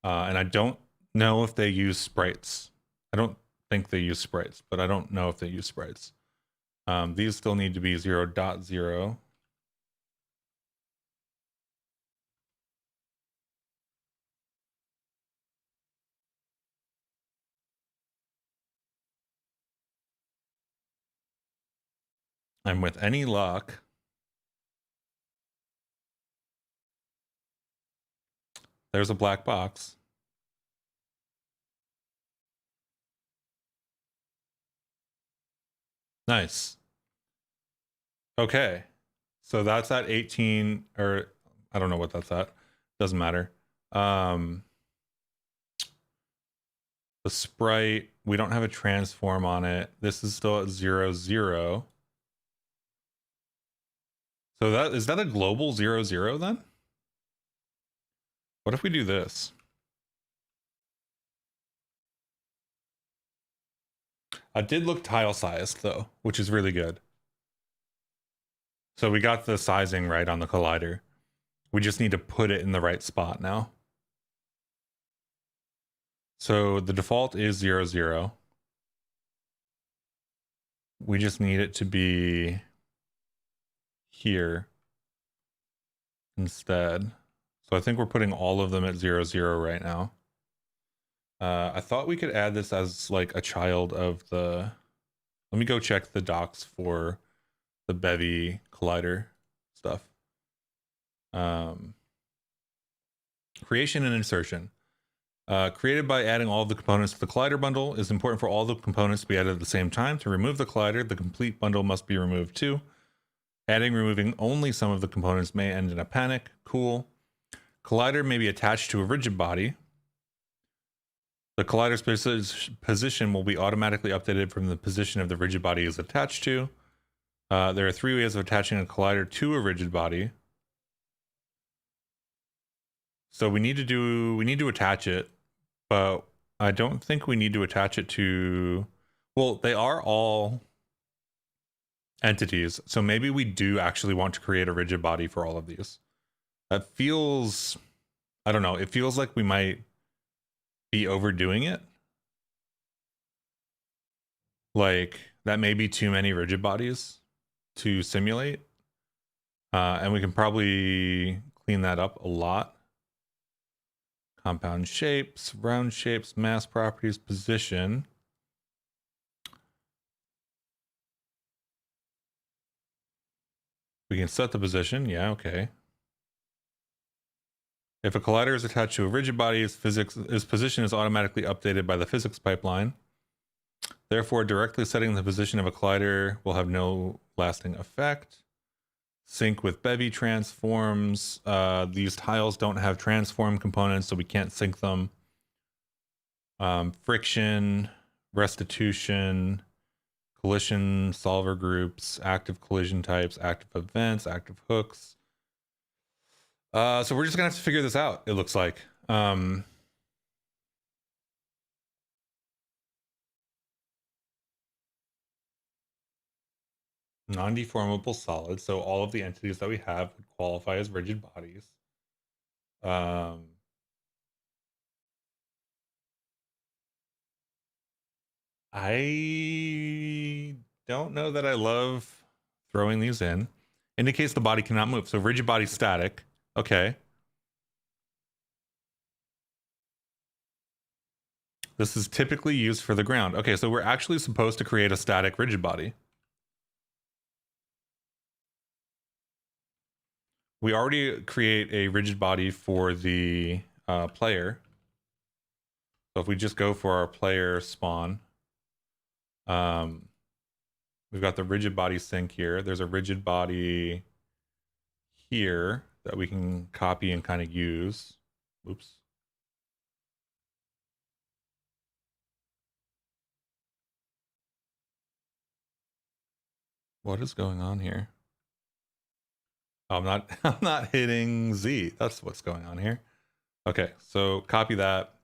And I don't know if they use sprites. I don't think they use sprites, but I don't know if they use sprites. These still need to be 0.0. And with any luck, there's a black box. Nice. Okay. So that's at 18, or I don't know what that's at. Doesn't matter. The sprite, we don't have a transform on it. This is still at 0, 0. So that is that a global 0, 0 then? What if we do this? I did look tile sized though, which is really good. So we got the sizing right on the collider. We just need to put it in the right spot now. So the default is 0, 0. We just need it to be here instead. So I think we're putting all of them at 0, 0 right now. I thought we could add this as like a child of the... Let me go check the docs for the bevy collider stuff. Creation and insertion. Created by adding all of the components to the collider bundle. Is important for all the components to be added at the same time. To remove the collider, the complete bundle must be removed too. Removing only some of the components may end in a panic. Cool. Collider may be attached to a rigid body. The collider's position will be automatically updated from the position of the rigid body is attached to. There are 3 ways of attaching a collider to a rigid body. So we need to attach it, but I don't think we need to attach it to, well, they are all entities. So maybe we do actually want to create a rigid body for all of these. That feels, I don't know, it feels like we might be overdoing it. Like that may be too many rigid bodies to simulate. And we can probably clean that up a lot. Compound shapes, round shapes, mass properties, position. We can set the position. Yeah, okay. If a collider is attached to a rigid body, its position is automatically updated by the physics pipeline. Therefore, directly setting the position of a collider will have no lasting effect. Sync with bevy transforms. These tiles don't have transform components, so we can't sync them. Friction, restitution, collision solver groups, active collision types, active events, active hooks. So we're just gonna have to figure this out, it looks like. Non-deformable solid. So all of the entities that we have would qualify as rigid bodies. I don't know that I love throwing these in. Indicates the body cannot move. So rigid body static. Okay. This is typically used for the ground. Okay, so we're actually supposed to create a static rigid body. We already create a rigid body for the player. So if we just go for our player spawn, we've got the rigid body sync here. There's a rigid body here that we can copy and kind of use. Oops. What is going on here? Oh, I'm not hitting Z. That's what's going on here. Okay, so copy that.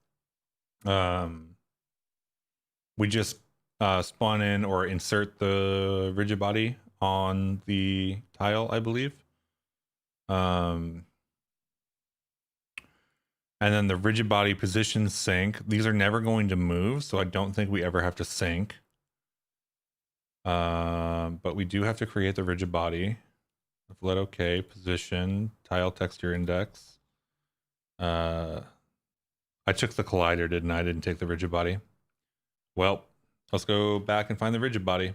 We just spawn in or insert the rigid body on the tile, I believe. And then the rigid body position sync. These are never going to move, so I don't think we ever have to sync. But we do have to create the rigid body. I've let OK, position, tile texture index. I took the collider, didn't I? I didn't take the rigid body. Well, let's go back and find the rigid body.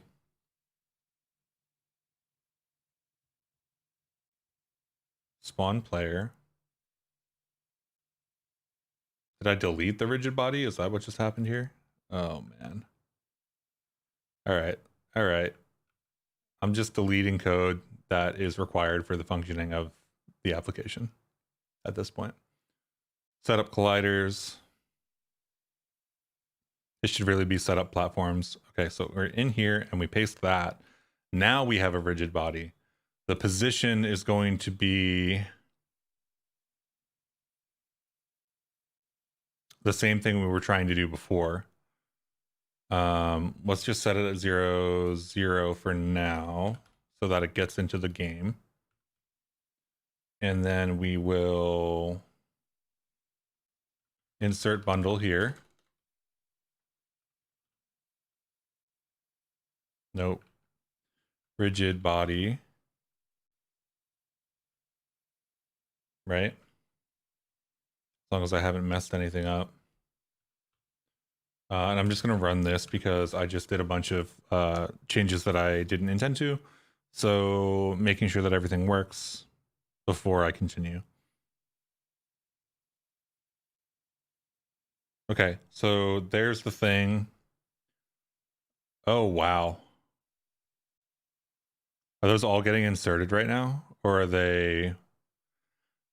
Spawn player. Did I delete the rigid body? Is that what just happened here? Oh, man. All right. All right. I'm just deleting code that is required for the functioning of the application at this point. Set up colliders. It should really be set up platforms. Okay, so we're in here and we paste that. Now we have a rigid body. The position is going to be the same thing we were trying to do before. Let's just set it at 0, 0 for now so that it gets into the game. And then we will insert bundle here. Nope. Rigid body. Right? As long as I haven't messed anything up. And I'm just going to run this because I just did a bunch of changes that I didn't intend to. So making sure that everything works before I continue. Okay, so there's the thing. Oh, wow. Are those all getting inserted right now? Or are they...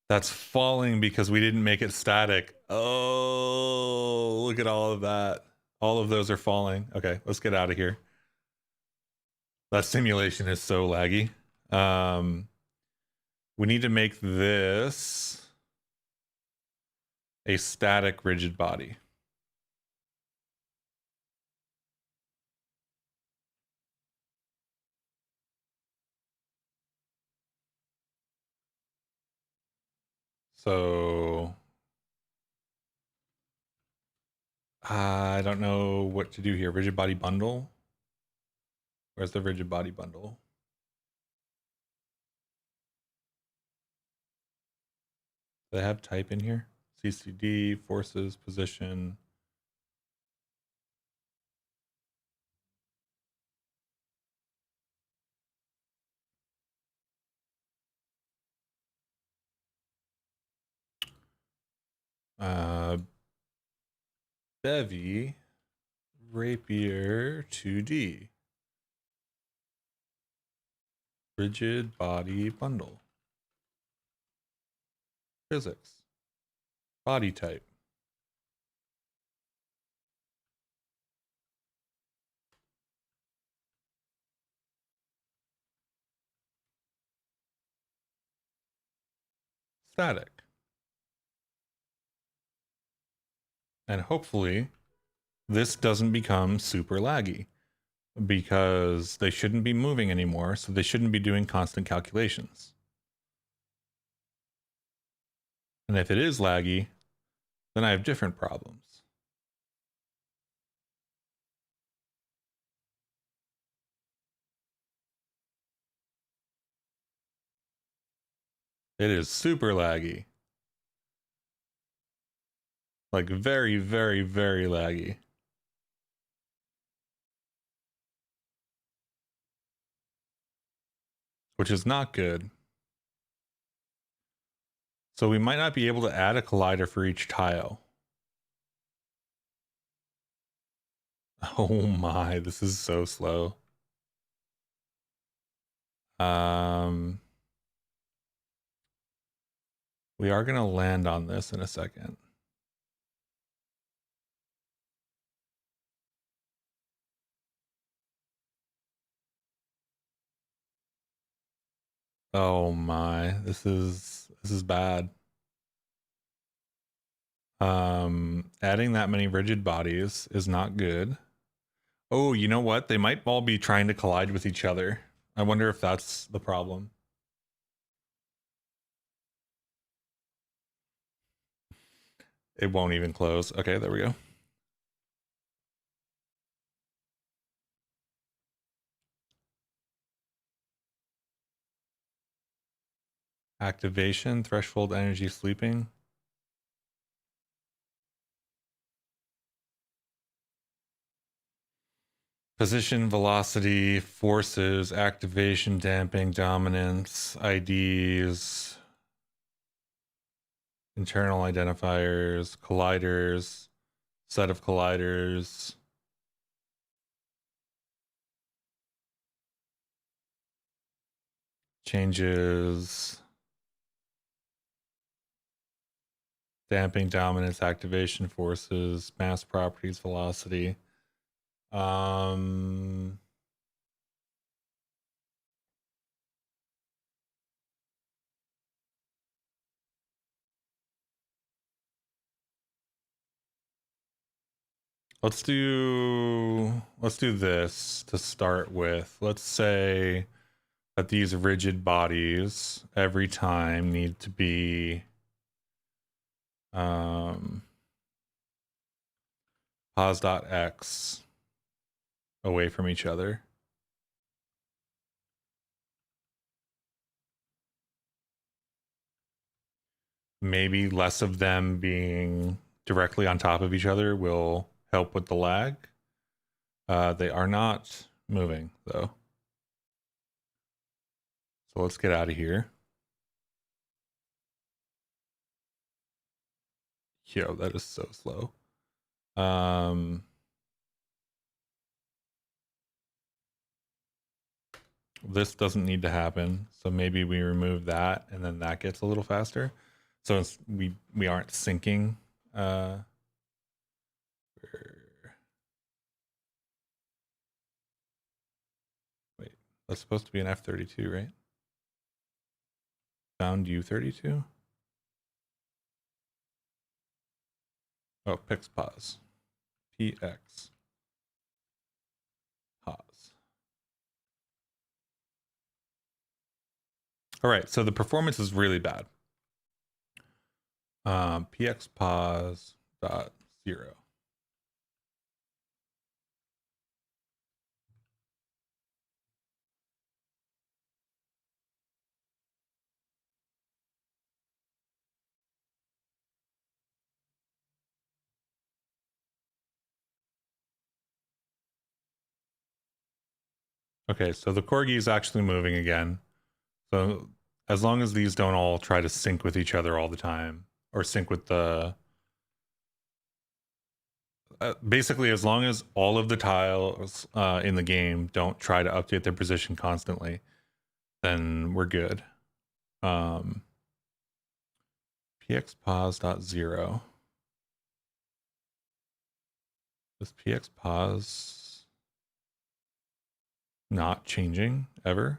That's falling because we didn't make it static. Oh, look at all of that. All of those are falling. Okay, let's get out of here. That simulation is so laggy. We need to make this a static rigid body. So I don't know what to do here. Rigid body bundle. Where's the rigid body bundle? Do they have type in here? CCD, forces, position. Bevy, rapier 2D. Rigid body bundle. Physics. Body type. Static. And hopefully this doesn't become super laggy, because they shouldn't be moving anymore, so they shouldn't be doing constant calculations. And if it is laggy, then I have different problems. It is super laggy. Like very, very, very laggy. Which is not good. So we might not be able to add a collider for each tile. Oh my, this is so slow. We are gonna land on this in a second. Oh my, this is bad. Adding that many rigid bodies is not good. Oh, you know what? They might all be trying to collide with each other. I wonder if that's the problem. It won't even close. Okay, there we go. Activation, threshold energy sleeping. Position, velocity, forces, activation, damping, dominance, IDs, internal identifiers, colliders, set of colliders. Changes, damping, dominance, activation forces, mass properties, velocity. Let's do this to start with. Let's say that these rigid bodies every time need to be pos.x away from each other. Maybe less of them being directly on top of each other will help with the lag. They are not moving though. So let's get out of here. Yo, that is so slow. This doesn't need to happen, so maybe we remove that and then that gets a little faster, so we aren't syncing. Wait, that's supposed to be an F32, right? Found U32. Oh, pix pause, px pause. All right, so the performance is really bad. px pause dot 0. Okay, so the corgi is actually moving again. So as long as these don't all try to sync with each other all the time, or sync with the basically, as long as all of the tiles in the game don't try to update their position constantly, then we're good. Px pause dot 0. Is px pause not changing ever?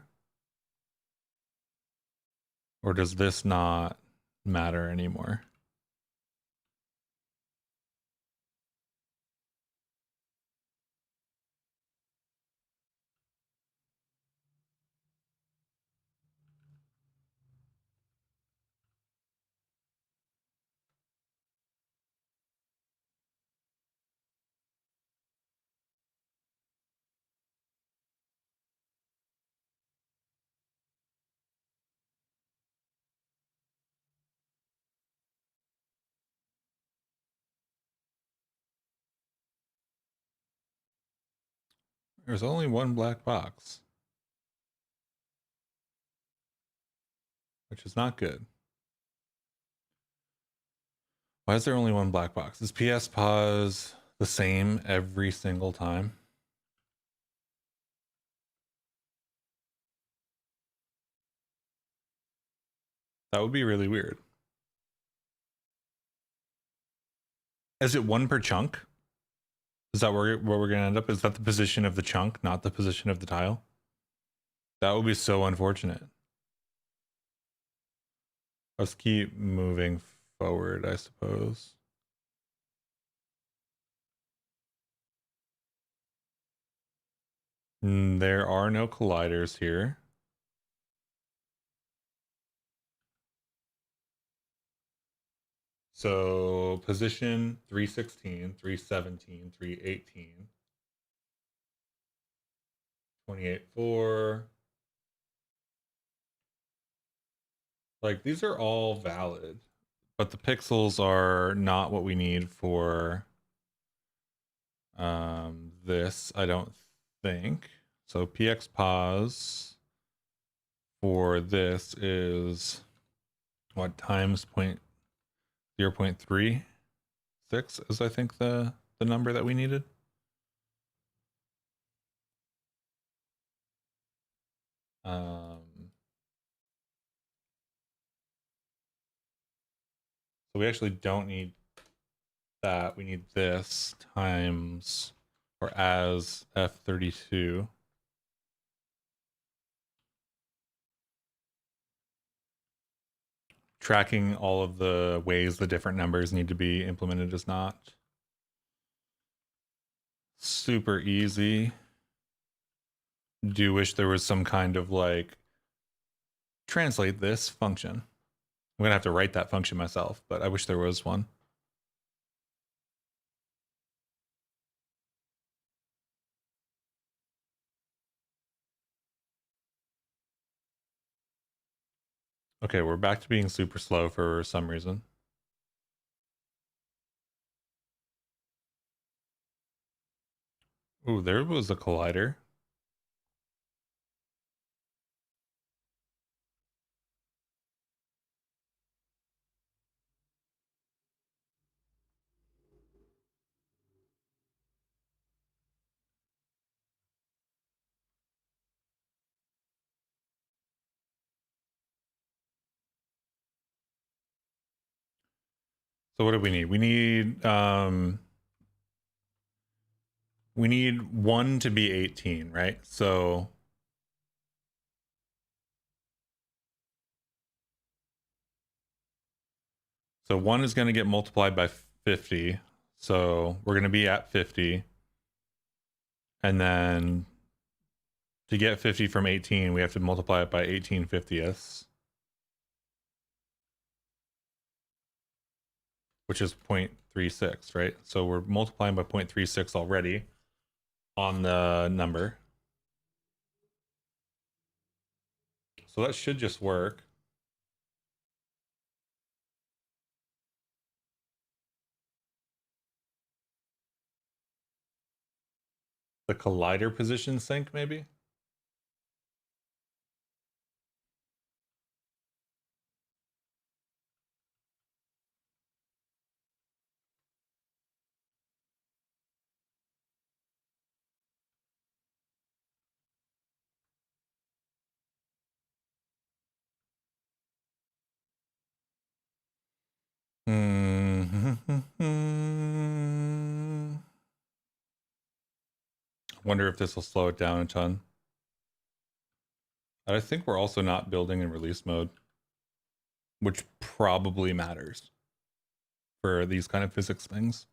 Or does this not matter anymore? There's only one black box, which is not good. Why is there only one black box? Is PS pause the same every single time? That would be really weird. Is it one per chunk? Is that where we're going to end up? Is that the position of the chunk, not the position of the tile? That would be so unfortunate. Let's keep moving forward, I suppose. There are no colliders here. So position 316, 317, 318, 28.4. Like these are all valid, but the pixels are not what we need for this, I don't think. So px pause for this is what, times 0.36 is I think the number that we needed. So we actually don't need that. We need this times or as F32. Tracking all of the ways the different numbers need to be implemented is not super easy. Do wish there was some kind of like translate this function. I'm gonna have to write that function myself, but I wish there was one. Okay, we're back to being super slow for some reason. Ooh, there was a collider. So what do we need? We need 1 to be 18, right? So So 1 is going to get multiplied by 50. So we're going to be at 50. And then to get 50 from 18, we have to multiply it by 18/50ths. which is 0.36, right? So we're multiplying by 0.36 already on the number. So that should just work. The collider position sync, maybe? Wonder if this will slow it down a ton. I think we're also not building in release mode, which probably matters for these kind of physics things.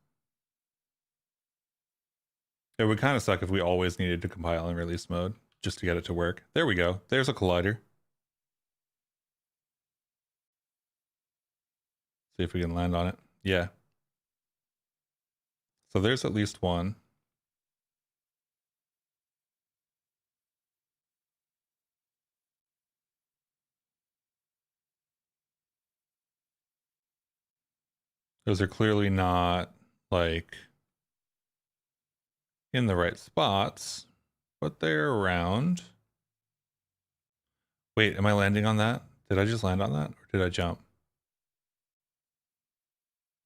It would kind of suck if we always needed to compile in release mode just to get it to work. There we go. There's a collider. See if we can land on it. Yeah. So there's at least one. Those are clearly not like in the right spots, but they're around. Wait, am I landing on that? Did I just land on that or did I jump?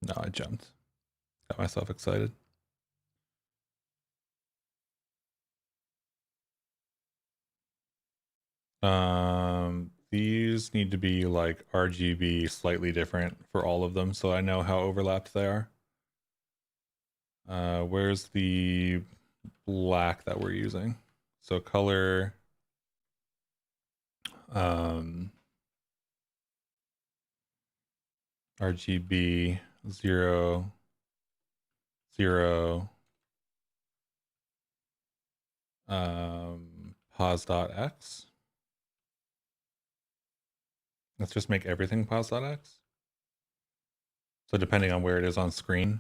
No, I jumped. Got myself excited. These need to be like RGB slightly different for all of them, so I know how overlapped they are. Where's the black that we're using? So color, RGB 0, 0, pos.x. Let's just make everything pos.x. So depending on where it is on screen.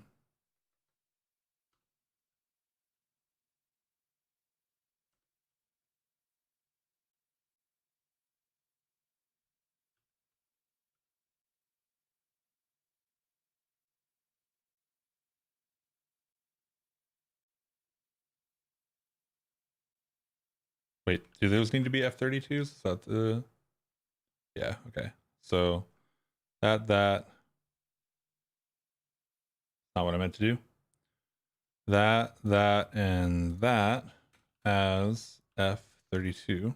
Wait, do those need to be F32s? Is that the... Yeah, okay. So that not what I meant to do. That, and that as F32.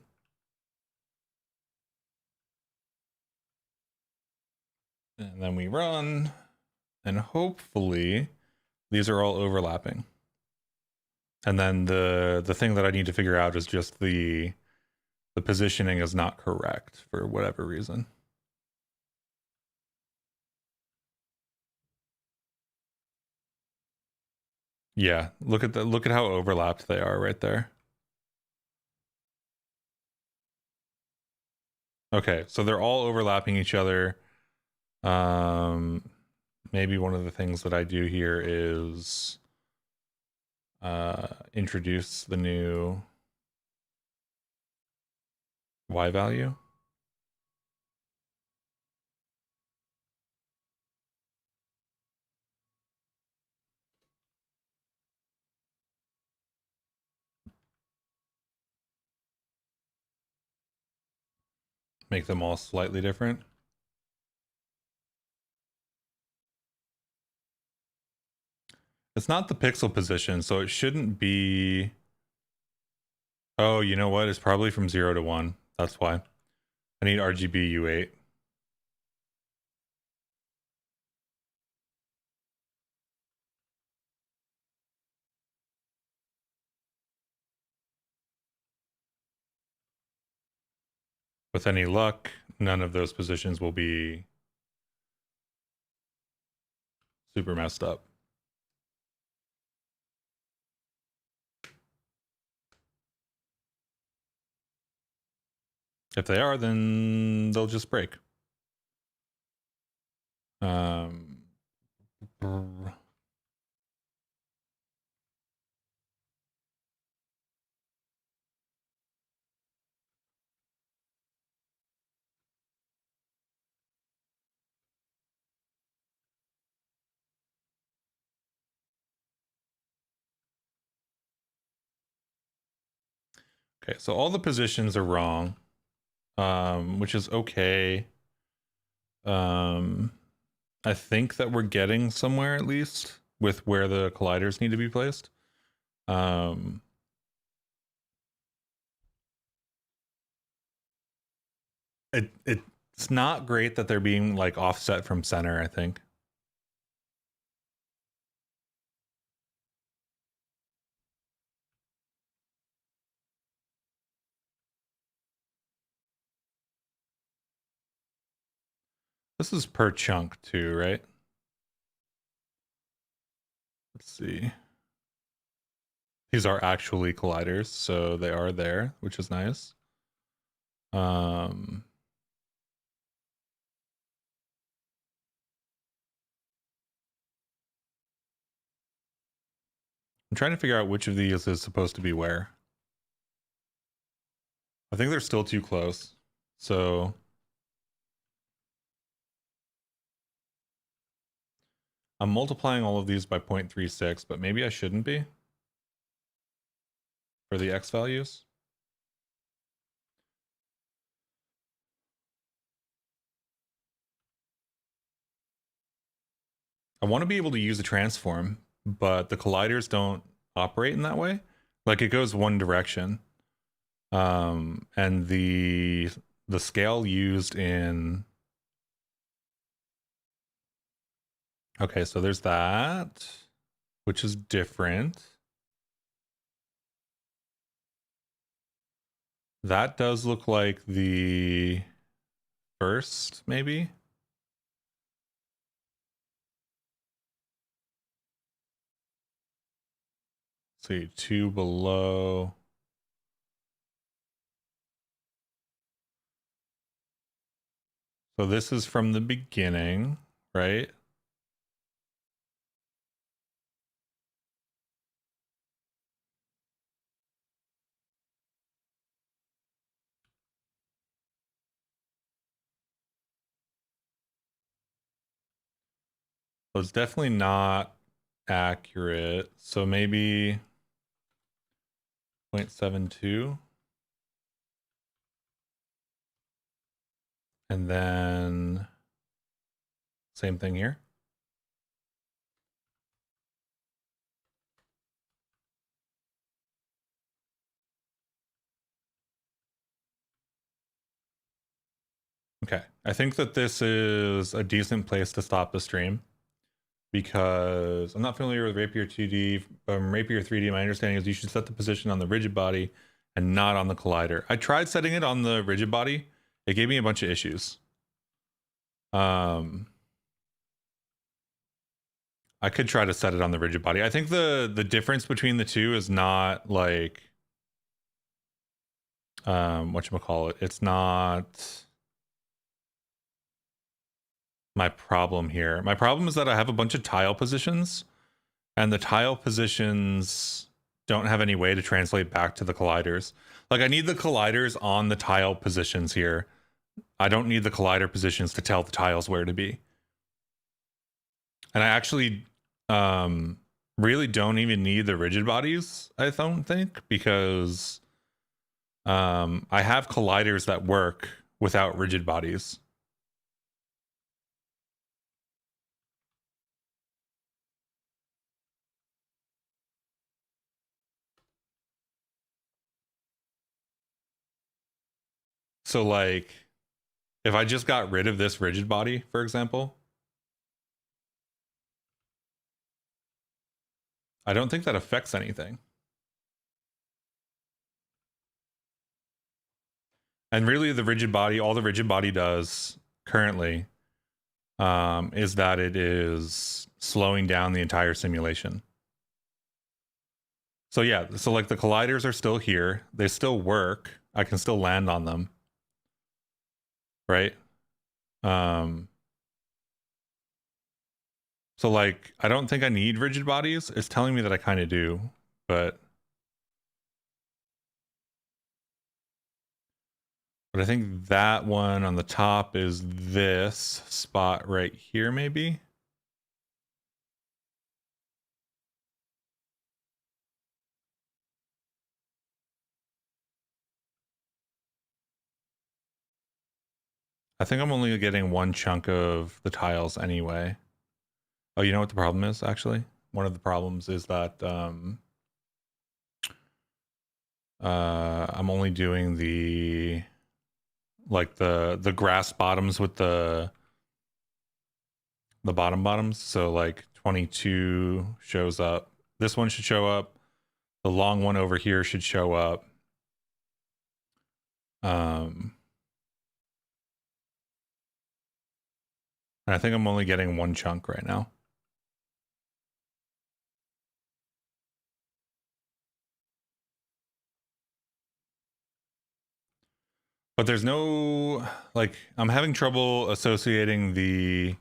And then we run, and hopefully these are all overlapping. And then the thing that I need to figure out is just the positioning is not correct for whatever reason. Yeah, look at how overlapped they are right there. Okay, so they're all overlapping each other. Maybe one of the things that I do here is introduce the new Y value. Make them all slightly different. It's not the pixel position, so it shouldn't be... Oh, you know what? It's probably from 0 to 1. That's why. I need RGB U8. With any luck, none of those positions will be super messed up. If they are, then they'll just break. Okay, so all the positions are wrong, which is okay. I think that we're getting somewhere at least with where the colliders need to be placed. It's not great that they're being like offset from center, I think. This is per chunk too, right? Let's see. These are actually colliders, so they are there, which is nice. I'm trying to figure out which of these is supposed to be where. I think they're still too close. So I'm multiplying all of these by 0.36, but maybe I shouldn't be for the X values. I want to be able to use a transform, but the colliders don't operate in that way. Like it goes one direction. And the scale used in, okay, so there's that, which is different. That does look like the first, maybe. Let's see, 2 below. So this is from the beginning, right? So it's definitely not accurate. So maybe 0.72. And then same thing here. Okay, I think that this is a decent place to stop the stream because I'm not familiar with Rapier 2D. Rapier 3D, my understanding is you should set the position on the rigid body and not on the collider. I tried setting it on the rigid body. It gave me a bunch of issues. I could try to set it on the rigid body. I think the difference between the two is not like whatchamacallit. It's not my problem here. My problem is that I have a bunch of tile positions and the tile positions don't have any way to translate back to the colliders. Like I need the colliders on the tile positions here. I don't need the collider positions to tell the tiles where to be. And I actually really don't even need the rigid bodies, I don't think, because I have colliders that work without rigid bodies. So like if I just got rid of this rigid body, for example, I don't think that affects anything. And really the rigid body, all the rigid body does currently is that it is slowing down the entire simulation. So yeah, so like the colliders are still here. They still work. I can still land on them. Right? So So like, I don't think I need rigid bodies. It's telling me that I kind of do, but I think that one on the top is this spot right here, maybe. I think I'm only getting one chunk of the tiles anyway. Oh, you know what the problem is, actually? One of the problems is that I'm only doing the grass bottoms with the bottoms. So like 22 shows up. This one should show up. The long one over here should show up. And I think I'm only getting one chunk right now. But there's no, like, I'm having trouble associating the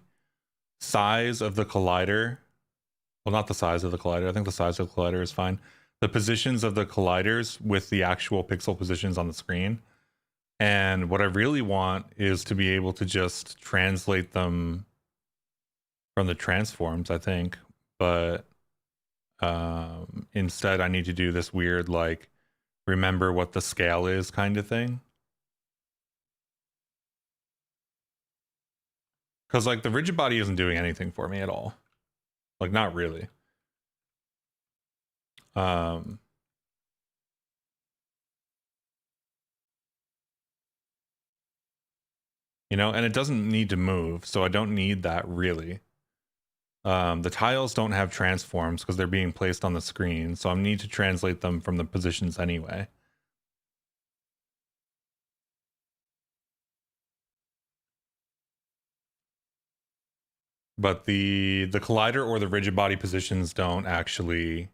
size of the collider. Well, not the size of the collider. I think the size of the collider is fine. The positions of the colliders with the actual pixel positions on the screen. And what I really want is to be able to just translate them from the transforms, I think. But instead, I need to do this weird, like, remember what the scale is kind of thing. Because, like, the rigid body isn't doing anything for me at all. Like, not really. You know, and it doesn't need to move, so I don't need that really. The tiles don't have transforms because they're being placed on the screen, so I need to translate them from the positions anyway. But the collider or the rigid body positions don't actually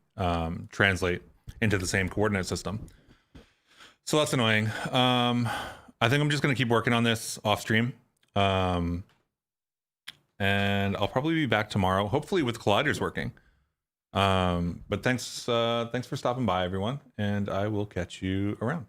translate into the same coordinate system. So that's annoying. I think I'm just going to keep working on this off stream. And I'll probably be back tomorrow, hopefully with colliders working. But thanks for stopping by, everyone, and I will catch you around.